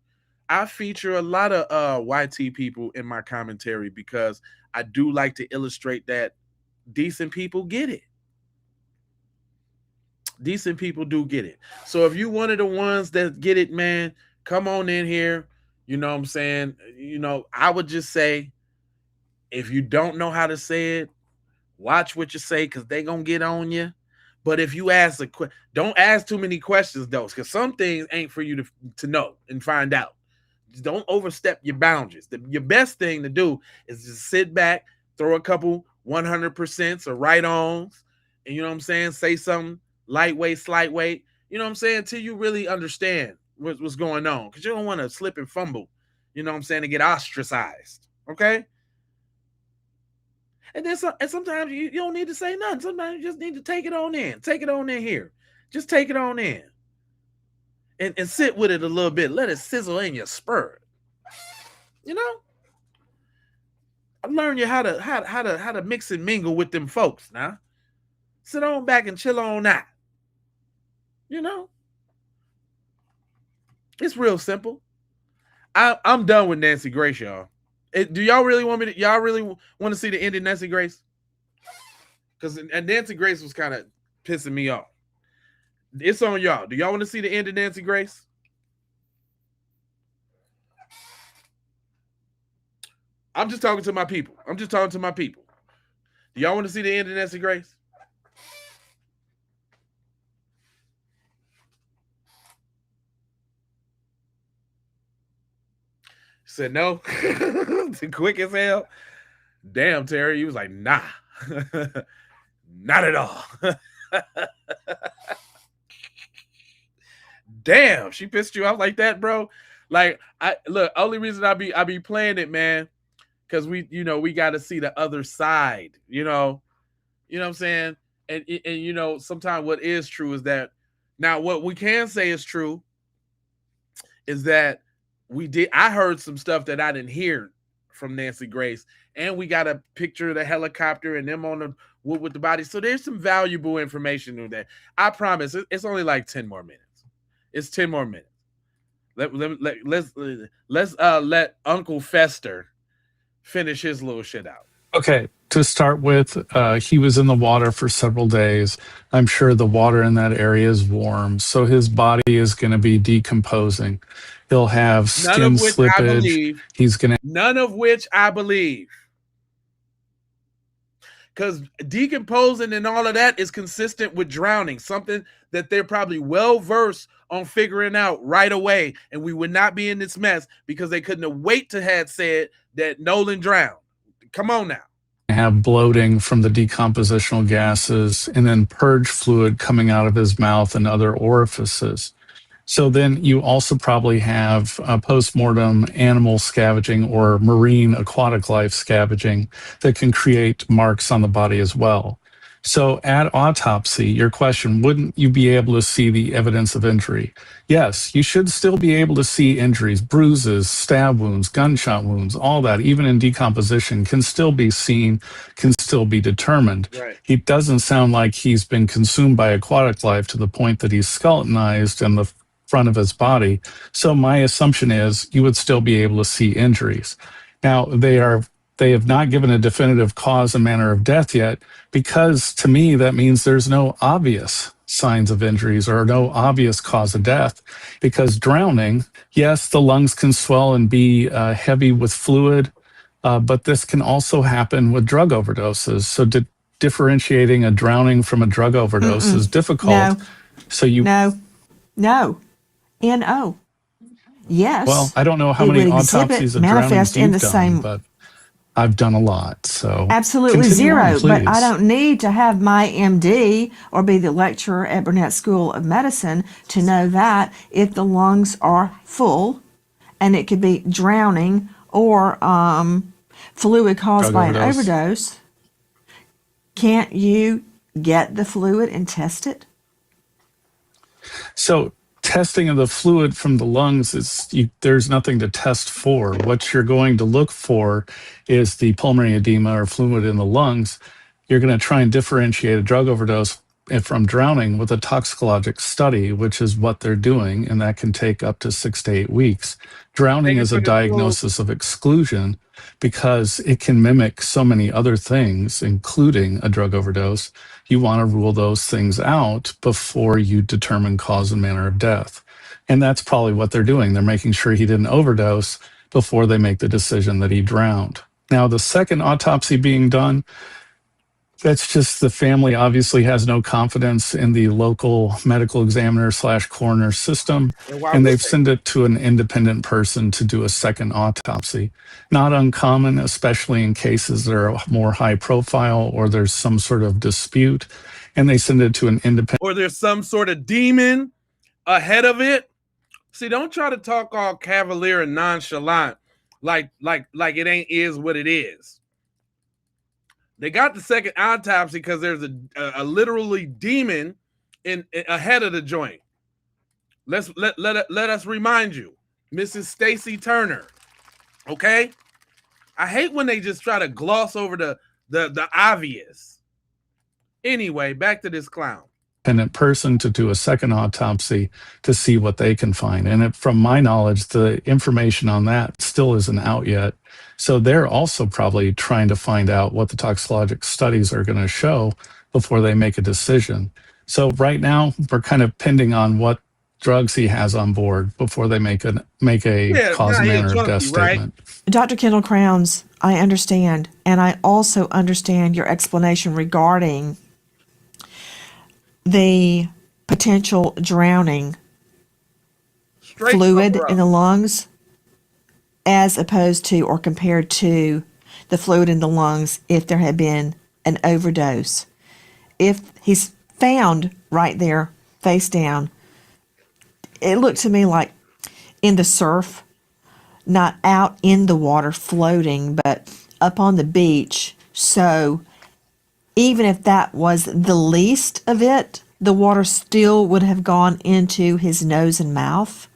I feature a lot of YT people in my commentary because I do like to illustrate that decent people get it. Decent people do get it. So if you one of the ones that get it, man, come on in here. You know what I'm saying? You know, I would just say, if you don't know how to say it, watch what you say, because they gonna get on you. But if you ask don't ask too many questions, though, because some things ain't for you to know and find out. Just don't overstep your boundaries. Your best thing to do is just sit back, throw a couple 100% or right-ons, and you know what I'm saying? Say something lightweight, slight weight, you know what I'm saying, until you really understand what's going on, because you don't want to slip and fumble, you know what I'm saying, to get ostracized, okay? And then sometimes you don't need to say nothing. Sometimes you just need to take it on in. Take it on in here. Just take it on in. And sit with it a little bit. Let it sizzle in your spur. You know? I learned you how to mix and mingle with them folks now. Sit on back and chill on out. You know? It's real simple. I'm done with Nancy Grace, y'all. Do y'all really want me to? Y'all really want to see the end of Nancy Grace? Because Nancy Grace was kind of pissing me off. It's on y'all. Do y'all want to see the end of Nancy Grace? I'm just talking to my people. Do y'all want to see the end of Nancy Grace? Said no. Quick as hell. Damn, Terry. He was like, nah. Not at all. Damn, she pissed you off like that, bro. Like, I look, only reason I be playing it, man, because we got to see the other side, you know what I'm saying? And sometimes what is true is that now what we can say is true is that I heard some stuff that I didn't hear from Nancy Grace, and we got a picture of the helicopter and them on the wood with the body. So there's some valuable information in there. I promise it's only like 10 more minutes. It's 10 more minutes. Let's let Uncle Fester finish his little shit out. Okay, to start with, he was in the water for several days. I'm sure the water in that area is warm, so his body is going to be decomposing. He'll have skin slippage. None of which I believe. Because decomposing and all of that is consistent with drowning, something that they're probably well versed on figuring out right away, and we would not be in this mess because they couldn't have wait to have said that Nolan drowned. Come on now. Have bloating from the decompositional gases, and then purge fluid coming out of his mouth and other orifices. So then you also probably have post-mortem animal scavenging or marine aquatic life scavenging that can create marks on the body as well. So at autopsy, your question, wouldn't you be able to see the evidence of injury? Yes, you should still be able to see injuries, bruises, stab wounds, gunshot wounds, all that, even in decomposition, can still be seen, can still be determined. Right. He doesn't sound like he's been consumed by aquatic life to the point that he's skeletonized and the front of his body. So my assumption is you would still be able to see injuries. Now, they have not given a definitive cause and manner of death yet, because to me, that means there's no obvious signs of injuries or no obvious cause of death. Because drowning, yes, the lungs can swell and be heavy with fluid, but this can also happen with drug overdoses. So differentiating a drowning from a drug overdose is difficult. No. So you No. N-O. Yes. Well, I don't know how it many would exhibit, autopsies of manifest drownings in you've the done, same. but I've done a lot. So Absolutely continue zero. on, But I please. don't need to have my MD or be the lecturer at Burnett School of Medicine to know that if the lungs are full, and it could be drowning or fluid caused Drug by an overdose. overdose, can't you get the fluid and test it? So testing of the fluid from the lungs there's nothing to test for. What you're going to look for is the pulmonary edema or fluid in the lungs. You're going to try and differentiate a drug overdose from drowning with a toxicologic study, which is what they're doing, and that can take up to 6 to 8 weeks. Drowning is a diagnosis of exclusion because it can mimic so many other things, including a drug overdose. You want to rule those things out before you determine cause and manner of death. And that's probably what they're doing. They're making sure he didn't overdose before they make the decision that he drowned. Now, the second autopsy being done, that's just the family obviously has no confidence in the local medical examiner / coroner system, and they've sent it to an independent person to do a second autopsy. Not uncommon, especially in cases that are more high profile or there's some sort of dispute, and they send it to an independent. Or there's some sort of demon ahead of it. See, don't try to talk all cavalier and nonchalant like it ain't is what it is. They got the second autopsy because there's a literally demon in ahead of the joint. Let us remind you, Mrs. Stacy Turner. Okay, I hate when they just try to gloss over the obvious. Anyway, back to this clown. Independent person to do a second autopsy to see what they can find. And from my knowledge, the information on that still isn't out yet. So they're also probably trying to find out what the toxicologic studies are going to show before they make a decision. So right now, we're kind of pending on what drugs he has on board before they make a cause and manner of death statement. Dr. Kendall Crowns, I understand. And I also understand your explanation regarding the potential drowning fluid in the lungs as opposed to or compared to the fluid in the lungs if there had been an overdose. if he's found right there, face down, it looked to me like in the surf, not out in the water floating, but up on the beach. So even if that was the least of it, the water still would have gone into his nose and mouth.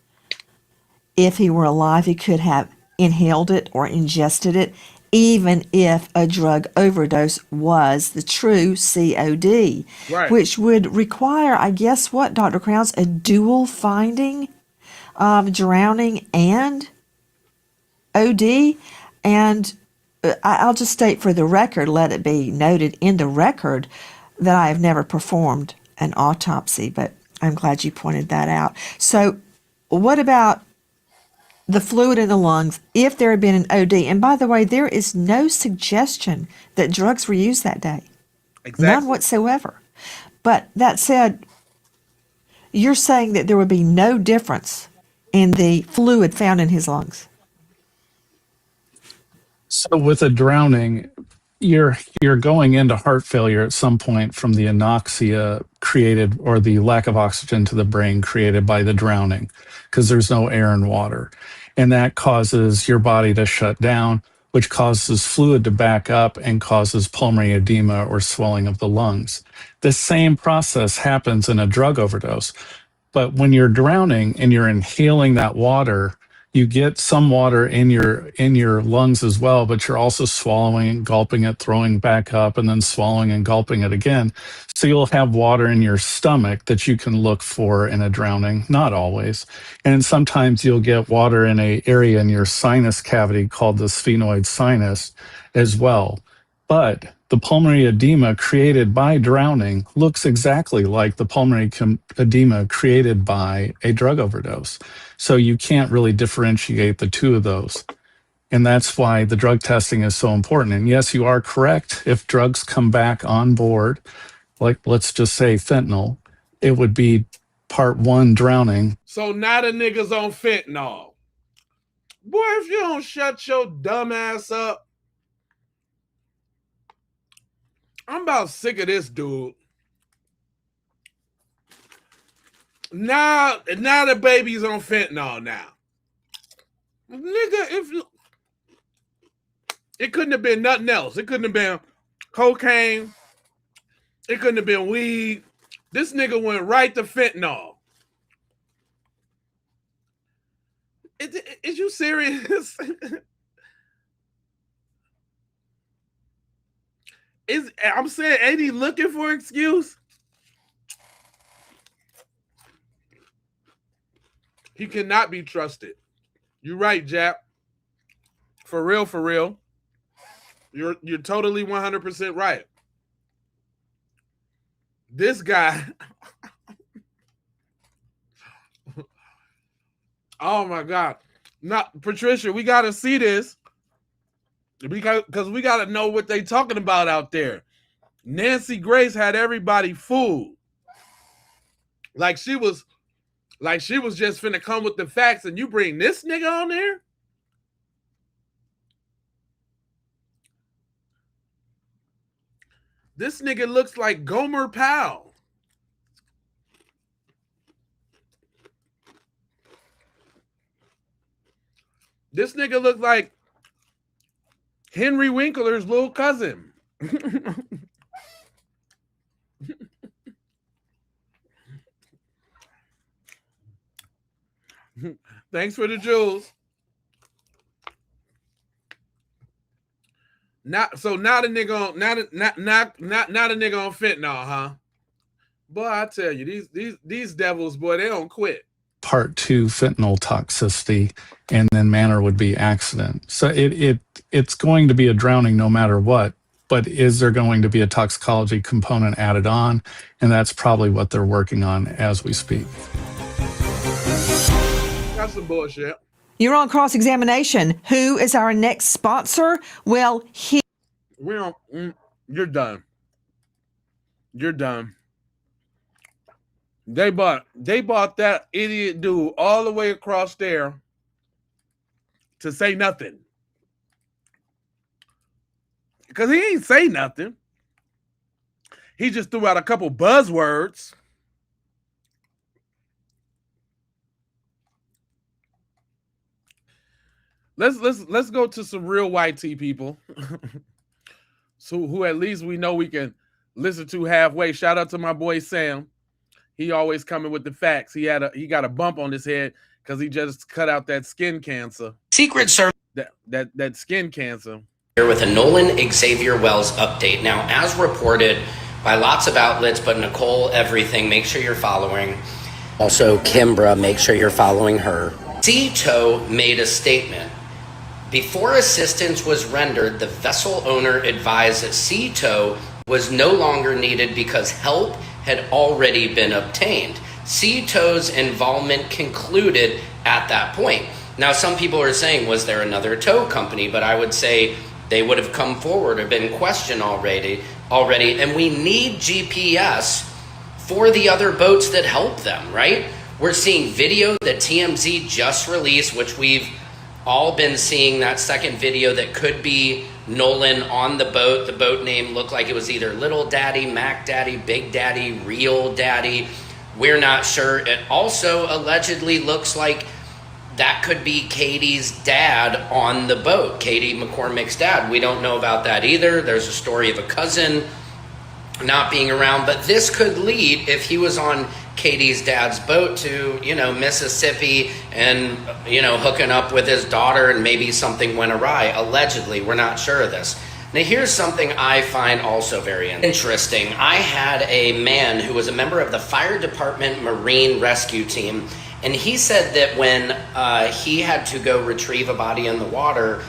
If he were alive, he could have inhaled it or ingested it, even if a drug overdose was the true COD, Right. which would require, I guess, what, Dr. Crowns, a dual finding of drowning and OD. And I'll just state for the record, let it be noted in the record, that I have never performed an autopsy, but I'm glad you pointed that out. So what about the fluid in the lungs if there had been an OD? And by the way, there is no suggestion that drugs were used that day. Exactly. None whatsoever. But that said, you're saying that there would be no difference in the fluid found in his lungs. So with a drowning, you're going into heart failure at some point from the anoxia created, or the lack of oxygen to the brain created by the drowning, because there's no air and water. And that causes your body to shut down, which causes fluid to back up and causes pulmonary edema or swelling of the lungs. The same process happens in a drug overdose. But when you're drowning and you're inhaling that water, you get some water in your lungs as well, but you're also swallowing, gulping it, throwing back up, and then swallowing and gulping it again. So you'll have water in your stomach that you can look for in a drowning, not always. And sometimes you'll get water in an area in your sinus cavity called the sphenoid sinus as well. But the pulmonary edema created by drowning looks exactly like the pulmonary edema created by a drug overdose. So you can't really differentiate the two of those. And that's why the drug testing is so important. And yes, you are correct. If drugs come back on board, like let's just say fentanyl, it would be part 1 drowning. So now the niggas on fentanyl. Boy, if you don't shut your dumb ass up, I'm about sick of this dude. Now the baby's on fentanyl now. Nigga, it couldn't have been nothing else. It couldn't have been cocaine. It couldn't have been weed. This nigga went right to fentanyl. Is you serious? I'm saying, ain't he looking for an excuse? He cannot be trusted. You're right, Jap. For real, for real. You're totally 100% right. This guy. Oh my God. Now, Patricia, we gotta see this. Because we got to know what they talking about out there. Nancy Grace had everybody fooled. Like she was just finna come with the facts, and you bring this nigga on there? This nigga looks like Gomer Pyle. This nigga looks like Henry Winkler's little cousin. Thanks for the jewels. Now the nigga on the nigga on fentanyl, huh? Boy, I tell you, these devils, boy, they don't quit. Part 2 fentanyl toxicity, and then manner would be accident. So it's going to be a drowning no matter what, but is there going to be a toxicology component added on? And that's probably what they're working on as we speak. That's some bullshit. You're on cross-examination. Who is our next sponsor? Well, you're done. You're done. They bought that idiot dude all the way across there to say nothing. Because he ain't say nothing. He just threw out a couple buzzwords. Let's go to some real white tea people. So who at least we know we can listen to halfway. Shout out to my boy Sam. He always coming with the facts. He got a bump on his head because he just cut out that skin cancer. Secret Service. That skin cancer. Here with a Nolan Xavier Wells update. Now, as reported by lots of outlets, but Nicole Everything, make sure you're following. Also, Kimbra, make sure you're following her. Sea-Tow made a statement. Before assistance was rendered, the vessel owner advised that Sea-Tow was no longer needed because help had already been obtained. Sea-Tow's involvement concluded at that point. Now, some people are saying, was there another tow company? But I would say they would have come forward or been questioned already. And we need GPS for the other boats that help them, right? We're seeing video that TMZ just released, which we've all been seeing, that second video that could be Nolan on the boat. The boat name looked like it was either Little Daddy, Mac Daddy, Big Daddy, Real Daddy. We're not sure. It also allegedly looks like that could be Katie's dad on the boat, Katie McCormick's dad. We don't know about that either. There's a story of a cousin not being around, but this could lead, if he was on Katie's dad's boat, to, Mississippi and, hooking up with his daughter, and maybe something went awry. Allegedly, we're not sure of this. Now, here's something I find also very interesting. I had a man who was a member of the fire department Marine rescue team, and he said that when he had to go retrieve a body in the water,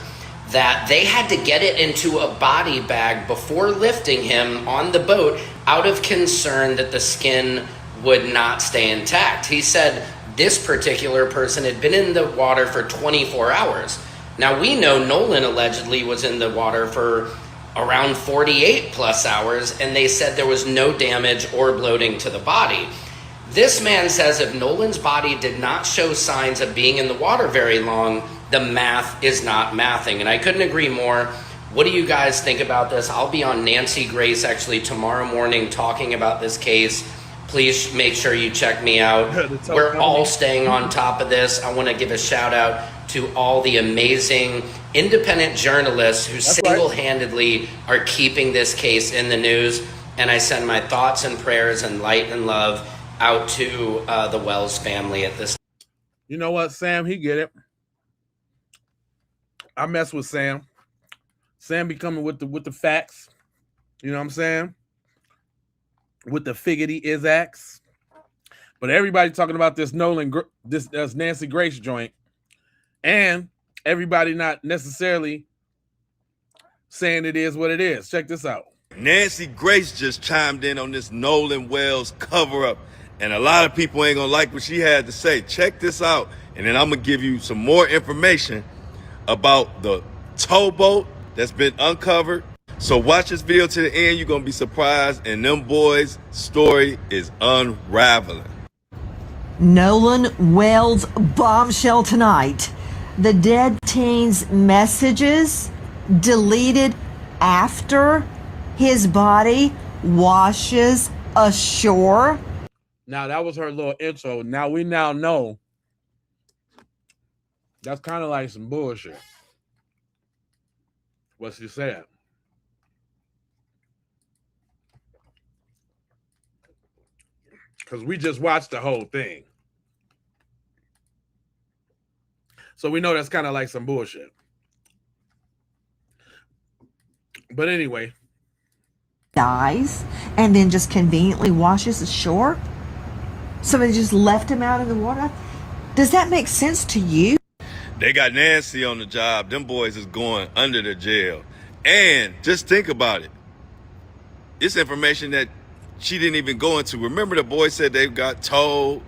that they had to get it into a body bag before lifting him on the boat out of concern that the skin would not stay intact. He said this particular person had been in the water for 24 hours. Now, we know Nolan allegedly was in the water for around 48 plus hours, and they said there was no damage or bloating to the body. This man says if Nolan's body did not show signs of being in the water very long, the math is not mathing. And I couldn't agree more. What do you guys think about this? I'll be on Nancy Grace actually tomorrow morning talking about this case. Please make sure you check me out. We're all staying on top of this. I want to give a shout out to all the amazing independent journalists who single-handedly are keeping this case in the news. And I send my thoughts and prayers and light and love out to the Wells family at this. You know what, Sam? He get it. I mess with Sam. Sam be coming with the facts. You know what I'm saying? With the figgity is-acts. But everybody talking about this Nolan, this Nancy Grace joint. And everybody not necessarily saying it is what it is. Check this out. Nancy Grace just chimed in on this Nolan Wells cover-up. And a lot of people ain't gonna like what she had to say. Check this out. And then I'm gonna give you some more information about the towboat that's been uncovered. So watch this video to the end. You're going to be surprised. And them boys' story is unraveling. Nolan Wells bombshell tonight. The dead teen's messages deleted after his body washes ashore. Now, that was her little intro. Now, we now know that's kind of like some bullshit. What she said. Because we just watched the whole thing. So we know that's kind of like some bullshit. But anyway. Dies and then just conveniently washes ashore? Somebody just left him out in the water? Does that make sense to you? They got Nancy on the job. Them boys is going under the jail. And just think about it. It's information that she didn't even go into. Remember the boy said they got towed?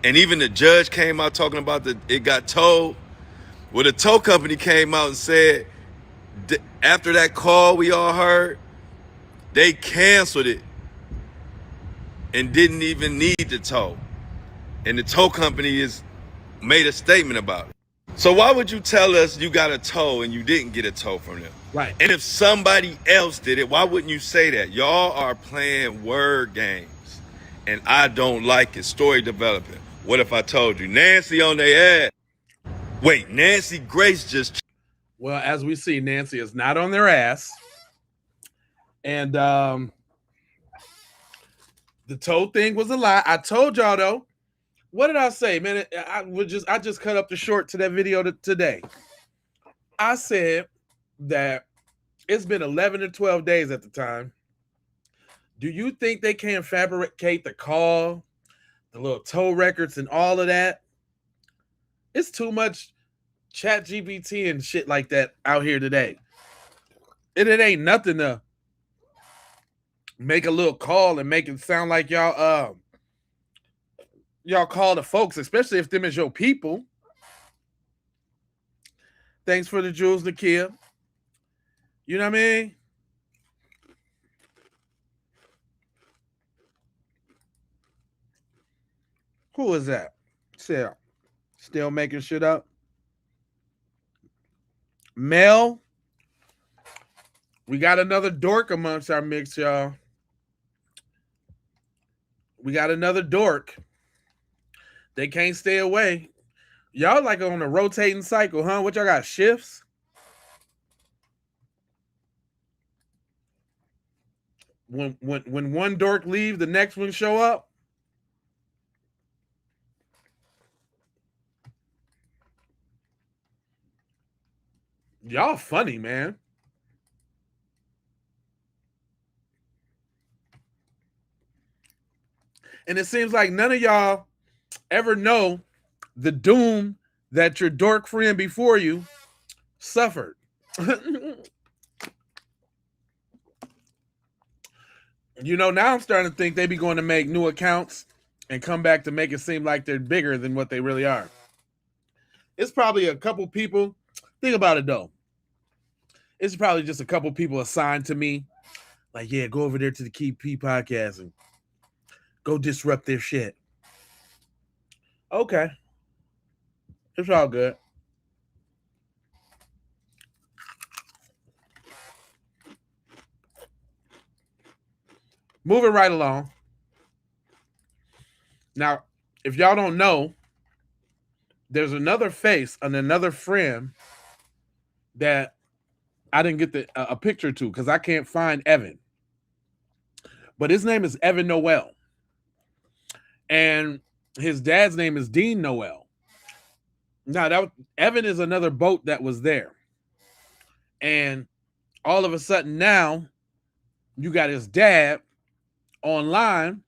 And even the judge came out talking about it got towed? Well, the tow company came out and said, after that call we all heard, they canceled it and didn't even need the tow. And the tow company made a statement about it. So why would you tell us you got a tow and you didn't get a tow from them? Right. And if somebody else did it, why wouldn't you say that? Y'all are playing word games, and I don't like it. Story developing. What if I told you Nancy on their ass? Wait, Nancy Grace just. Well, as we see, Nancy is not on their ass, and the tow thing was a lie. I told y'all though. What did I say, man? I just cut up the short to that video today. I said that it's been 11 or 12 days at the time. Do you think they can fabricate the call, the little tow records and all of that? It's too much chat GPT and shit like that out here today. And it ain't nothing to make a little call and make it sound like y'all call the folks, especially if them is your people. Thanks for the jewels, Nakia. You know what I mean? Who is that? Still making shit up. Mel. We got another dork amongst our mix, y'all. We got another dork. They can't stay away. Y'all like on a rotating cycle, huh? What y'all got, shifts? When one dork leave, the next one show up? Y'all funny, man. And it seems like none of y'all ever know the doom that your dork friend before you suffered. You know, now I'm starting to think they be going to make new accounts and come back to make it seem like they're bigger than what they really are. It's probably a couple people. Think about it, though. It's probably just a couple people assigned to me. Like, yeah, go over there to the Key P podcast and go disrupt their shit. Okay. It's all good. Moving right along. Now, if y'all don't know, there's another face and another friend that I didn't get a picture to because I can't find Evan. But his name is Evan Noel. And his dad's name is Dean Noel. Now, Evan is another boat that was there. And all of a sudden now, you got his dad online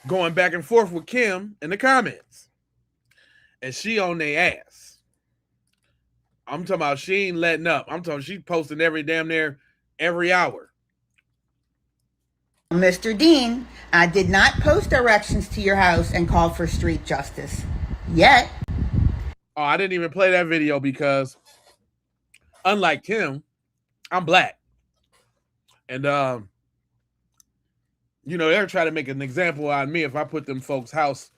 going back and forth with Kim in the comments. And she on their ass. I'm talking about she ain't letting up. I'm talking she's posting every damn near every hour. Mr. Dean, I did not post directions to your house and call for street justice yet. Oh, I didn't even play that video because unlike him, I'm black. And you know, they're trying to make an example out of me if I put them folks' house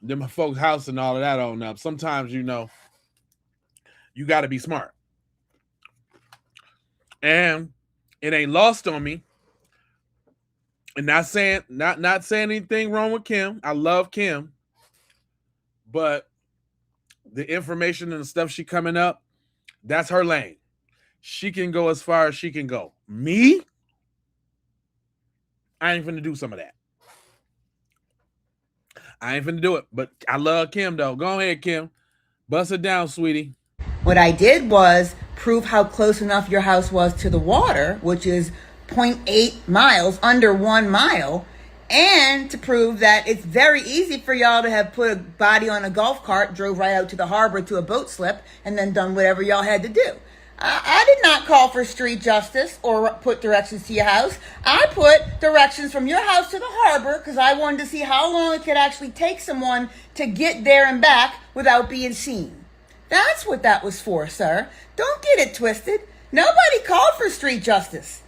and all of that on up. Sometimes, you know, you got to be smart. And it ain't lost on me. And not saying anything wrong with Kim. I love Kim. But the information and the stuff she coming up, that's her lane. She can go as far as she can go. Me? I ain't finna do some of that. I ain't finna do it. But I love Kim, though. Go ahead, Kim. Bust it down, sweetie. What I did was prove how close enough your house was to the water, which is 0.8 miles, under 1 mile, and to prove that it's very easy for y'all to have put a body on a golf cart, drove right out to the harbor to a boat slip, and then done whatever y'all had to do. I did not call for street justice or put directions to your house. I put directions from your house to the harbor because I wanted to see how long it could actually take someone to get there and back without being seen. That's what that was for, sir. Don't get it twisted. Nobody called for street justice.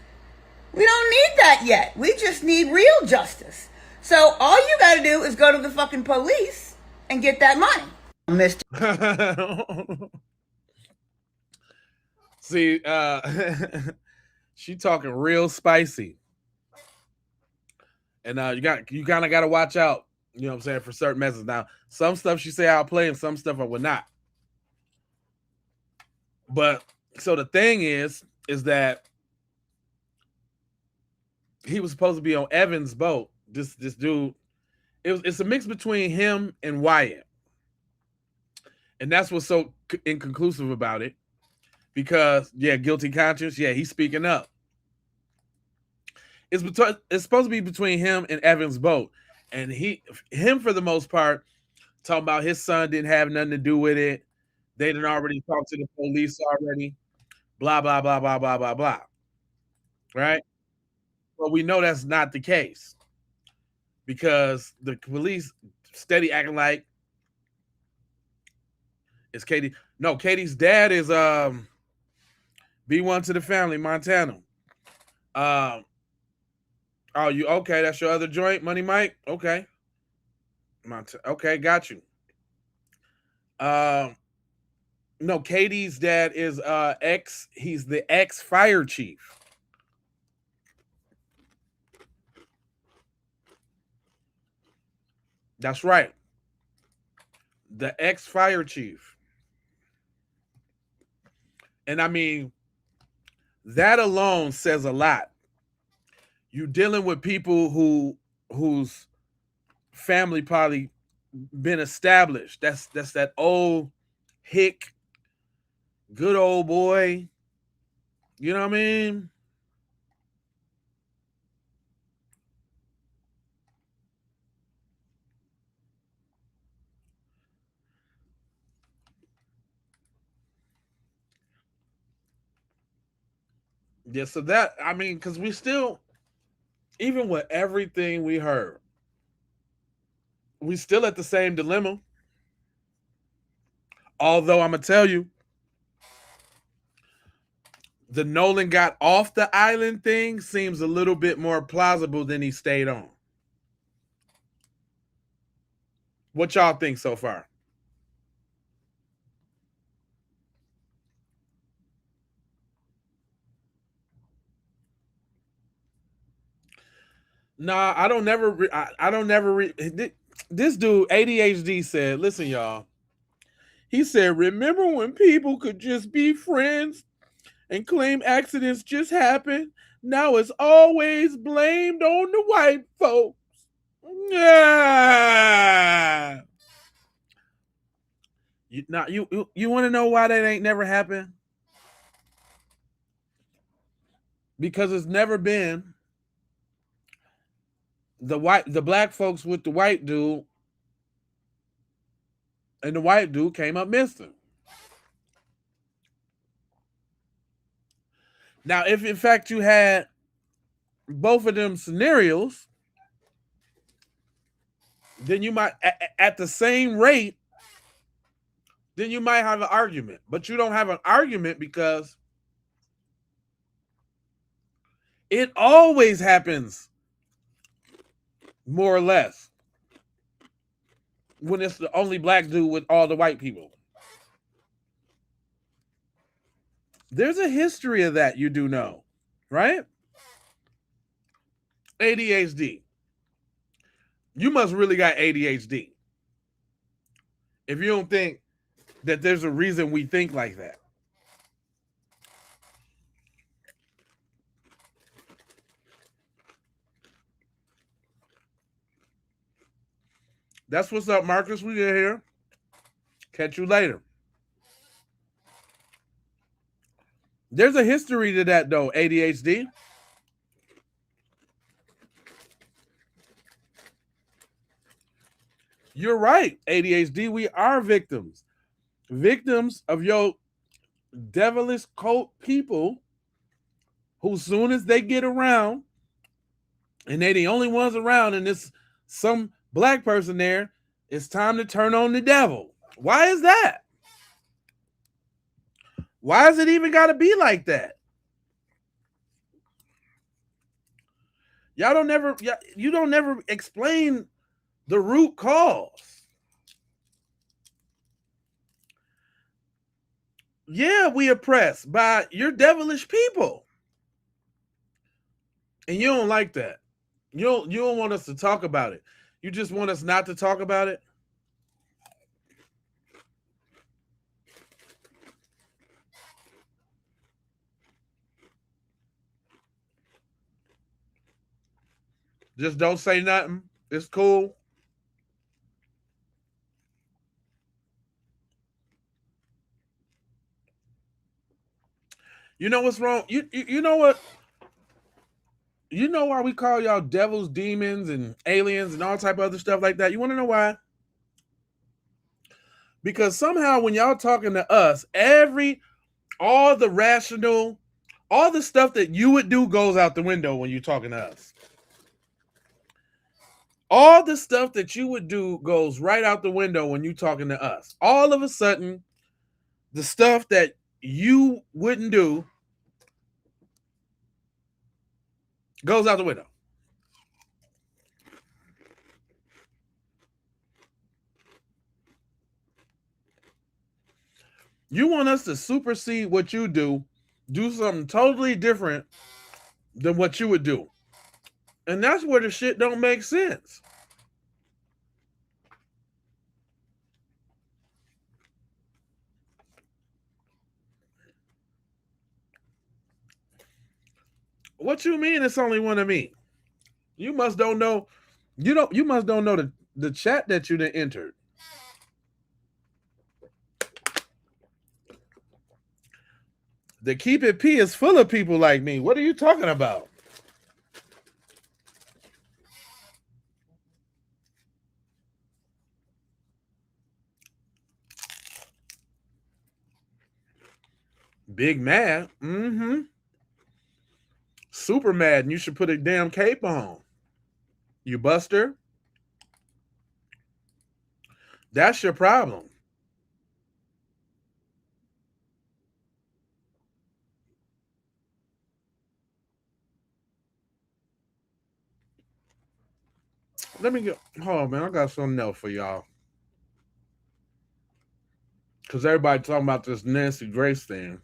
We don't need that yet. We just need real justice. So all you got to do is go to the fucking police and get that money. Mr. See, she talking real spicy. And you kind of got to watch out, you know what I'm saying, for certain messages. Now, some stuff she say I'll play and some stuff I will not. But so the thing is that he was supposed to be on Evan's boat. This dude, it's a mix between him and Wyatt. And that's what's so inconclusive about it. Because, yeah, guilty conscience, yeah, he's speaking up. It's supposed to be between him and Evan's boat. And him, for the most part, talking about his son didn't have nothing to do with it. They didn't already talk to the police already. Blah, blah, blah, blah, blah, blah, blah. Right? But we know that's not the case. Because the police steady acting like it's Katie. No, Katie's dad is B1 to the family, Montana. Oh, you okay? That's your other joint, Money Mike? Okay. Okay, got you. No, Katie's dad is he's the ex-fire chief. That's right. The ex-fire chief. And I mean, that alone says a lot. You dealing with people whose family probably been established. That's that old hick, good old boy. You know what I mean? Yeah, so that, I mean, because we still, even with everything we heard, we still at the same dilemma. Although I'm going to tell you, the Nolan got off the island thing seems a little bit more plausible than he stayed on. What y'all think so far? Nah, I don't never. This dude ADHD said, "Listen, y'all." He said, "Remember when people could just be friends and claim accidents just happen? Now it's always blamed on the white folks." Yeah. You want to know why that ain't never happened? Because it's never been the black folks with the white dude, and the white dude came up missing. Now, if in fact you had both of them scenarios, then you might, at the same rate, then you might have an argument. But you don't have an argument because it always happens more or less when it's the only black dude with all the white people. There's a history of that, you do know, right? ADHD. You must really got ADHD if you don't think that there's a reason we think like that. That's what's up, Marcus. We get here. Catch you later. There's a history to that, though, ADHD. You're right, ADHD. We are victims. Victims of your devilish cult people who, soon as they get around, and they the only ones around, and there's some black person there, it's time to turn on the devil. Why is that? Why has it even got to be like that? You don't never explain the root cause. Yeah, we oppressed by your devilish people. And you don't like that. You don't want us to talk about it. You just want us not to talk about it. Just don't say nothing. It's cool. You know what's wrong? You know what? You know why we call y'all devils, demons, and aliens and all type of other stuff like that? You want to know why? Because somehow when y'all talking to us, all the rational, all the stuff that you would do goes out the window when you're talking to us. All the stuff that you would do goes right out the window when you're talking to us. All of a sudden, the stuff that you wouldn't do goes out the window. You want us to supersede what you do something totally different than what you would do. And that's where the shit don't make sense. What you mean it's only one of me? You must don't know. You must don't know the chat that you done entered. The Keep It P is full of people like me. What are you talking about? Big mad. Mm-hmm. Super mad, and you should put a damn cape on. You buster. That's your problem. Let me go. Hold on, man. I got something else for y'all. Because everybody talking about this Nancy Grace thing.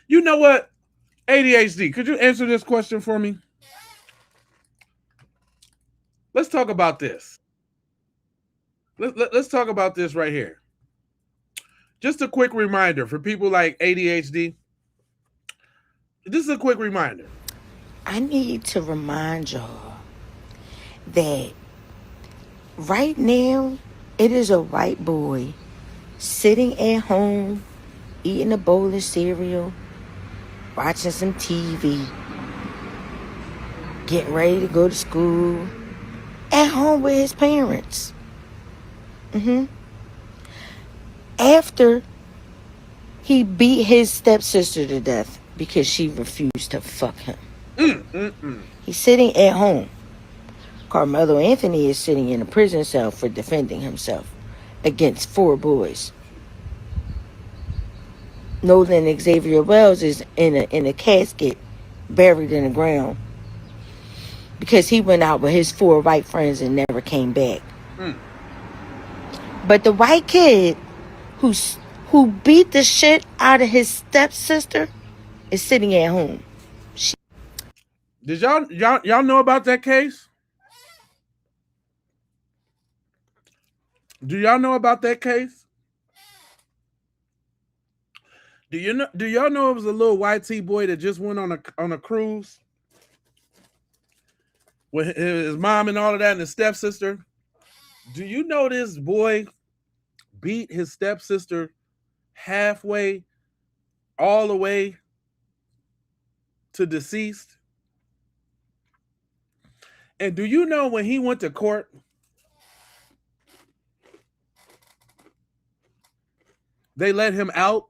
You know what? ADHD, could you answer this question for me? Let's talk about this. Let's talk about this right here. Just a quick reminder for people like ADHD. This is a quick reminder. I need to remind y'all that right now it is a white boy sitting at home eating a bowl of cereal, watching some TV, getting ready to go to school, at home with his parents. After he beat his stepsister to death because she refused to fuck him. He's sitting at home. Carmelo Anthony is sitting in a prison cell for defending himself against 4 boys. Nolan Xavier Wells is in a casket buried in the ground because he went out with his 4 white friends and never came back. But the white kid who beat the shit out of his stepsister is sitting at home. Did y'all know about that case? Do y'all know about that case? Do y'all know it was a little white T boy that just went on a cruise with his mom and all of that and his stepsister? Do you know this boy beat his stepsister halfway, all the way to deceased? And do you know when he went to court, they let him out?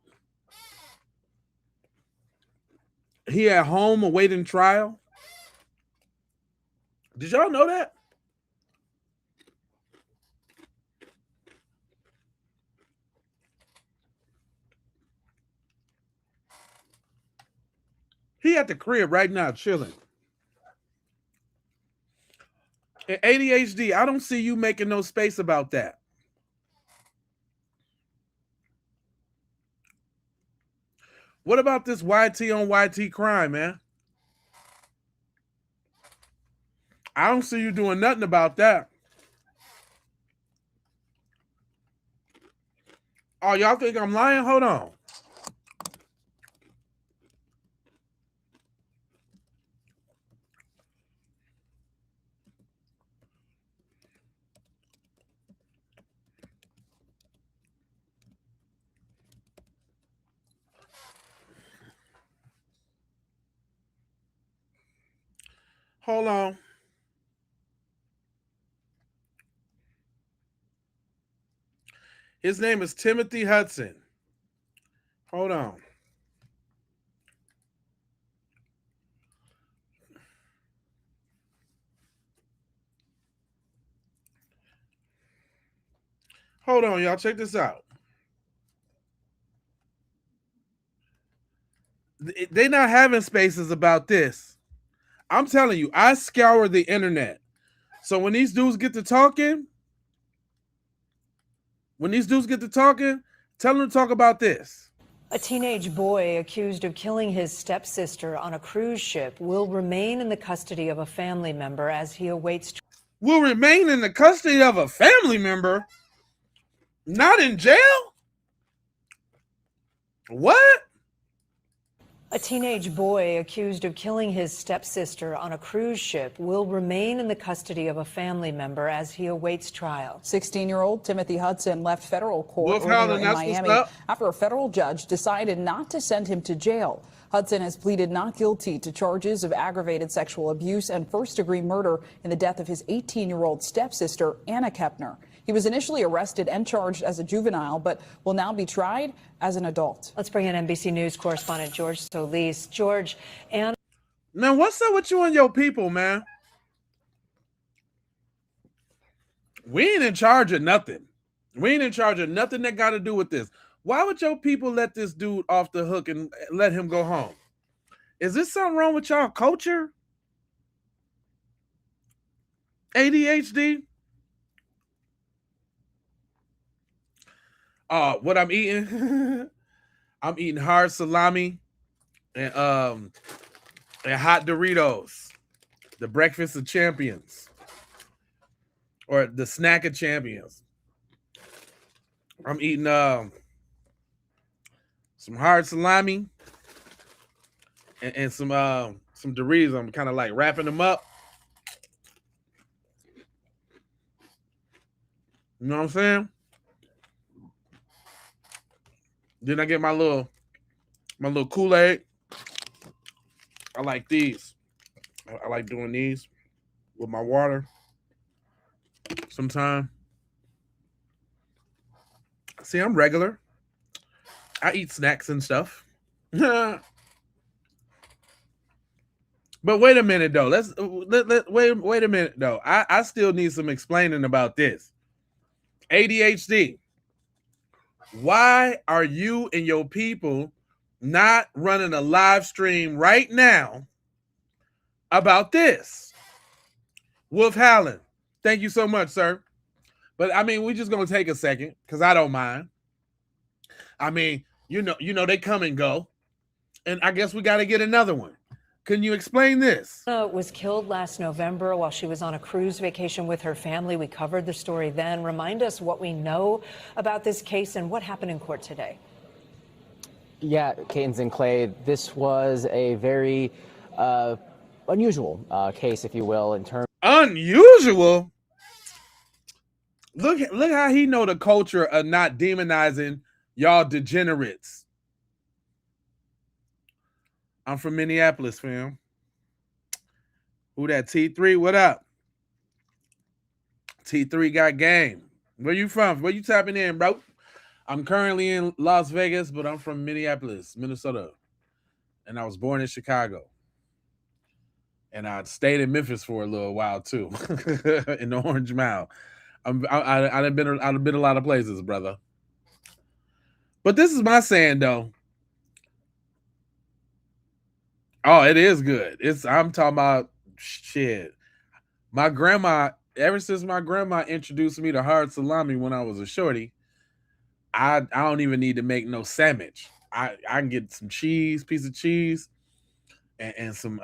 He at home awaiting trial. Did y'all know that? He at the crib right now chilling. And ADHD, I don't see you making no space about that. What about this YT on YT crime, man? I don't see you doing nothing about that. Oh, y'all think I'm lying? Hold on. Hold on. His name is Timothy Hudson. Hold on. Hold on, y'all. Check this out. They not having spaces about this. I'm telling you, I scour the internet. So when these dudes get to talking, tell them to talk about this. A teenage boy accused of killing his stepsister on a cruise ship will remain in the custody of a family member as he awaits. Will remain in the custody of a family member? Not in jail? What? A teenage boy accused of killing his stepsister on a cruise ship will remain in the custody of a family member as he awaits trial. 16-year-old Timothy Hudson left federal court Wolf earlier Howland, in that's Miami what's up. after a federal judge decided not to send him to jail. Hudson has pleaded not guilty to charges of aggravated sexual abuse and first-degree murder in the death of his 18-year-old stepsister, Anna Kepner. He was initially arrested and charged as a juvenile, but will now be tried as an adult. Let's bring in NBC News correspondent George Solis. George, and man, what's up with you and your people, man? We ain't in charge of nothing. We ain't in charge of nothing that got to do with this. Why would your people let this dude off the hook and let him go home? Is this something wrong with y'all culture? ADHD? What I'm eating? I'm eating hard salami and hot Doritos, the breakfast of champions, or the snack of champions. I'm eating some hard salami and some Doritos. I'm kind of like wrapping them up. You know what I'm saying? Then I get my little Kool-Aid. I like these. I like doing these with my water sometime. See, I'm regular. I eat snacks and stuff. But wait a minute though. Wait a minute though. I still need some explaining about this. ADHD. Why are you and your people not running a live stream right now about this? Wolf Howland, thank you so much, sir. But I mean, we're just gonna take a second because I don't mind. I mean, you know, they come and go, and I guess we got to get another one. Can you explain this? Was killed last November while she was on a cruise vacation with her family. We covered the story then. Remind us what we know about this case and what happened in court today. Yeah, Cadence and Clay, this was a very unusual case, if you will, in terms. Unusual? Look how he know the culture of not demonizing y'all degenerates. I'm from Minneapolis, fam. Who that? T3? What up? T3 got game. Where you from? Where you tapping in, bro? I'm currently in Las Vegas, but I'm from Minneapolis, Minnesota. And I was born in Chicago. And I stayed in Memphis for a little while, too. In the Orange Mile. I've been a lot of places, brother. But this is my saying, though. Oh, it is good. I'm talking about shit. My grandma, ever since my grandma introduced me to hard salami when I was a shorty, I don't even need to make no sandwich. I can get some piece of cheese, and some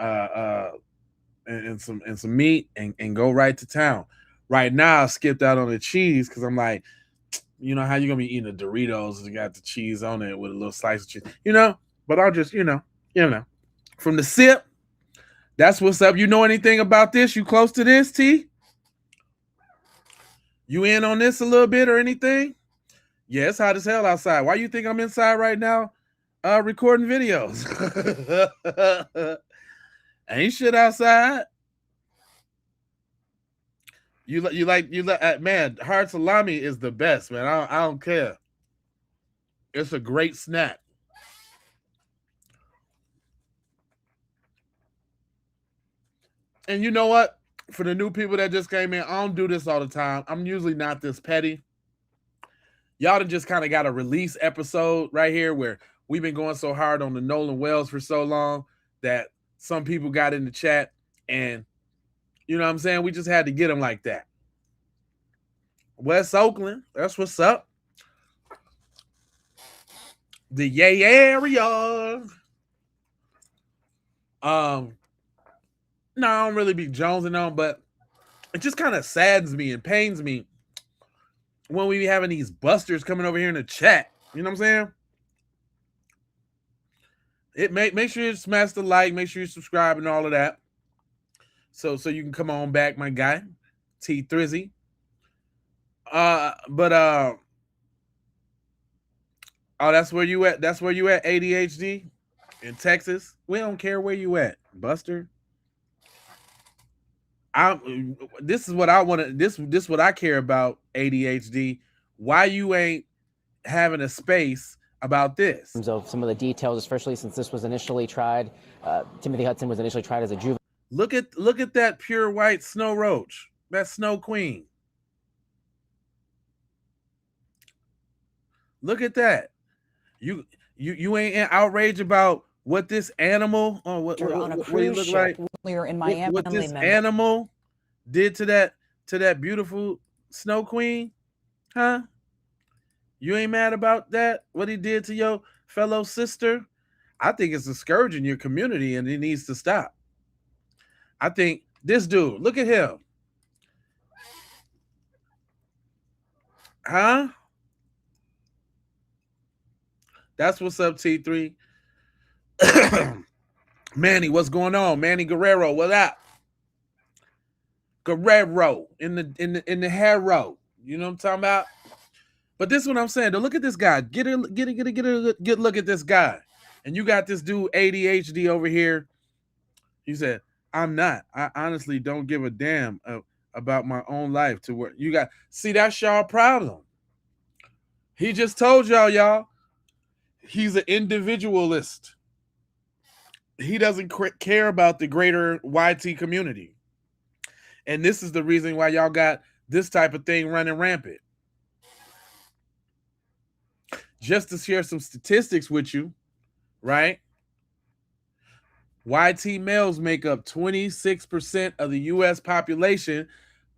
and some meat and go right to town. Right now, I skipped out on the cheese because I'm like, you know how you gonna be eating the Doritos and you got the cheese on it with a little slice of cheese, But I'll just, from the sip. That's what's up. You know anything about this? You close to this, T? You in on this a little bit or anything? Yeah, it's hot as hell outside. Why you think I'm inside right now recording videos? Ain't shit outside. You like man, hard salami is the best, man. I don't care. It's a great snack. And you know what? For the new people that just came in, I don't do this all the time. I'm usually not this petty. Y'all done just kind of got a release episode right here where we've been going so hard on the Nolan Wells for so long that some people got in the chat and, you know what I'm saying? We just had to get them like that. West Oakland, that's what's up. The yay area. No, I don't really be jonesing on, but it just kind of saddens me and pains me when we be having these busters coming over here in the chat. You know what I'm saying? Make sure you smash the like, make sure you subscribe and all of that. So you can come on back, my guy, T Thrizzy. Oh, that's where you at. That's where you at, ADHD in Texas. We don't care where you at, Buster. This is what I want to. This is what I care about, ADHD. Why you ain't having a space about this? In terms of some of the details, especially since this was initially tried, Timothy Hudson was initially tried as a juvenile. Look at that pure white snow roach. That snow queen. Look at that. You ain't outraged about what this animal or what on a what he cruise look like? ship earlier in Miami. What this animal did to that beautiful snow queen? Huh? You ain't mad about that? What he did to your fellow sister? I think it's a scourge in your community and it needs to stop. I think this dude, look at him. Huh? That's what's up, T3. Manny, what's going on? Manny Guerrero, what up? Guerrero in the Harrow. You know what I'm talking about? But this is what I'm saying. Though, look at this guy. Get a look at this guy. And you got this dude ADHD over here. He said, I'm not. I honestly don't give a damn about my own life to where you got. See, that's y'all problem. He just told y'all. He's an individualist. He doesn't care about the greater YT community. And this is the reason why y'all got this type of thing running rampant. Just to share some statistics with you, right? YT males make up 26% of the U.S. population,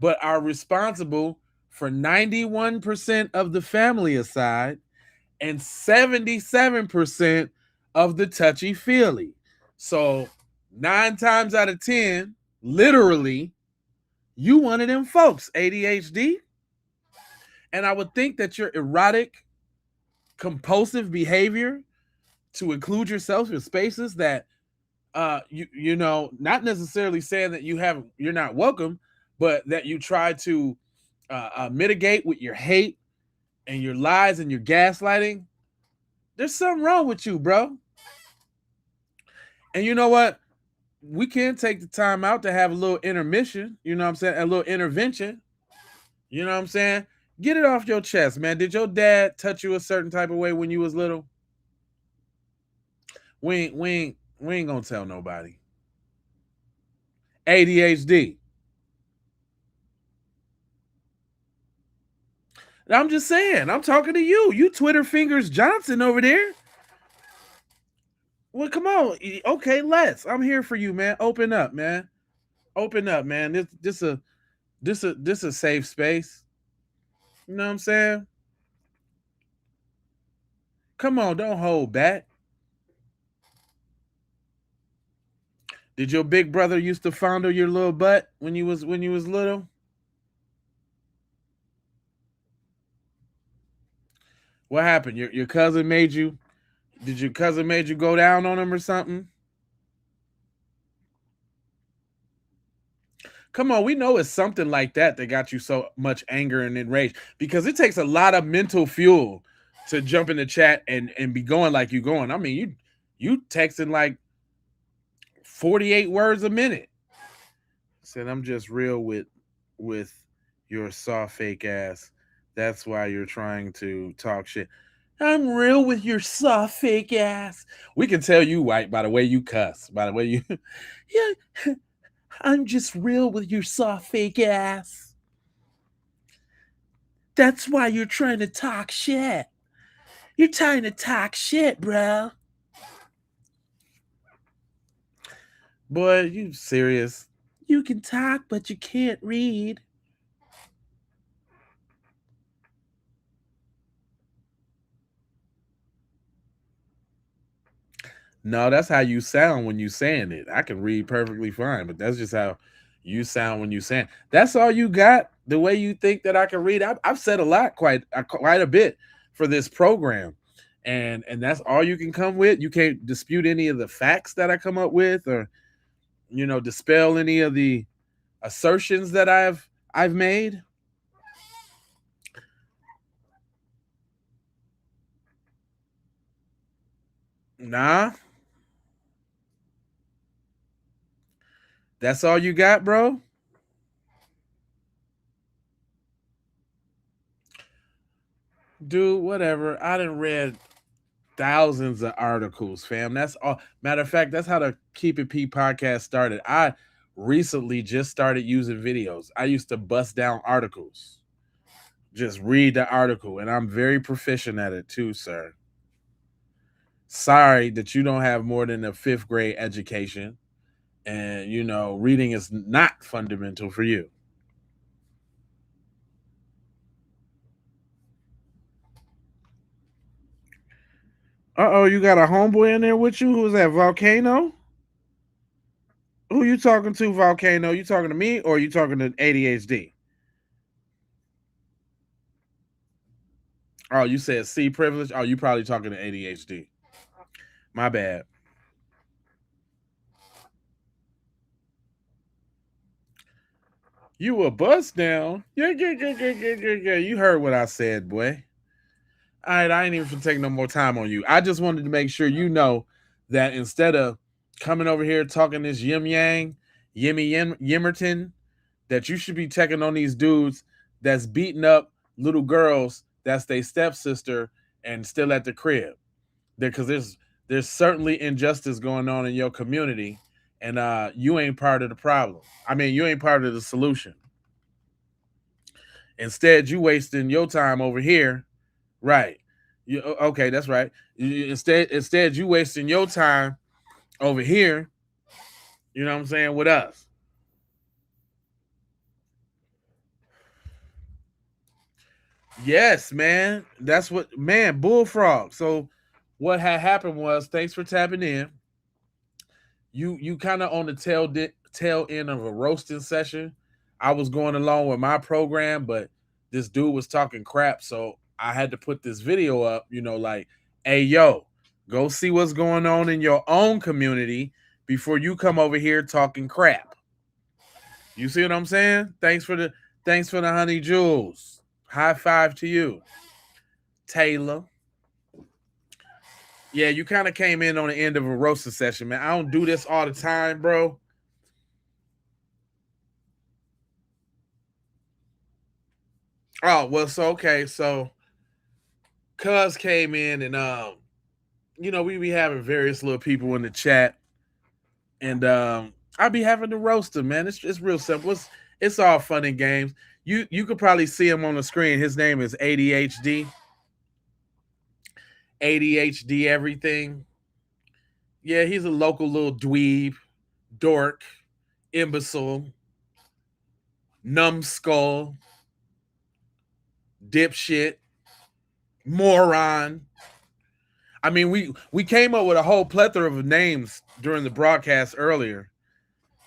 but are responsible for 91% of the family-aside and 77% of the touchy-feely. So 9 times out of 10, literally, you one of them folks, ADHD. And I would think that your erotic, compulsive behavior to include yourself in spaces that you know, not necessarily saying that you're not welcome, but that you try to mitigate with your hate and your lies and your gaslighting. There's something wrong with you, bro. And you know what? We can take the time out to have a little intermission. You know what I'm saying? A little intervention. You know what I'm saying? Get it off your chest, man. Did your dad touch you a certain type of way when you was little? We ain't gonna tell nobody. ADHD. I'm just saying, I'm talking to you. You Twitter fingers Johnson over there. Well, come on. Okay, I'm here for you, man. Open up, man. Open up, man. This a safe space. You know what I'm saying? Come on, don't hold back. Did your big brother used to fondle your little butt when you was little? What happened? Your cousin made you? Did your cousin made you go down on him or something? Come on, we know it's something like that got you so much anger and enraged, because it takes a lot of mental fuel to jump in the chat and be going like you going. I mean, you texting like 48 words a minute. Said, I'm just real with your soft fake ass. That's why you're trying to talk shit. I'm real with your soft fake ass. We can tell you white by the way you cuss, by the way you yeah. I'm just real with your soft fake ass. That's why you're trying to talk shit. You're trying to talk shit, bro. Boy, you serious? You can talk, but you can't read. No, that's how you sound when you saying it. I can read perfectly fine, but that's just how you sound when you saying. That's all you got? The way you think that I can read? I've said a lot, quite a bit for this program, and that's all you can come with. You can't dispute any of the facts that I come up with, or dispel any of the assertions that I've made. Nah. That's all you got, bro? Dude, whatever. I done read thousands of articles, fam. That's all. Matter of fact, that's how the Keep It P podcast started. I recently just started using videos. I used to bust down articles. Just read the article, and I'm very proficient at it too, sir. Sorry that you don't have more than a 5th grade education, and reading is not fundamental for you. Uh-oh, you got a homeboy in there with you? Who's that, Volcano? Who you talking to, Volcano? You talking to me, or you talking to ADHD? Oh, you said C privilege? Oh, you probably talking to ADHD. My bad. You a bust down? Yeah. You heard what I said, boy. All right, I ain't even gonna take no more time on you. I just wanted to make sure you know that instead of coming over here talking this yimmerton, that you should be checking on these dudes that's beating up little girls that's their stepsister and still at the crib. Because there's certainly injustice going on in your community, and you ain't part of the problem. I mean, you ain't part of the solution. Instead, you wasting your time over here. Right. Okay, that's right. Instead, you wasting your time over here, you know what I'm saying, with us. Yes, man. That's what, man, bullfrog. So what had happened was, thanks for tapping in. You kind of on the tail end of a roasting session. I was going along with my program, but this dude was talking crap, so I had to put this video up, like, hey, yo, go see what's going on in your own community before you come over here talking crap. You see what I'm saying? Thanks for the honey jewels. High five to you, Taylor. Yeah, you kind of came in on the end of a roasting session, man. I don't do this all the time, bro. Oh, well, so Cuz came in, and we be having various little people in the chat, and I be having to roast them, man. It's real simple. It's all fun and games. You could probably see him on the screen. His name is ADHD. ADHD everything. Yeah, he's a local little dweeb, dork, imbecile, numbskull, dipshit, moron. I mean, we came up with a whole plethora of names during the broadcast earlier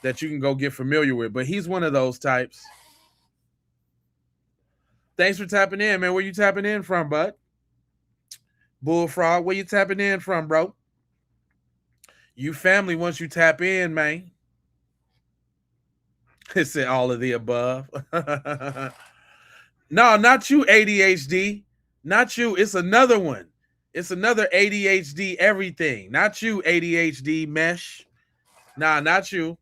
that you can go get familiar with, but he's one of those types. Thanks for tapping in, man. Where you tapping in from, bud? Bullfrog, where you tapping in from, bro? You family once you tap in, man. It said all of the above. No, not you, ADHD. Not you. It's another one. It's another ADHD everything. Not you, ADHD mesh. Nah, not you.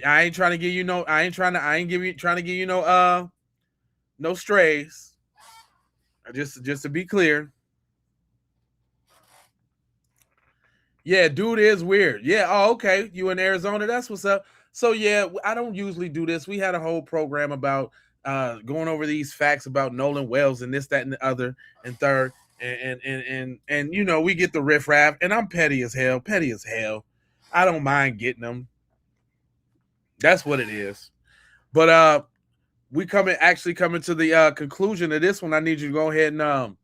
I ain't trying to give you no. Trying to give you no strays. Just to be clear. Yeah, dude is weird. Yeah. Oh, okay. You in Arizona? That's what's up. So yeah, I don't usually do this. We had a whole program about going over these facts about Nolan Wells and this, that, and the other and third. And you know, we get the riffraff, and I'm petty as hell. I don't mind getting them. That's what it is. But we coming to the conclusion of this one. I need you to go ahead and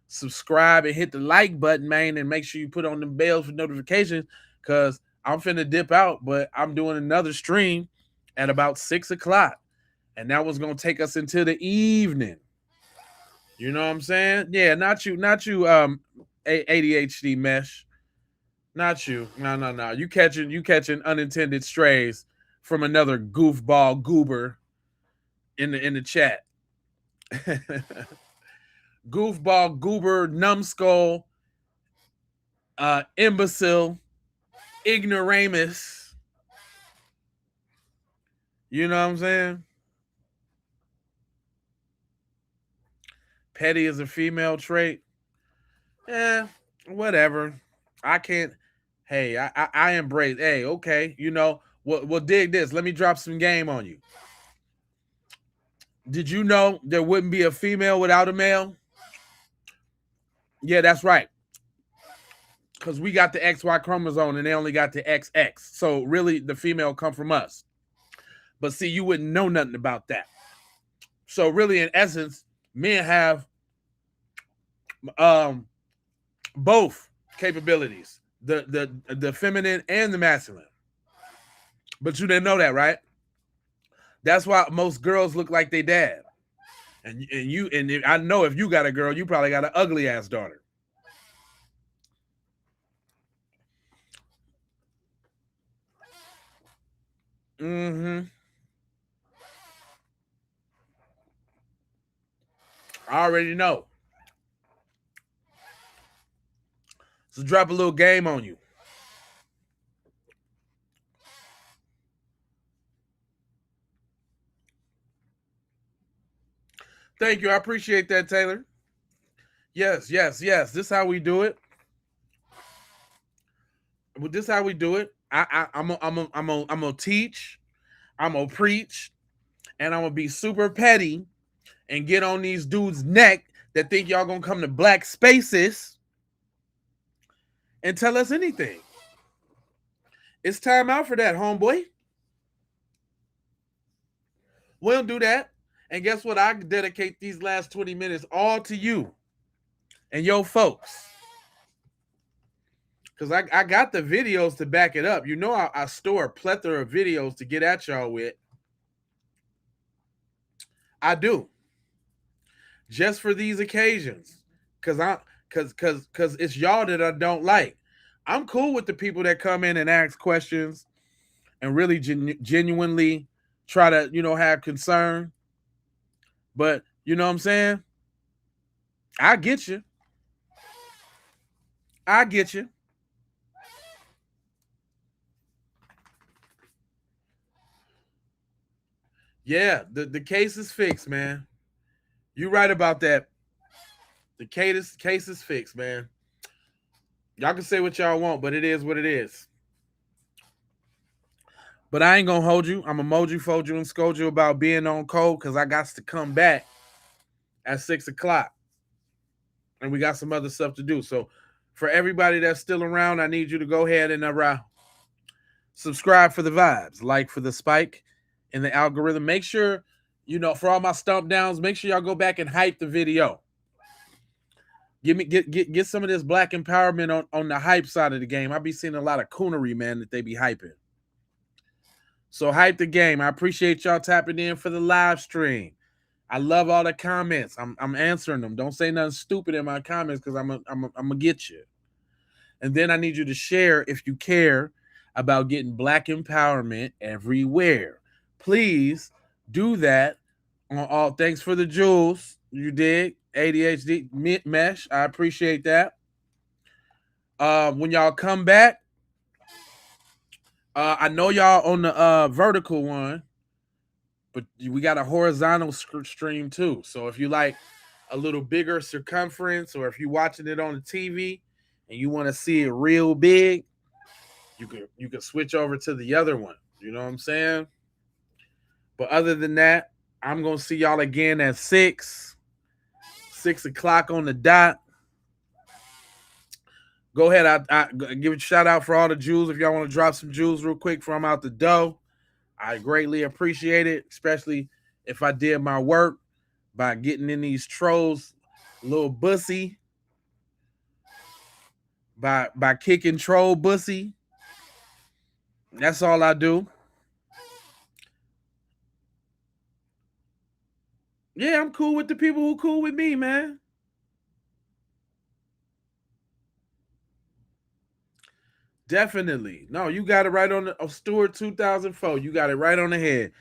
subscribe and hit the like button, man, and make sure you put on the bells for notifications, because I'm finna dip out, but I'm doing another stream at about 6 o'clock, and that was gonna take us into the evening. You know what I'm saying? Yeah, not you, ADHD mesh. Not you. No. You catching unintended strays from another goofball goober in the chat. Goofball goober, numbskull, imbecile, ignoramus. You know what I'm saying? Petty is a female trait. Whatever. I can't. Hey, I embrace. Hey, okay. You know, we'll dig this. Let me drop some game on you. Did you know there wouldn't be a female without a male? Yeah, that's right. Because we got the XY chromosome and they only got the XX. So really, the female come from us. But see, you wouldn't know nothing about that. So really, in essence, men have both capabilities, the feminine and the masculine. But you didn't know that, right? That's why most girls look like they dad. And I know if you got a girl, you probably got an ugly ass daughter. I already know. So drop a little game on you. Thank you. I appreciate that, Taylor. Yes. This is how we do it. Well, this is how we do it. I'm gonna teach. I'm gonna preach, and I'm gonna be super petty and get on these dudes' neck that think y'all gonna come to black spaces and tell us anything. It's time out for that, homeboy. We'll do that. And guess what? I dedicate these last 20 minutes all to you and your folks. Because I got the videos to back it up. You know, I store a plethora of videos to get at y'all with. I do. Just for these occasions. Because it's y'all that I don't like. I'm cool with the people that come in and ask questions and really genuinely try to, have concern. But you know what I'm saying? I get you. Yeah, the case is fixed, man. You right about that. The case is fixed, man. Y'all can say what y'all want, but it is what it is. But I ain't gonna hold you. I'm gonna mold you, fold you, and scold you about being on code because I got to come back at 6 o'clock. And we got some other stuff to do. So for everybody that's still around, I need you to go ahead and subscribe for the vibes, like for the spike in the algorithm. Make sure, for all my stump downs, make sure y'all go back and hype the video. Get some of this black empowerment on the hype side of the game. I be seeing a lot of coonery, man, that they be hyping. So hype the game. I appreciate y'all tapping in for the live stream. I love all the comments. I'm answering them. Don't say nothing stupid in my comments because I'm gonna get you. And then I need you to share if you care about getting black empowerment everywhere. Please do that. Thanks for the jewels. You dig? ADHD mesh. I appreciate that. When y'all come back, I know y'all on the vertical one, but we got a horizontal stream too. So if you like a little bigger circumference, or if you're watching it on the TV and you want to see it real big, you can switch over to the other one. You know what I'm saying? But other than that, I'm gonna see y'all again at 6 o'clock on the dot. Go ahead. I give a shout out for all the jewels. If y'all want to drop some jewels real quick before I'm out the dough, I greatly appreciate it, especially if I did my work by getting in these trolls a little bussy, by kicking troll bussy. That's all I do. Yeah, I'm cool with the people who cool with me, man. Definitely. No, you got it right on the Stewart 2004. You got it right on the head.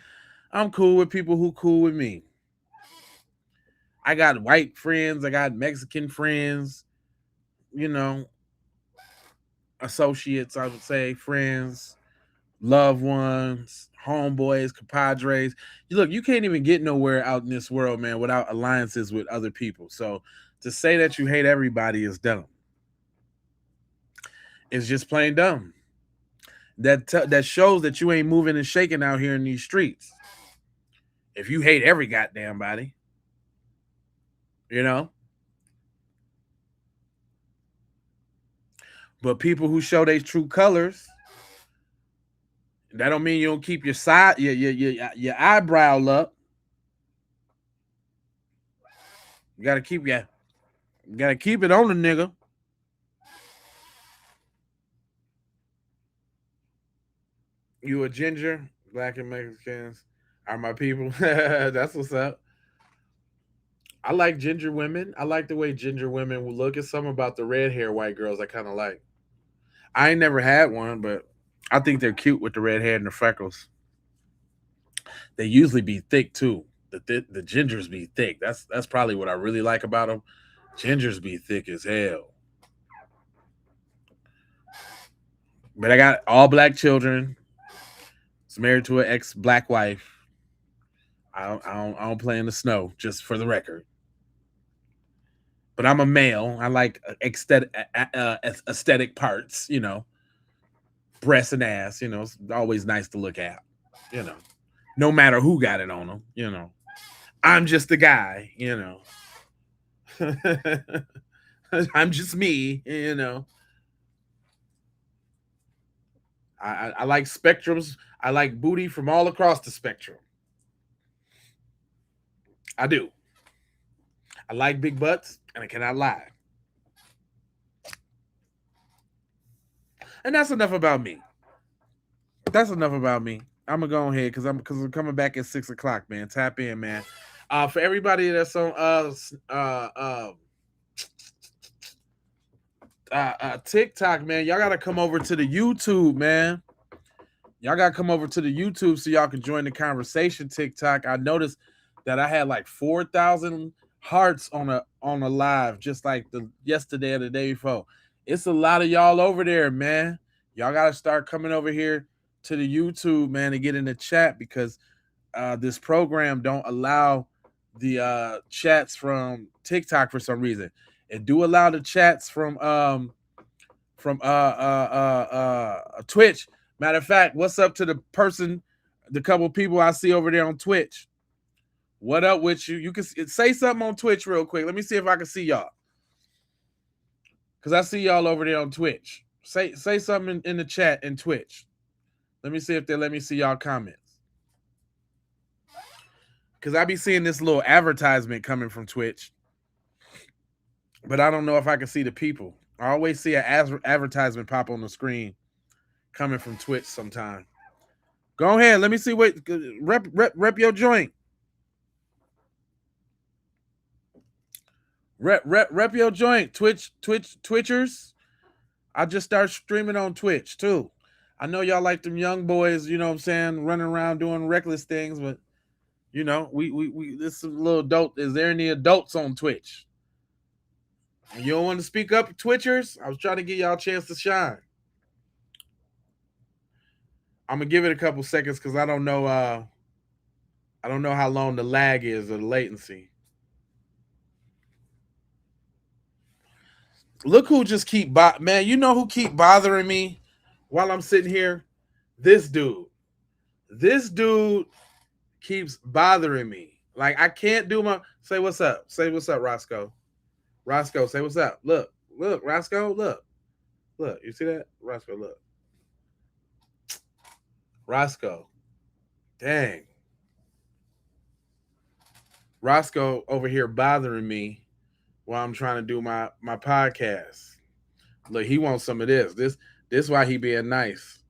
I'm cool with people who cool with me. I got white friends. I got Mexican friends. You know, associates, I would say, friends, loved ones, homeboys, compadres. Look, you can't even get nowhere out in this world, man, without alliances with other people. So to say that you hate everybody is dumb. It's just plain dumb. That shows that you ain't moving and shaking out here in these streets. If you hate every goddamn body, you know. But people who show their true colors, that don't mean you don't keep your side, your eyebrow up. You gotta keep it on the nigga. You a ginger, black and Mexicans are my people. That's what's up. I like ginger women. I like the way ginger women will look. It's something about the red hair white girls I kind of like. I ain't never had one, but I think they're cute with the red hair and the freckles. They usually be thick too. The gingers be thick. That's probably what I really like about them. Gingers be thick as hell. But I got all black children. It's married to an ex-black wife. I don't play in the snow, just for the record. But I'm a male. I like aesthetic parts, you know, breasts and ass. You know, it's always nice to look at. You know, no matter who got it on them. You know, I'm just a guy. You know, I'm just me. You know. I like spectrums. I like booty from all across the spectrum. I do. I like big butts, and I cannot lie. And that's enough about me. That's enough about me. I'm gonna go ahead because I'm coming back at 6 o'clock, man. Tap in, man. For everybody that's on TikTok, man, y'all gotta come over to the YouTube, man. Y'all gotta come over to the YouTube so y'all can join the conversation. TikTok. I noticed that I had like 4,000 hearts on a live just like yesterday or the day before. It's a lot of y'all over there, man. Y'all gotta start coming over here to the YouTube, man, to get in the chat because this program don't allow the chats from TikTok for some reason. It do allow the chats from Twitch. Matter of fact, what's up to the couple people I see over there on Twitch? What up with you? You can say something on Twitch real quick. Let me see if I can see y'all. Because I see y'all over there on Twitch. Say something in the chat in Twitch. Let me see if they let me see y'all comments. Because I be seeing this little advertisement coming from Twitch. but I don't know if I can see the people. I always see an advertisement pop on the screen coming from Twitch sometime. Go ahead. Let me see what rep your joint. Rep your joint. Twitchers. I just start streaming on Twitch too. I know y'all like them young boys, you know what I'm saying, running around doing reckless things, but you know, we this is a little adult. Is there any adults on Twitch? You don't want to speak up, Twitchers? I was trying to give y'all a chance to shine. I'm gonna give it a couple seconds because I don't know how long the lag is or the latency. Look who just man, you know who keep bothering me while I'm sitting here? This dude. This dude keeps bothering me. Like I can't do my say what's up. Say what's up, Roscoe. Roscoe, say what's up. Look, Roscoe, look. Look, you see that? Roscoe, look. Roscoe. Dang. Roscoe over here bothering me while I'm trying to do my podcast. Look, he wants some of this. This why he being nice.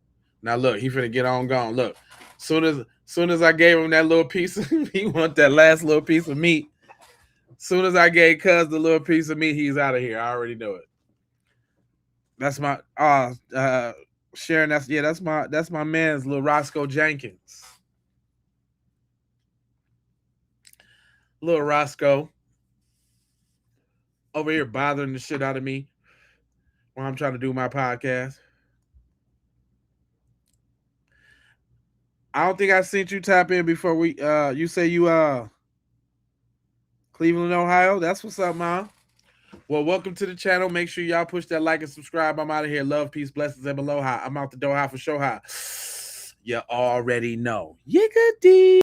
Now look, he finna get on gone. Look, soon as I gave him that little piece of he want that last little piece of meat. Soon as I gave Cuz the little piece of meat, he's out of here. I already know it. That's my Sharon, that's my man's little Roscoe Jenkins. Little Roscoe over here bothering the shit out of me while I'm trying to do my podcast. I don't think I seen you tap in before we you say you Cleveland, Ohio. That's what's up, Mom. Well, welcome to the channel. Make sure y'all push that like and subscribe. I'm out of here. Love, peace, blessings, and aloha. I'm out the door high for show high. You already know. Yiggity.